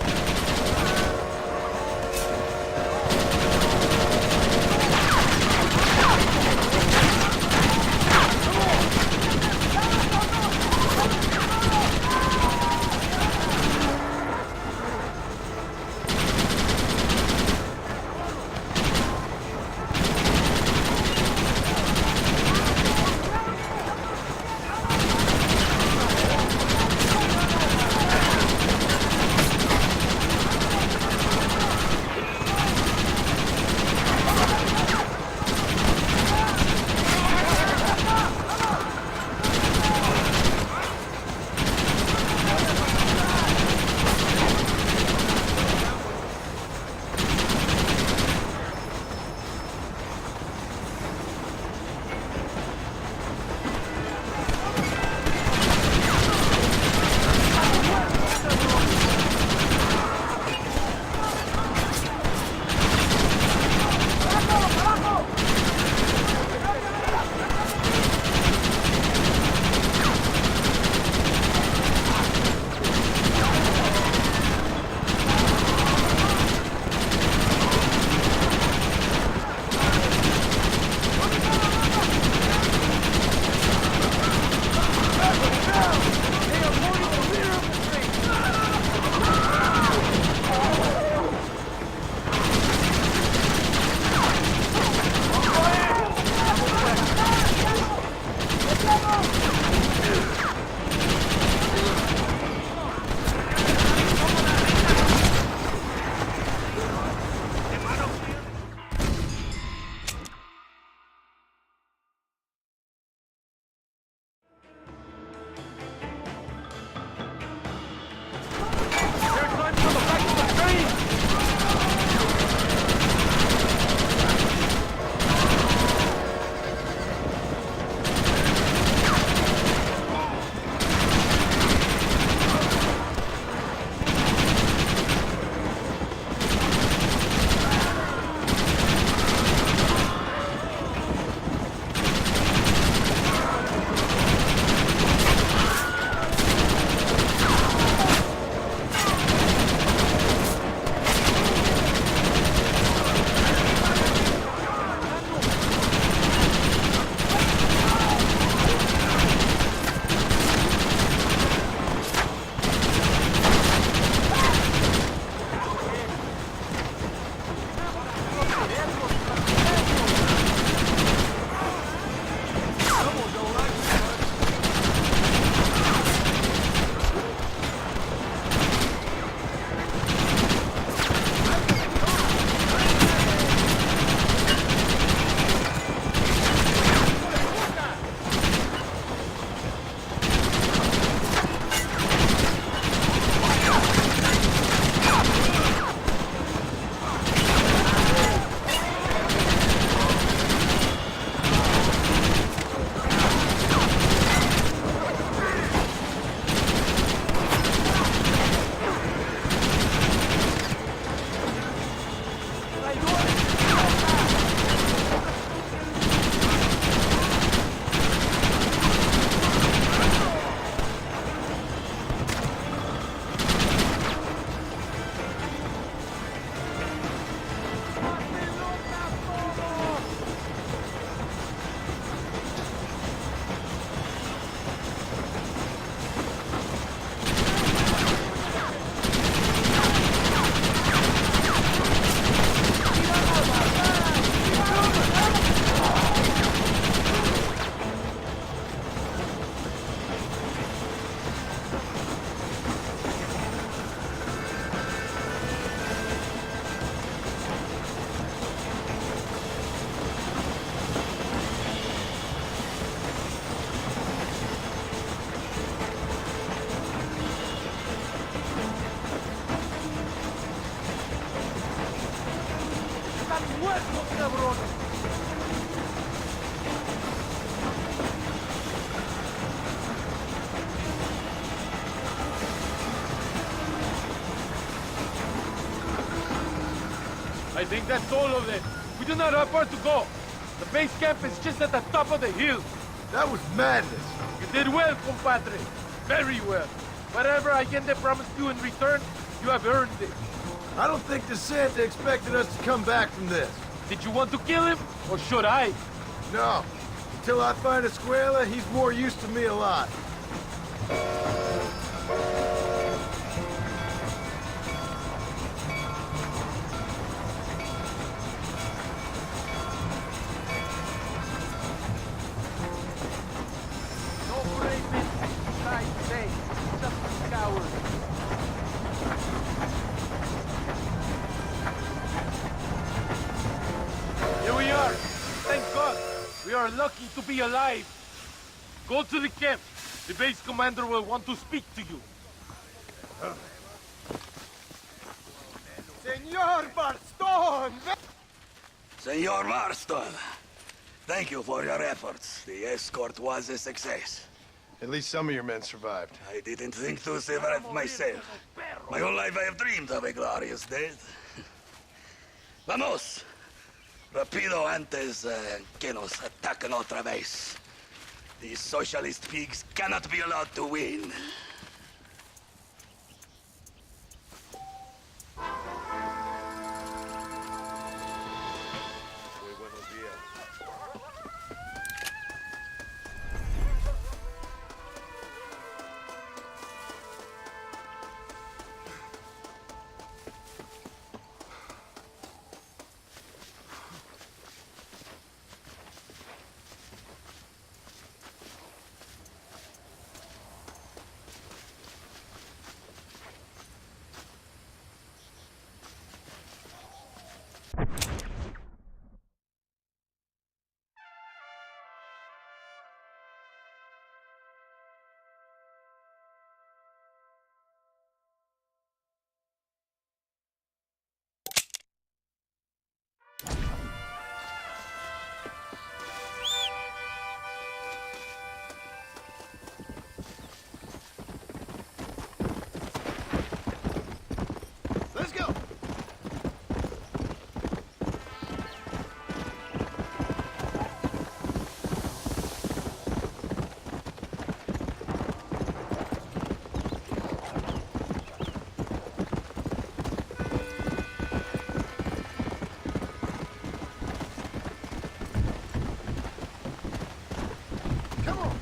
cabrón! I think that's all of them. We do not have far to go. The base camp is just at the top of the hill. That was madness. You did well, compadre. Very well. Whatever Allende promised you in return, you have earned it. I don't think the Santa expected us to come back from this. Did you want to kill him, or should I? No. Until I find Escuela, he's more used to me alive. No brave men try to say, just a coward. Here we are. Thank God. We are lucky to be alive. Go to the camp. The base commander will want to speak to you. Senor Marston! Senor Marston, thank you for your efforts. The escort was a success. At least some of your men survived. I didn't think to survive myself. My whole life I have dreamed of a glorious death. Vamos! Rapido antes que nos ataquen otra vez. These socialist pigs cannot be allowed to win. Let's go! Come on!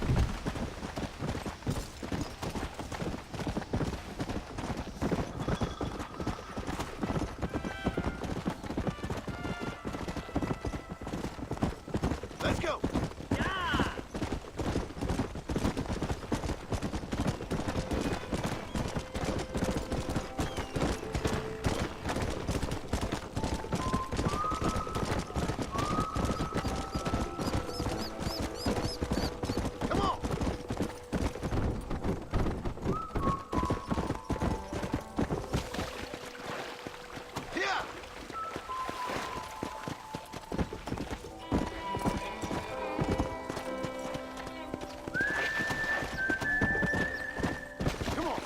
Let's go! Come on! Here! Come on!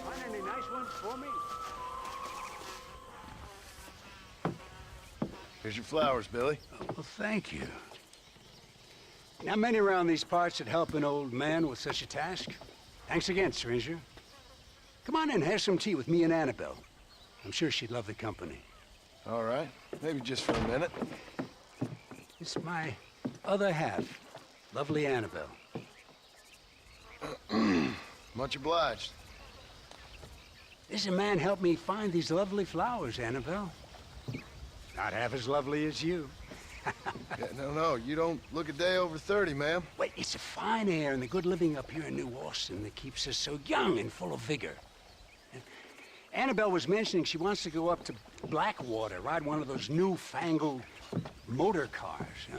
Find any nice ones for me? Here's your flowers, Billy. Well, thank you. Not many around these parts that help an old man with such a task. Thanks again, stranger. Come on in, have some tea with me and Annabelle. I'm sure she'd love the company. All right. Maybe just for a minute. It's my other half, lovely Annabelle. Much obliged. This man helped me find these lovely flowers, Annabelle. Not half as lovely as you. Yeah, no, you don't look a day over 30, ma'am. Wait, it's the fine air and the good living up here in New Austin that keeps us so young and full of vigor. Annabelle was mentioning she wants to go up to Blackwater, ride one of those newfangled motor cars, huh?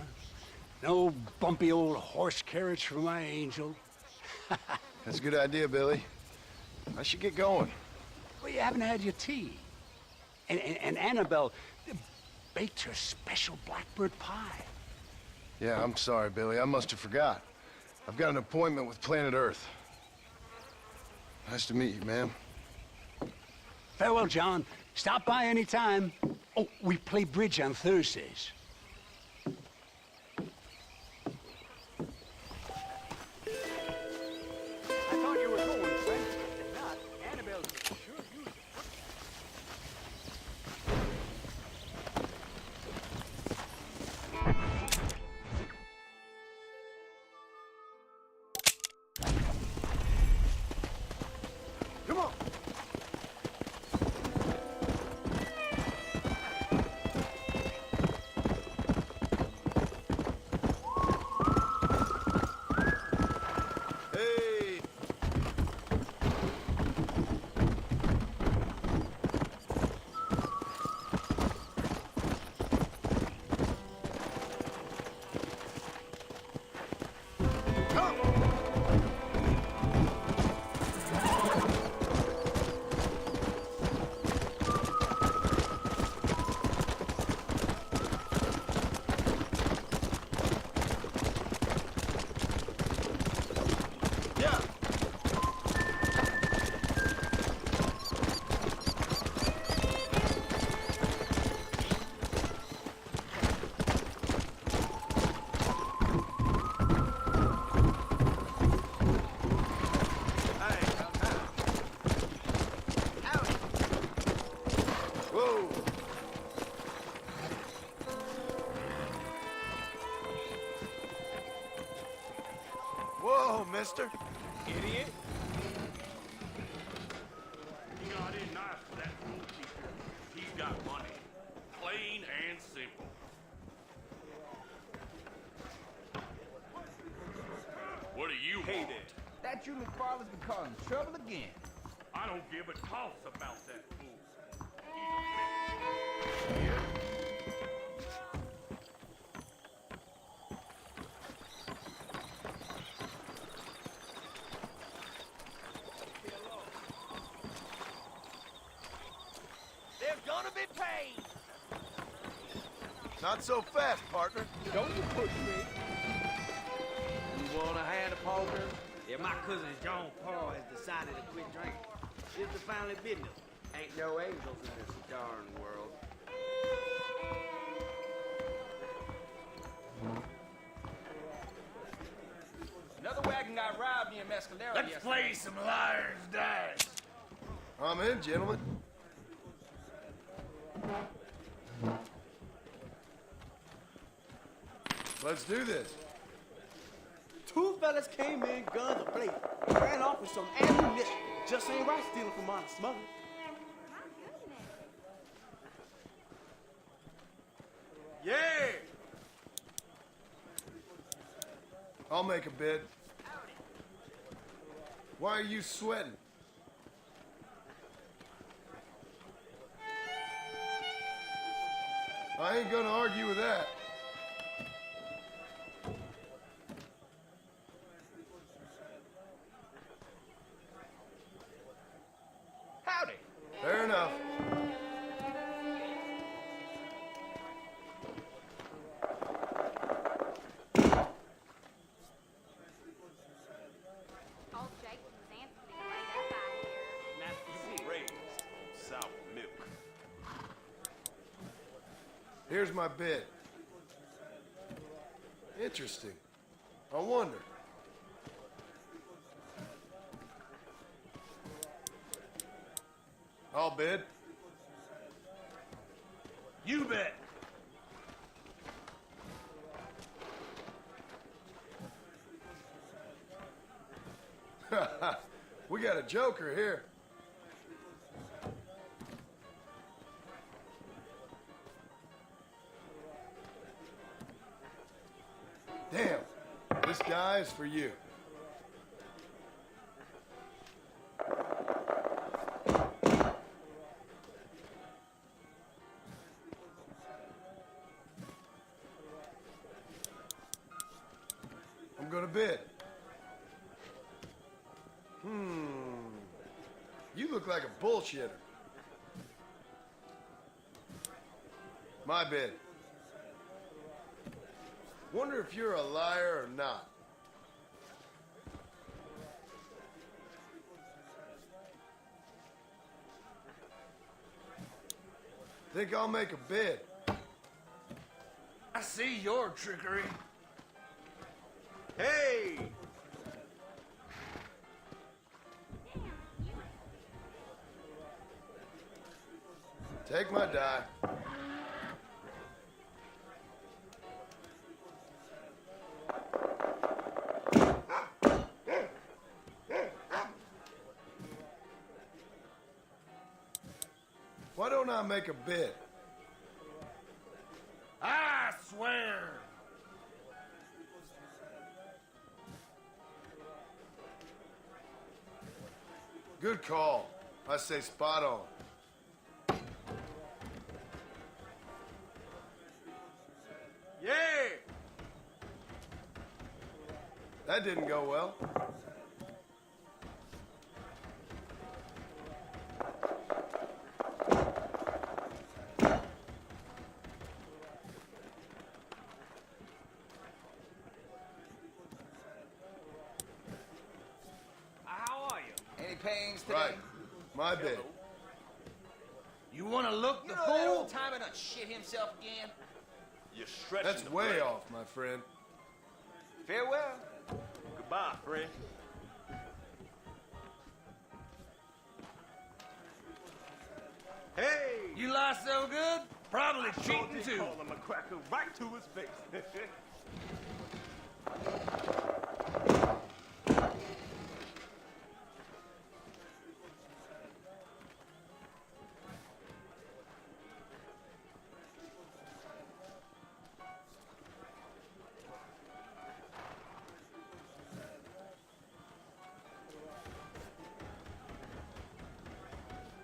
No bumpy old horse carriage for my angel. That's a good idea, Billy. I should get going. Well, you haven't had your tea. And Annabelle baked her special blackbird pie. Yeah, I'm sorry, Billy. I must have forgot. I've got an appointment with Planet Earth. Nice to meet you, ma'am. Farewell, John. Stop by any time. Oh, we play bridge on Thursdays. I thought you were going, friend. If not, Annabelle could sure use it. Come on. Hey. Whoa. Whoa, mister. Idiot. You got in nice for that fool teacher. He's got money. Plain and simple. What do you Hey want? there. That you McFarland's been causing trouble again. I don't give a toss about that fool. There's gonna be pain. Not so fast, partner. Don't you push me. You want a hand of poker? If my cousin John Paul has decided to quit drinking, it's the family business. Ain't no angels in this darn world. Another wagon got robbed near Mescalero Let's yesterday. play some liar's dice. I'm in, gentlemen. Let's do this. Two fellas came in, guns ablazing, ran off with some ammunition. Just ain't right stealing from honest smugglers. Yeah! I'll make a bid. Why are you sweating? I ain't gonna argue with that. Howdy. Fair enough. Old Jake was Anthony right up out here. Matthew raised sour milk. Here's my bid. Interesting. I wonder. I'll bid. You bet. We got a joker here. Damn, this guy is for you. I'm gonna bid. You look like a bullshitter. My bid. Wonder if you're a liar or not. Think I'll make a bid. I see your trickery. Hey! Take my die. Why don't I make a bid? I swear. Good call. I say spot on. Yeah! That didn't go well. How are you? Any pains today? Right. My bid. You wanna look the fool? That old timer done shit himself again? You're stretching That's the way blade. off, my friend. Farewell. Goodbye, friend. Hey! You lie so good? Probably cheating too. Call him a cracker right to his face.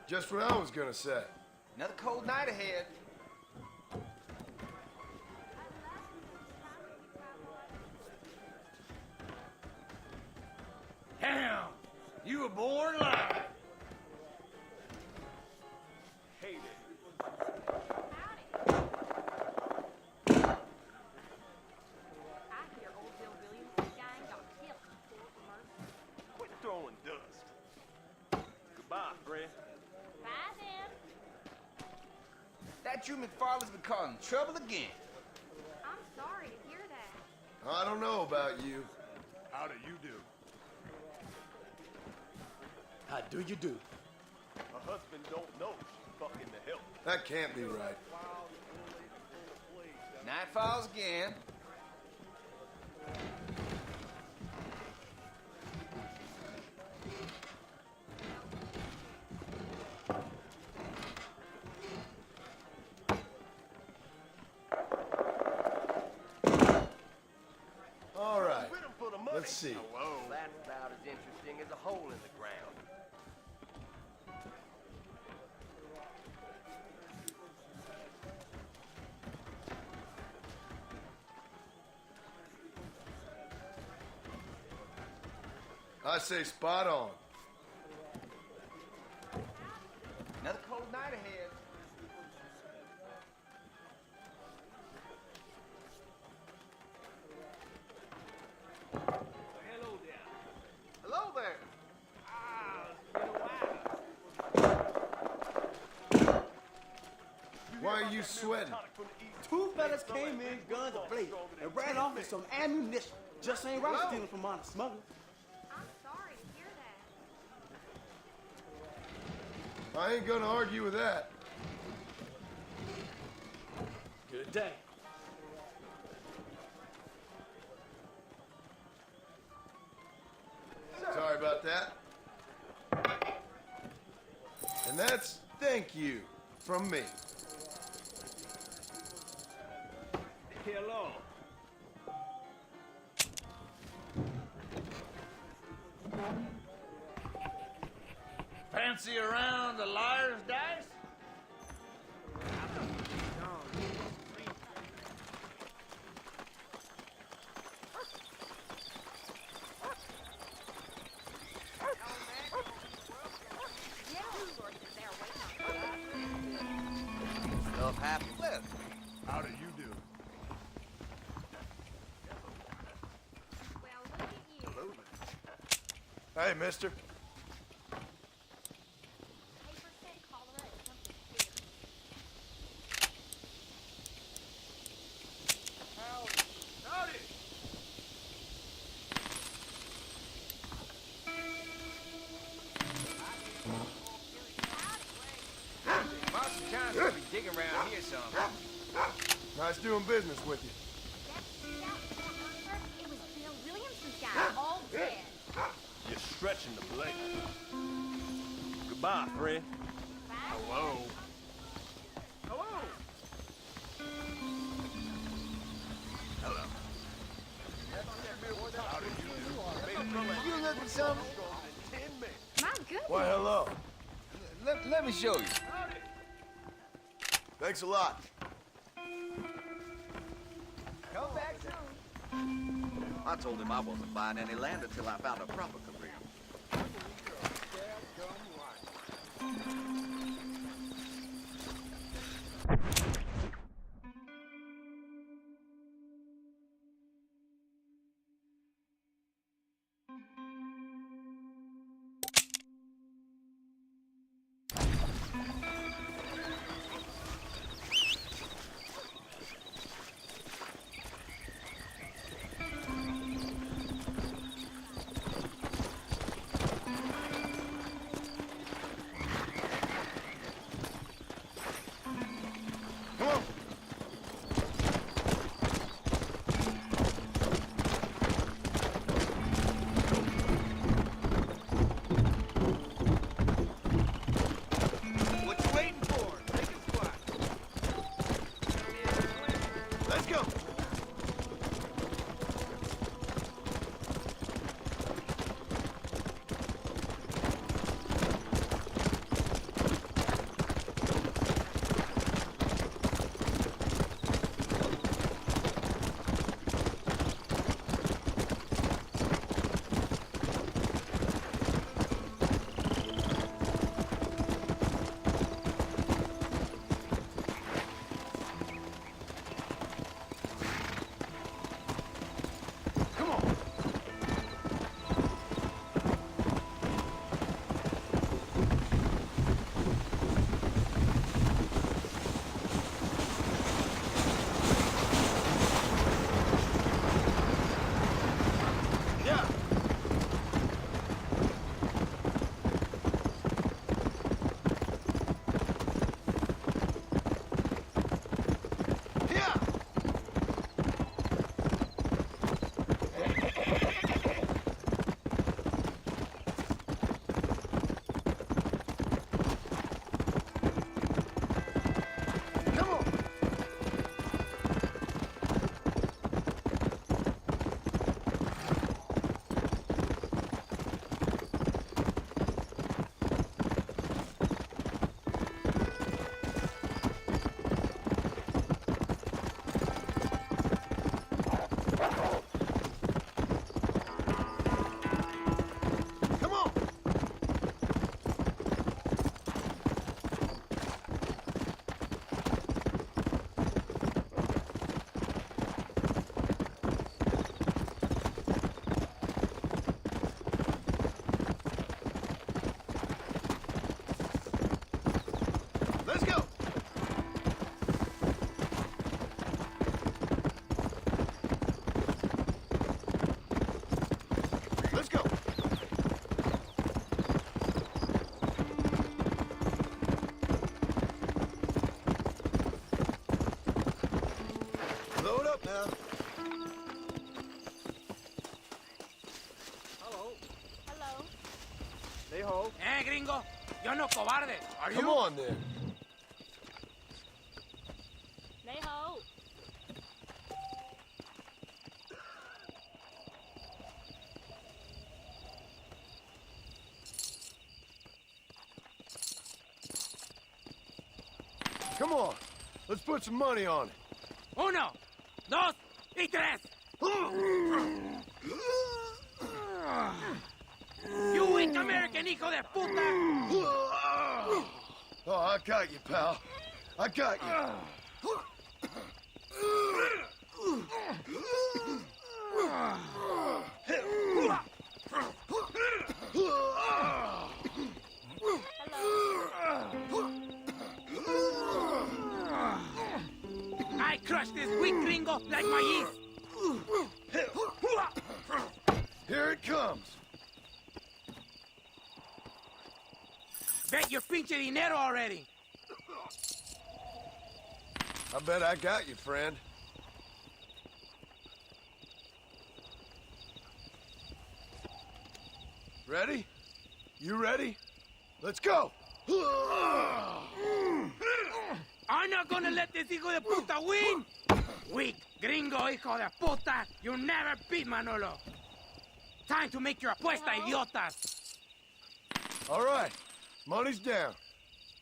Just what I was gonna say. Another cold night ahead. Damn! You were born live. Hate it. I hear old Bill Williams' gang got killed. Quit throwing dust. Goodbye, friend. Bye then. That Drew McFarland's been causing trouble again. I'm sorry to hear that. I don't know about you. How do you do? How do you do? A husband don't know she's fucking the hell. That can't be right. Night falls again. All right. Let's see. Hello. That's about as interesting as a hole in the ground. I say spot on. Another cold night ahead. Hello there. Hello there. Why are you sweating? Two fellas came in, guns ablaze, and ran off with some ammunition. Just ain't right stealing from honest smugglers. I'm sorry to hear that. I ain't gonna argue with that. Good day. Sorry about that. And that's thank you from me. Hello. Fancy around the liar's dice? Yeah, Hey, mister. Monster John's gonna be digging around here some. Nice doing business with you. It was Bill Williamson's guy, all dead. You're stretching the blade. Goodbye, Fred. Hello. Hello. Hello. How do you do? You looking something? My goodness. Why, hello. Let me show you. Thanks a lot. Come back soon. I told him I wasn't buying any land until I found a proper career. gringo. Yo no cobarde. Are you? Come on, then. Neho. Come on. Let's put some money on it. Uno, dos, y tres. You weak American hijo de puta! Oh, I got you, pal. I got you. like maíz. Here it comes. Bet your pinche dinero already. I bet I got you, friend. Ready? You ready? Let's go! I'm not gonna let this hijo de puta win! Weak, gringo hijo de puta! You never beat Manolo! Time to make your apuesta, idiotas! All right, money's down.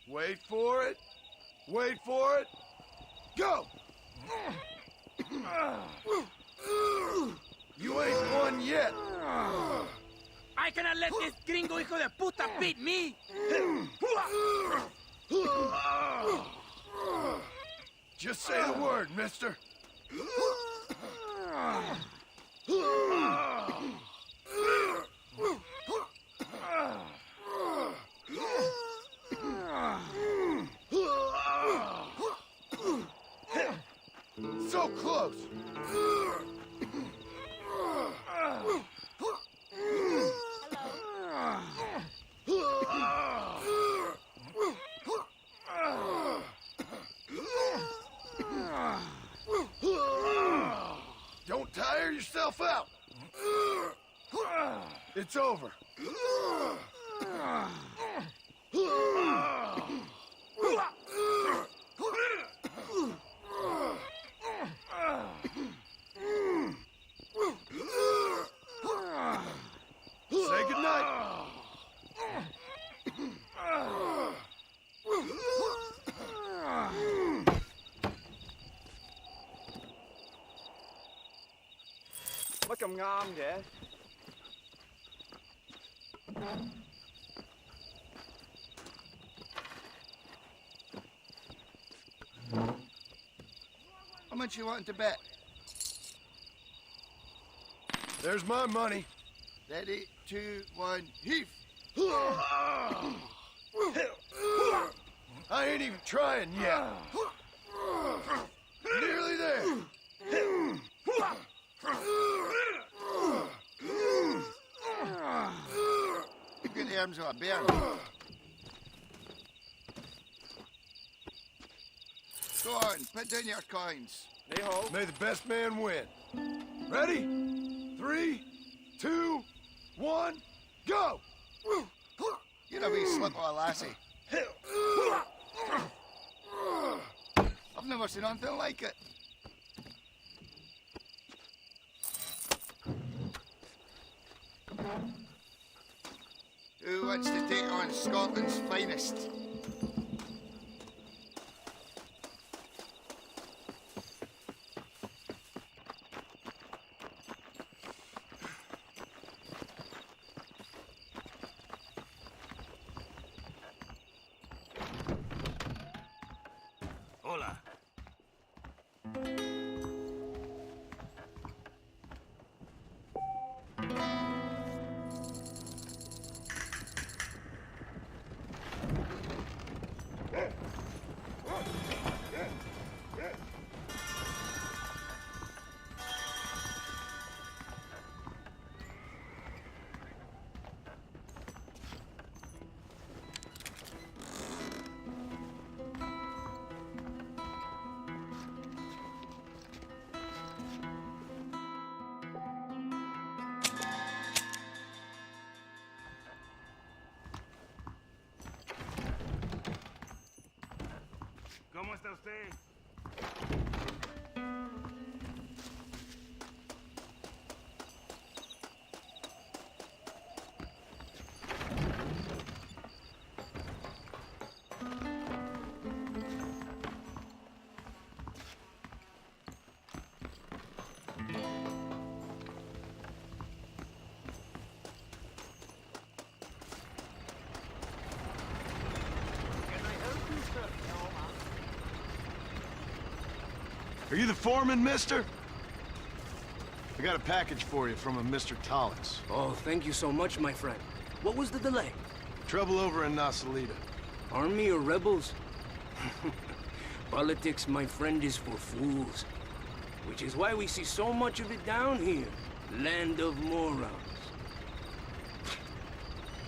Wait for it. Wait for it. Go! You ain't won yet. I cannot let this gringo hijo de puta beat me! Just say the word, mister. So close. Don't tire yourself out. It's over. Say goodnight. Mất cầm ngon vậy? How much you wanting to bet? There's my money. Ready, 2, 1, heave! I ain't even trying yet. Nearly there. You've got the arms of a bear. Go on, put down your coins. May the best man win. Ready? 3, 2, 1, go! You're a wee slip of a lassie. I've never seen anything like it. Who wants to take on Scotland's finest? Hola. ¿Cómo está usted? Are you the foreman, mister? I got a package for you from a Mr. Tollins. Oh, thank you so much, my friend. What was the delay? Trouble over in Nasalita. Army or rebels? Politics, my friend, is for fools. Which is why we see so much of it down here. Land of morons.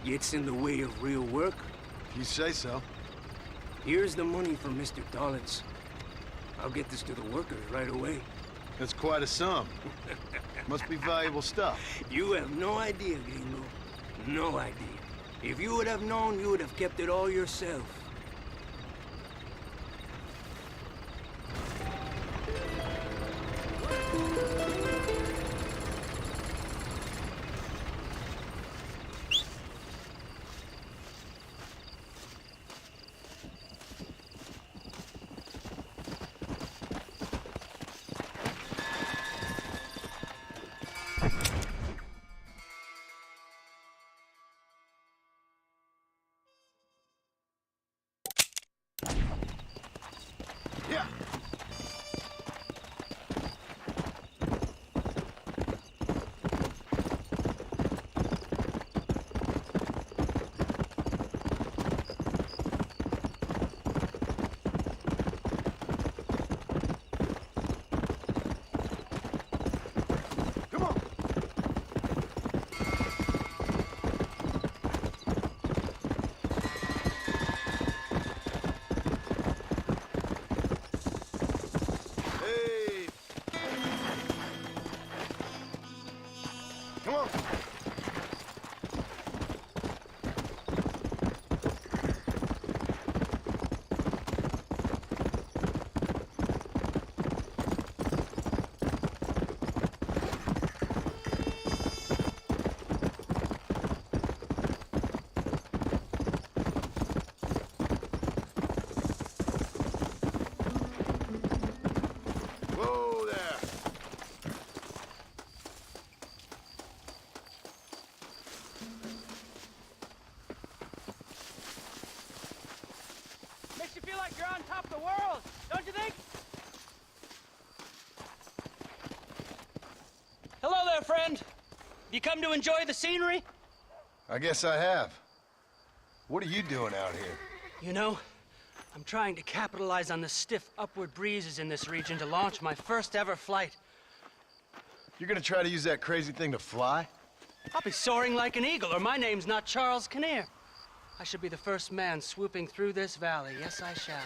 Gets in the way of real work. If you say so. Here's the money from Mr. Dollitz. I'll get this to the workers right away. That's quite a sum. Must be valuable stuff. You have no idea, Gringo. No idea. If you would have known, you would have kept it all yourself. Makes you feel like you're on top of the world, don't you think? Hello there, friend. You come to enjoy the scenery? I guess I have. What are you doing out here? You know, I'm trying to capitalize on the stiff upward breezes in this region to launch my first ever flight. You're gonna try to use that crazy thing to fly? I'll be soaring like an eagle, or my name's not Charles Kinnear. I should be the first man swooping through this valley. Yes, I shall.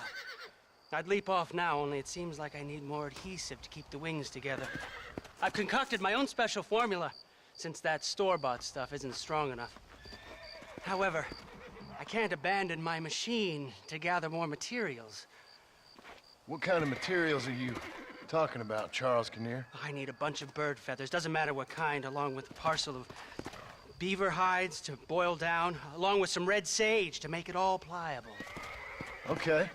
I'd leap off now, only it seems like I need more adhesive to keep the wings together. I've concocted my own special formula, since that store-bought stuff isn't strong enough. However, I can't abandon my machine to gather more materials. What kind of materials are you talking about, Charles Kinnear? I need a bunch of bird feathers, doesn't matter what kind, along with a parcel of beaver hides to boil down, along with some red sage to make it all pliable. Okay.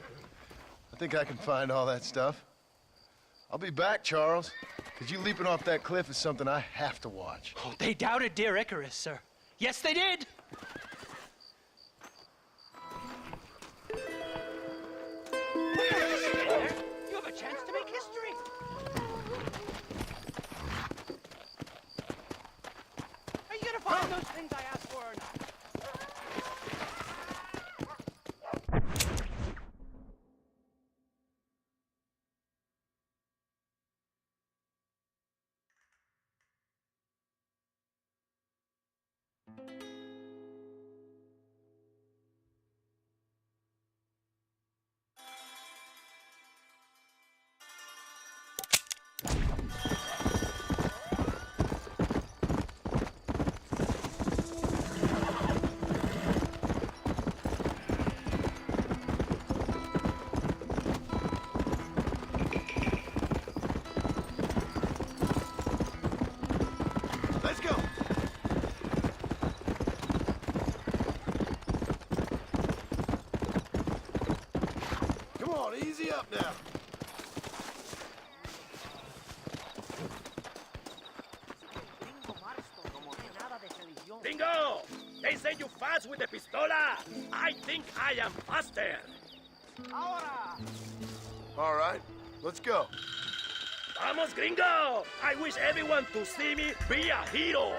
I think I can find all that stuff. I'll be back, Charles. Because you leaping off that cliff is something I have to watch. Oh, they doubted dear Icarus, sir. Yes, they did! You have a chance to make history! Are you gonna find those things I asked for or not? Let's go! Come on, easy up now. Bingo! They say you fast with the pistola. I think I am faster. All right, let's go. Vamos, gringo! I wish everyone to see me be a hero.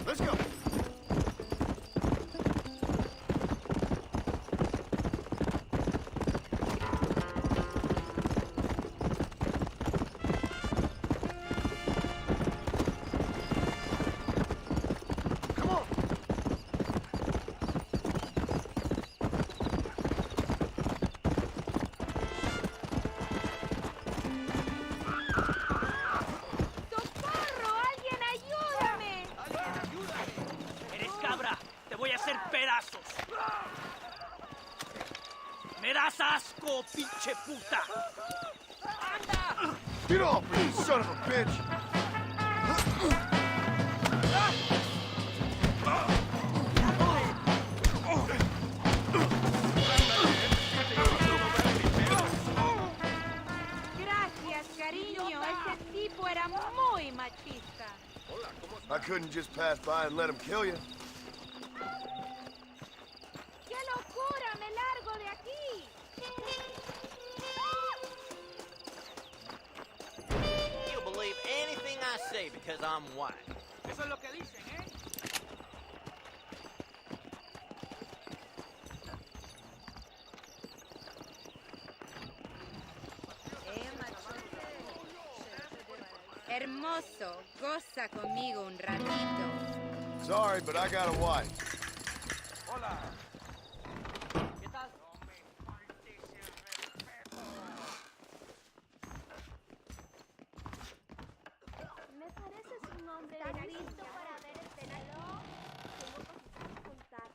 Let's go. Come on. ¡Socorro! ¡Alguien ayúdame! ¡Eres cabra! ¡Te voy a hacer pedazos! ¡Me das asco, pinche puta! ¡Anda! Get off me, you son of a bitch! Gracias, cariño. Ese tipo era muy machista. I couldn't just pass by and let him kill you. ¡Qué locura! ¡Me largo de aquí! You'll believe anything I say because I'm white. Eso es lo que dicen, ¿eh? Hermoso, goza conmigo un ratito. Sorry, but I got a wife. Hola. ¿Qué tal? Me pareces un hombre de listo para ver el penaló. Tengo cosas que contar.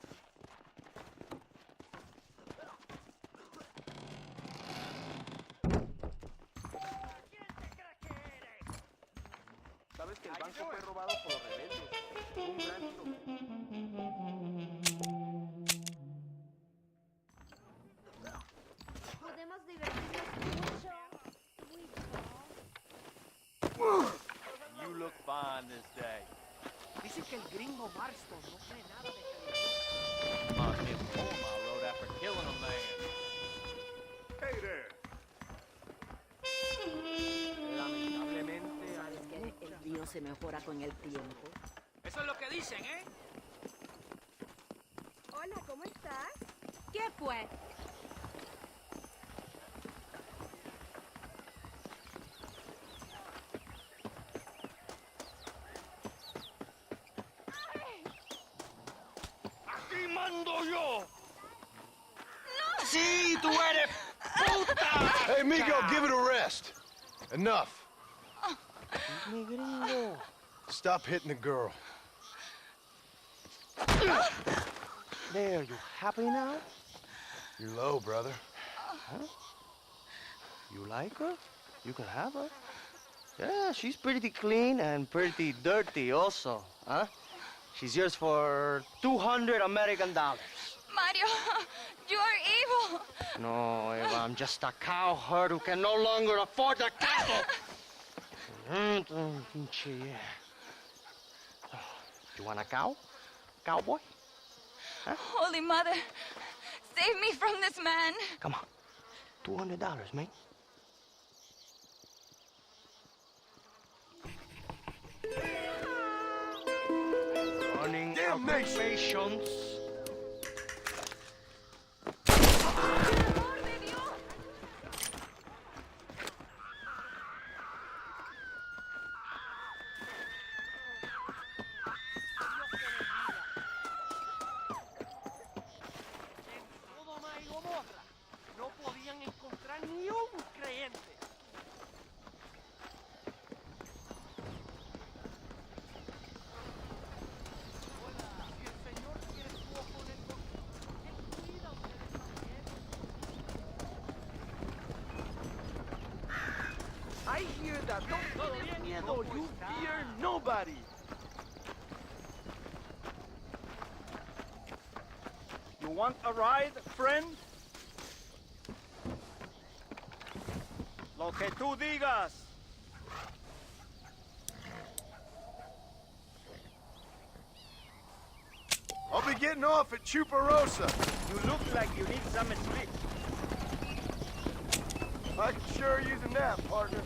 ¿Sabes que el banco fue robado por los rebeldes? Un gran Podemos divertirnos mucho. You look fine this day. Dicen que el gringo Marston no cree nada de Must hit the poem I wrote after killing a man. Hey there. Lamentablemente, ¿Sabes que el río se mejora con el tiempo? eso es lo que dicen, ¿eh? Hola, ¿cómo estás? ¿Qué pues? ¡Aquí mando yo! ¡Sí, tú eres puta! Hey, Migo, give it a rest. Enough. Mi gringo. Stop hitting the girl. There, you happy now? You're low, brother. Huh? You like her? You can have her. Yeah, she's pretty clean and pretty dirty also, huh? She's yours for 200 American dollars. Mario, you are evil. No, Eva, I'm just a cowherd who can no longer afford the cattle. You want a cow? Cowboy? Huh? Holy Mother, save me from this man. Come on. $200, mate. Running occupations. I hear that. Don't tener miedo. You fear nobody. You want a ride, friend? Lo que tú digas. I'll be getting off at Chuparosa. You look like you need some sleep. I could sure use a nap, partner.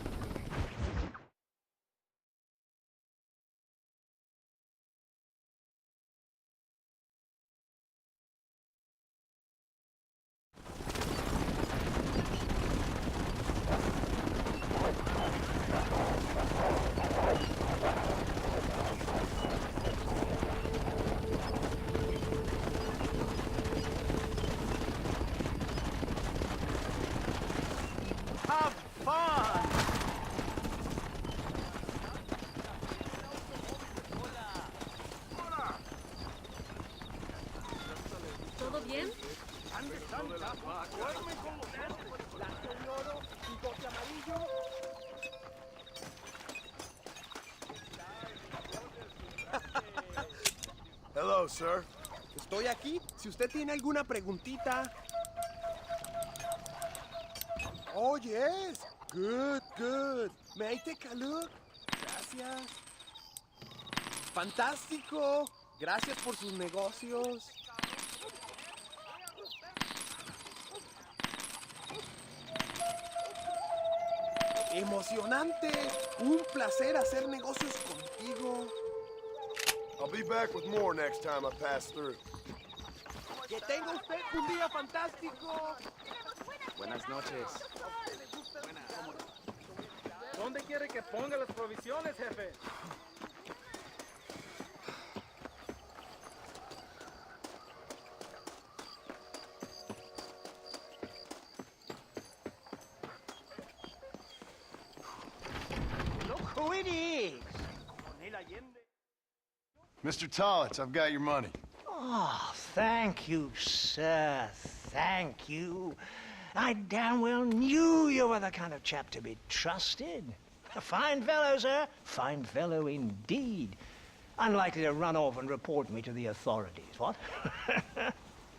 Have fun! ¿Todo bien? Hello, sir. Estoy aquí. Si usted tiene alguna preguntita. Oh, yes. Good, good. May I take a look? Gracias. Fantástico. Gracias por sus negocios. Emocionante. Un placer hacer negocios contigo. I'll be back with more next time I pass through. Que tenga usted un día fantástico. Buenas noches. ¿Dónde quiere que ponga las provisiones, jefe? Look who it is. Mr. Tollitz, I've got your money. Oh, thank you, sir. Thank you. I damn well knew you were the kind of chap to be trusted. A fine fellow, sir. Fine fellow indeed. Unlikely to run off and report me to the authorities, what?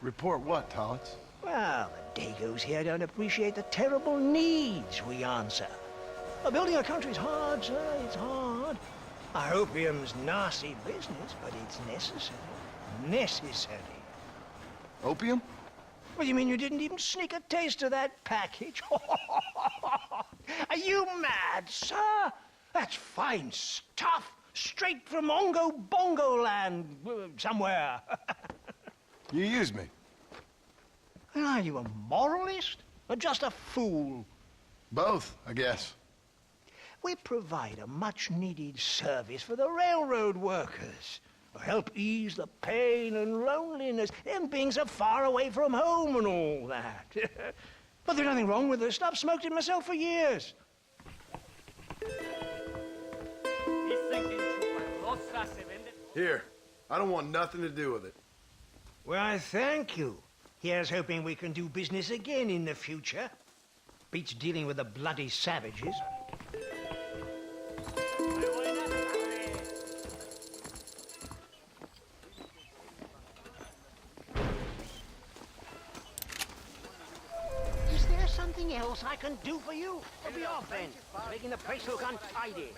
Report what, Tollitz? Well, the Dagos here don't appreciate the terrible needs we answer. Building a country's hard, sir. It's hard. Opium's nasty business, but it's necessary. Necessary. Opium? What do you mean you didn't even sneak a taste of that package? Are you mad, sir? That's fine stuff. Straight from Ongo Bongo land, somewhere. You used me. Are you a moralist or just a fool? Both, I guess. We provide a much-needed service for the railroad workers. Help ease the pain and loneliness. Them being so far away from home and all that. But there's nothing wrong with the stuff. Smoked it myself for years. Here, I don't want nothing to do with it. Well, thank you. Here's hoping we can do business again in the future. Beats dealing with the bloody savages. Is there something else I can do for you? Or be off then, making the place look untidy.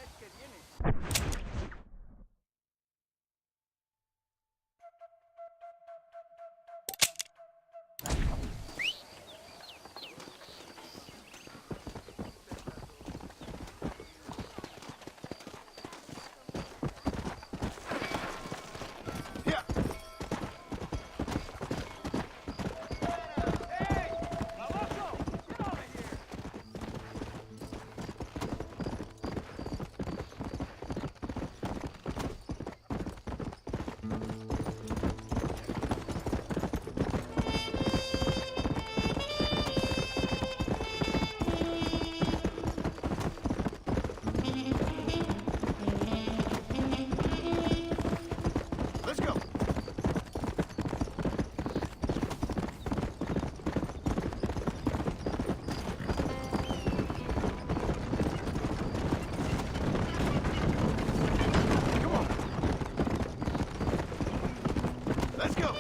Let's go.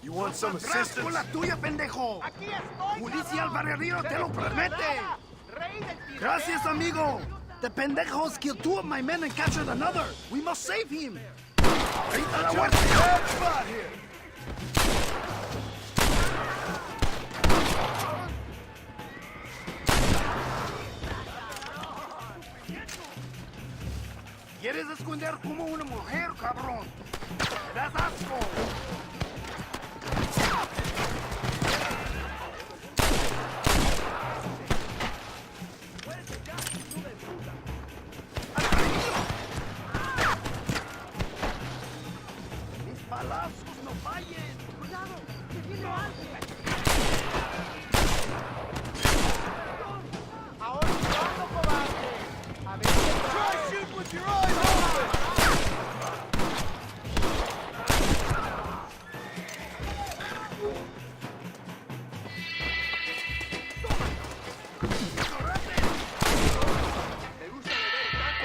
You want some assistance? Con la tuya, pendejo. Justicia al barrio te lo promete. Gracias, amigo. The pendejos killed 2 of my men and captured another. We must save him. Ahorita la muerte. ¿Quieres esconder como una mujer, cabrón? ¡Me das asco! ¡Mis balazos no fallen! ¡Cuidado! ¡Que viene alguien! ¡Ahora cuidado, cobarde! ¡A ver qué trae! ¡Try shoot with your eyes open!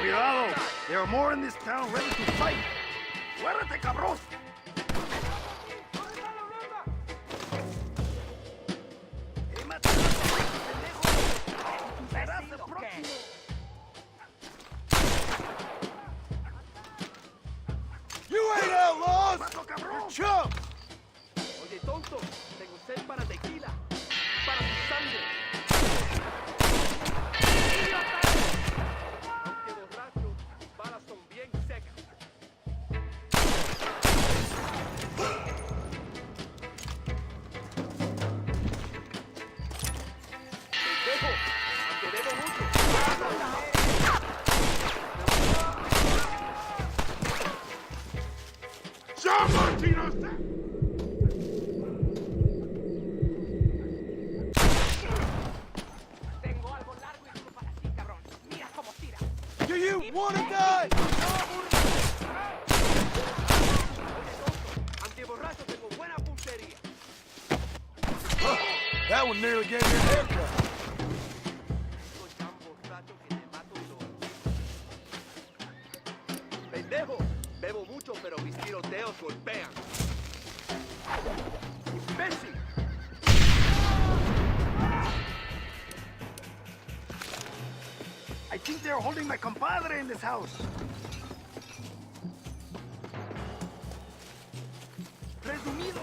Cuidado! There are more in this town ready to fight! ¡Muérete, cabrón! You ain't outlaws! You're chumps! Oye, tonto, tengo sed para tequila, para tu sangre. Aunque borracho, mis balas son bien secas. Pendejo, te debo mucho. John Martino's dead! Do you want to die? Antiborracho, tengo buena puntería. That one nearly gave me a haircut. Pendejo, bebo mucho, pero mis tiroteos golpean. ¡Imbécil! I think they're holding my compadre in this house. Presumido.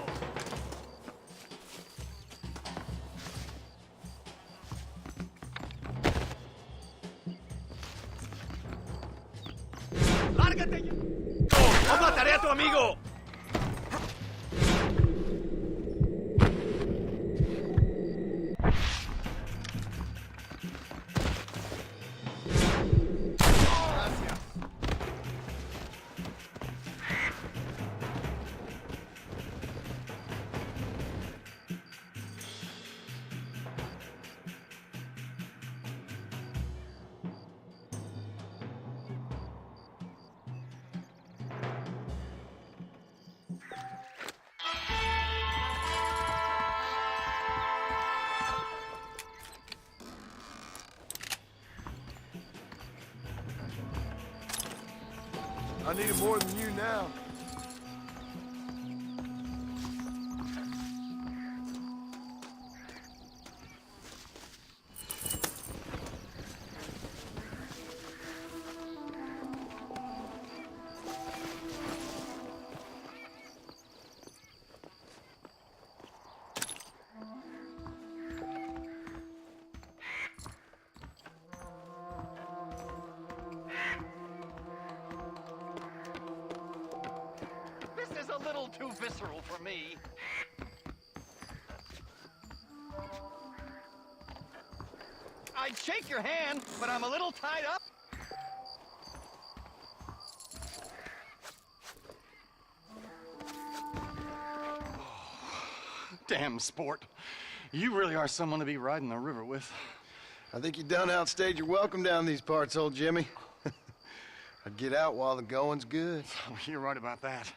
¡Lárgate ya! ¡No mataré a tu amigo! I need it more than you now. This is a little too visceral for me. I'd shake your hand, but I'm a little tied up. Damn, sport. You really are someone to be riding the river with. I think you done outstayed your welcome down these parts, old Jimmy. I'd get out while the going's good. You're right about that.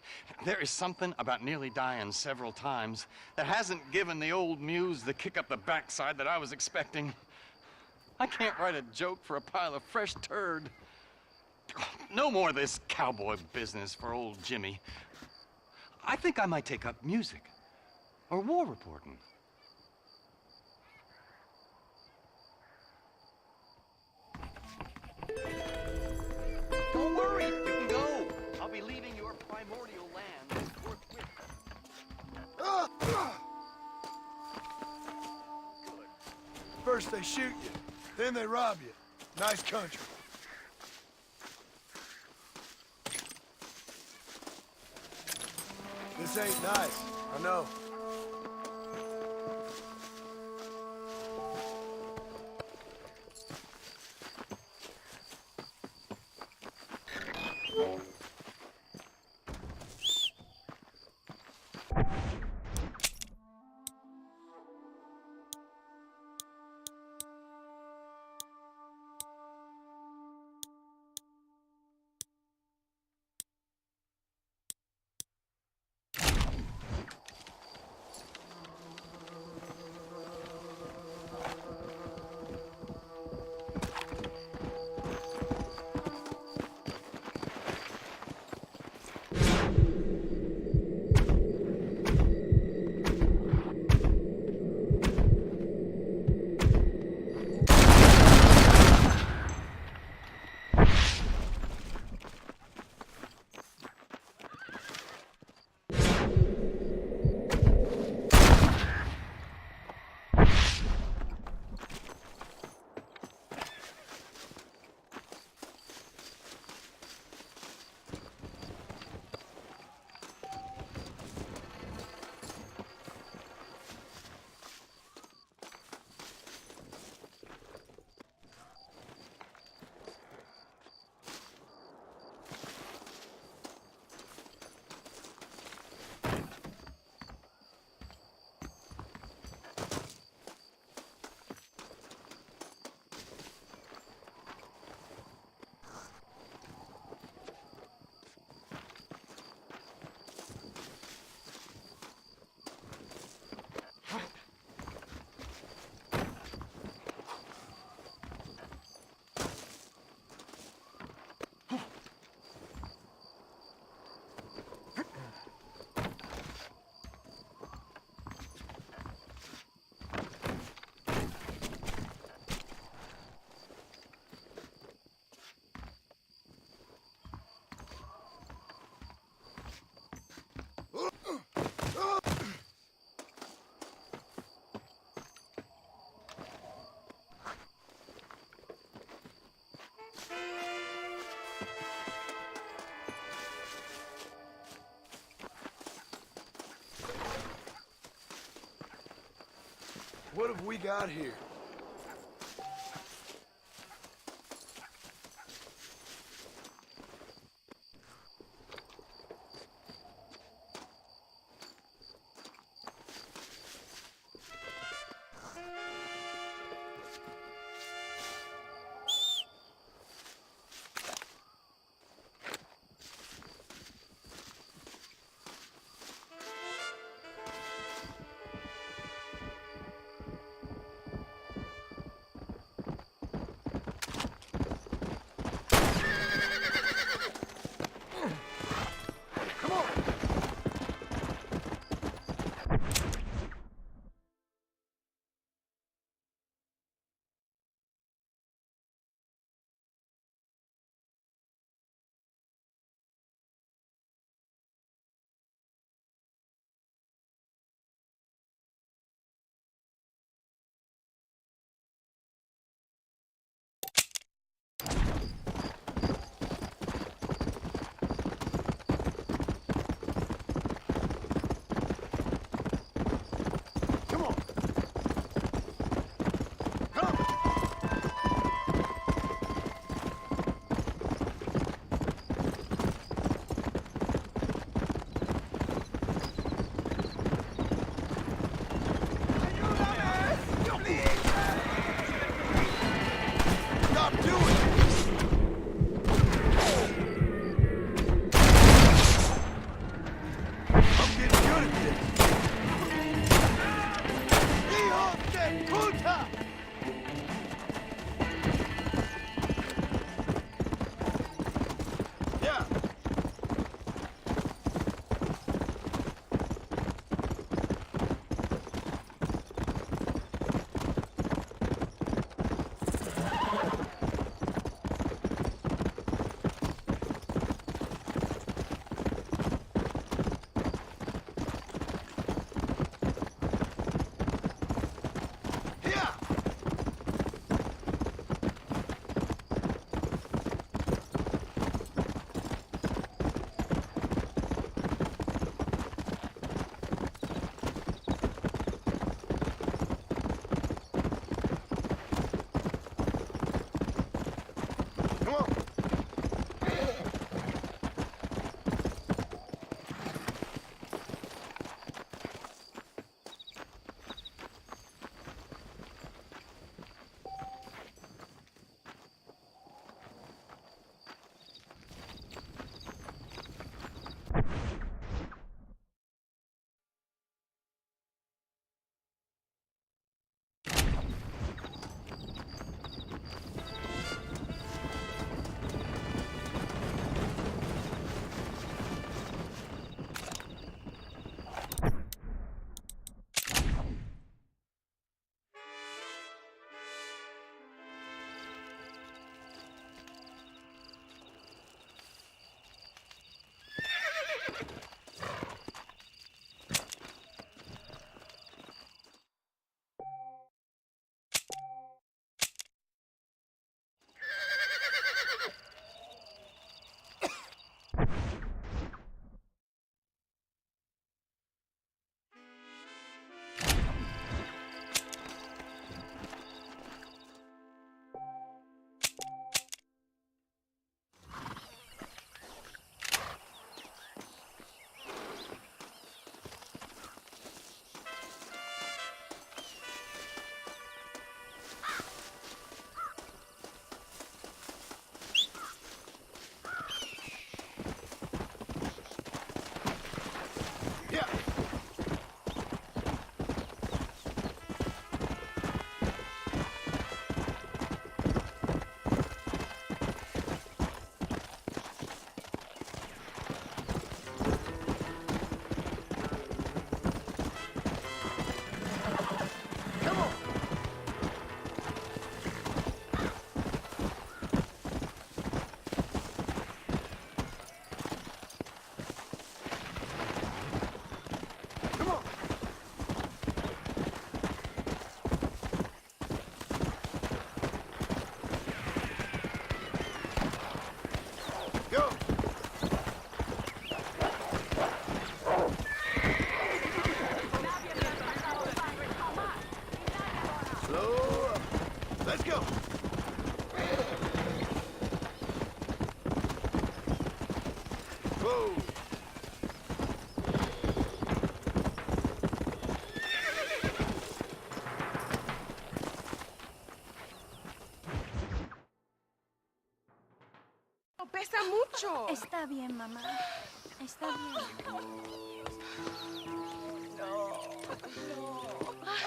There is something about nearly dying several times that hasn't given the old muse the kick up the backside that I was expecting. I can't write a joke for a pile of fresh turd. No more of this cowboy business for old Jimmy. I think I might take up music or war reporting. Don't worry, you can go. I'll be leaving your primordial land forthwith. First they shoot you, then they rob you. Nice country. This ain't nice, I know. What have we got here? pesa mucho. Está bien, mamá. Está bien.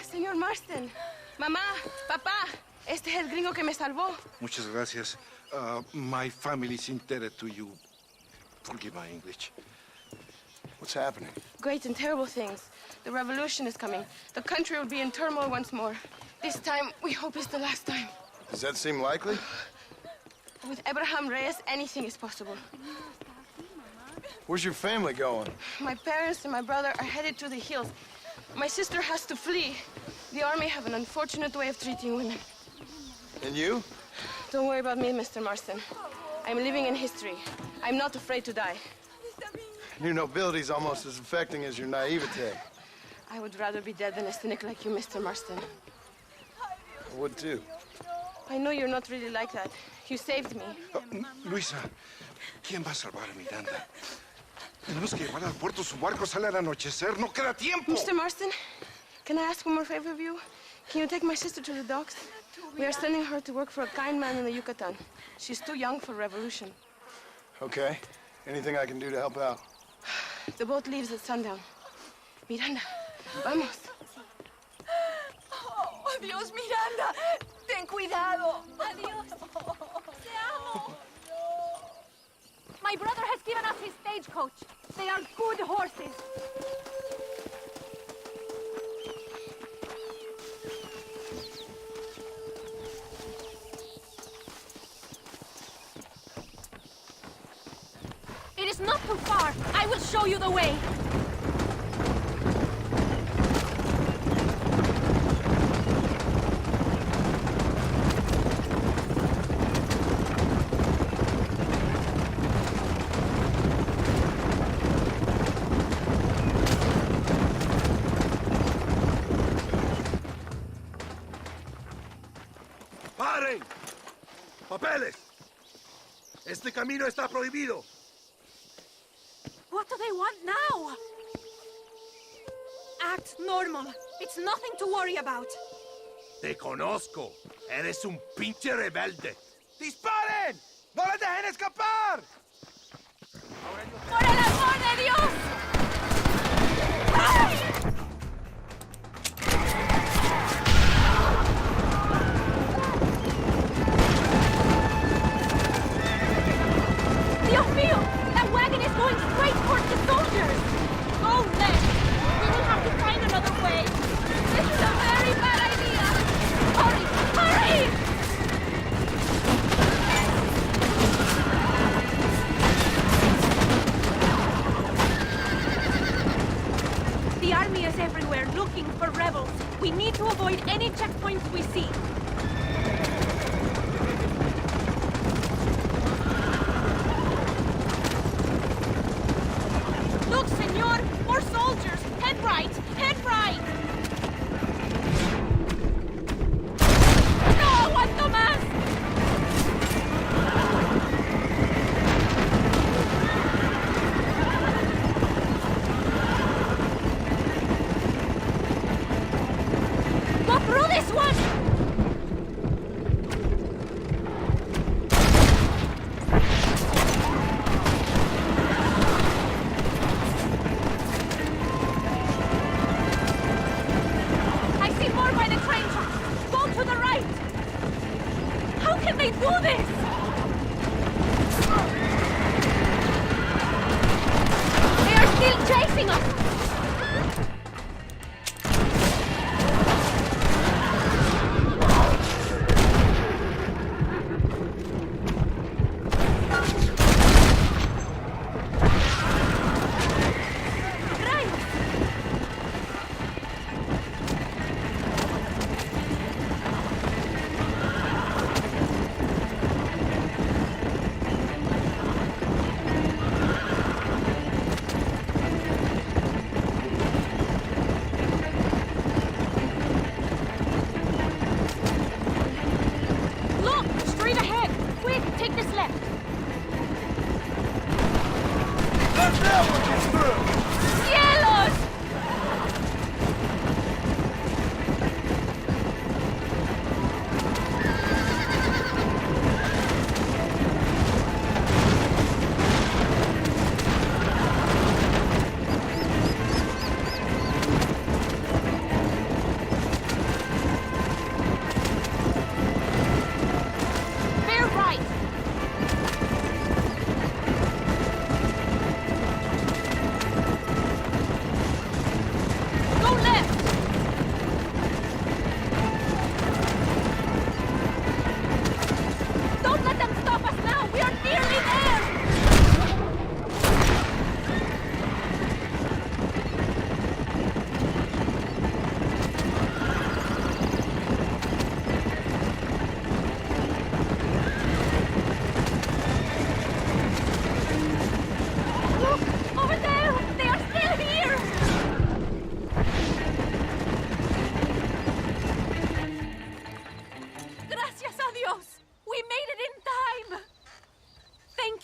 Señor Marston. Mamá, papá, este es el gringo que me salvó. Muchas gracias. My family's indebted to you. Forgive my English. What's happening? Great and terrible things. The revolution is coming. The country will be in turmoil once more. This time, we hope it's the last time. Does that seem likely? With Abraham Reyes, anything is possible. Where's your family going? My parents and my brother are headed to the hills. My sister has to flee. The army have an unfortunate way of treating women. And you? Don't worry about me, Mr. Marston. I'm living in history. I'm not afraid to die. Your nobility's almost as affecting as your naivete. I would rather be dead than a cynic like you, Mr. Marston. I would too. I know you're not really like that. You saved me. Luisa, ¿quién va a salvar a Miranda? Tenemos que llevar al puerto. Su barco sale al anochecer. No queda tiempo. Mr. Marston, can I ask one more favor of you? Can you take my sister to the docks? We are sending her to work for a kind man in the Yucatan. She's too young for revolution. Okay. Anything I can do to help out? The boat leaves at sundown. Miranda, vamos. Oh, adiós, Miranda. Ten cuidado. Adiós. Te amo. My brother has given us his stagecoach. They are good horses. It is not too far. I will show you the way. ¡Paren! ¡Papeles! Este camino está prohibido. What do they want now? Act normal. It's nothing to worry about. Te conozco. Eres un pinche rebelde. ¡Disparen! ¡No les dejen escapar! ¡Por el amor de Dios! ¡Ay! Dios mío! That wagon is going straight towards the soldiers! Go left! We will have to find another way! This is a very bad idea! Hurry! Hurry! The army is everywhere looking for rebels. We need to avoid any checkpoints we see. Look, senor! More soldiers! Head right! Head right! ¡No aguanto más! Go through this one! I see more by the train tracks. Go to the right. How can they do this? They are still chasing us.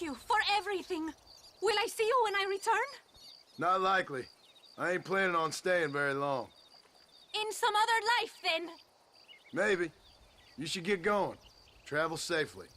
thank you for everything. Will I see you when I return? Not likely. I ain't planning on staying very long. In some other life, then. Maybe. You should get going. Travel safely.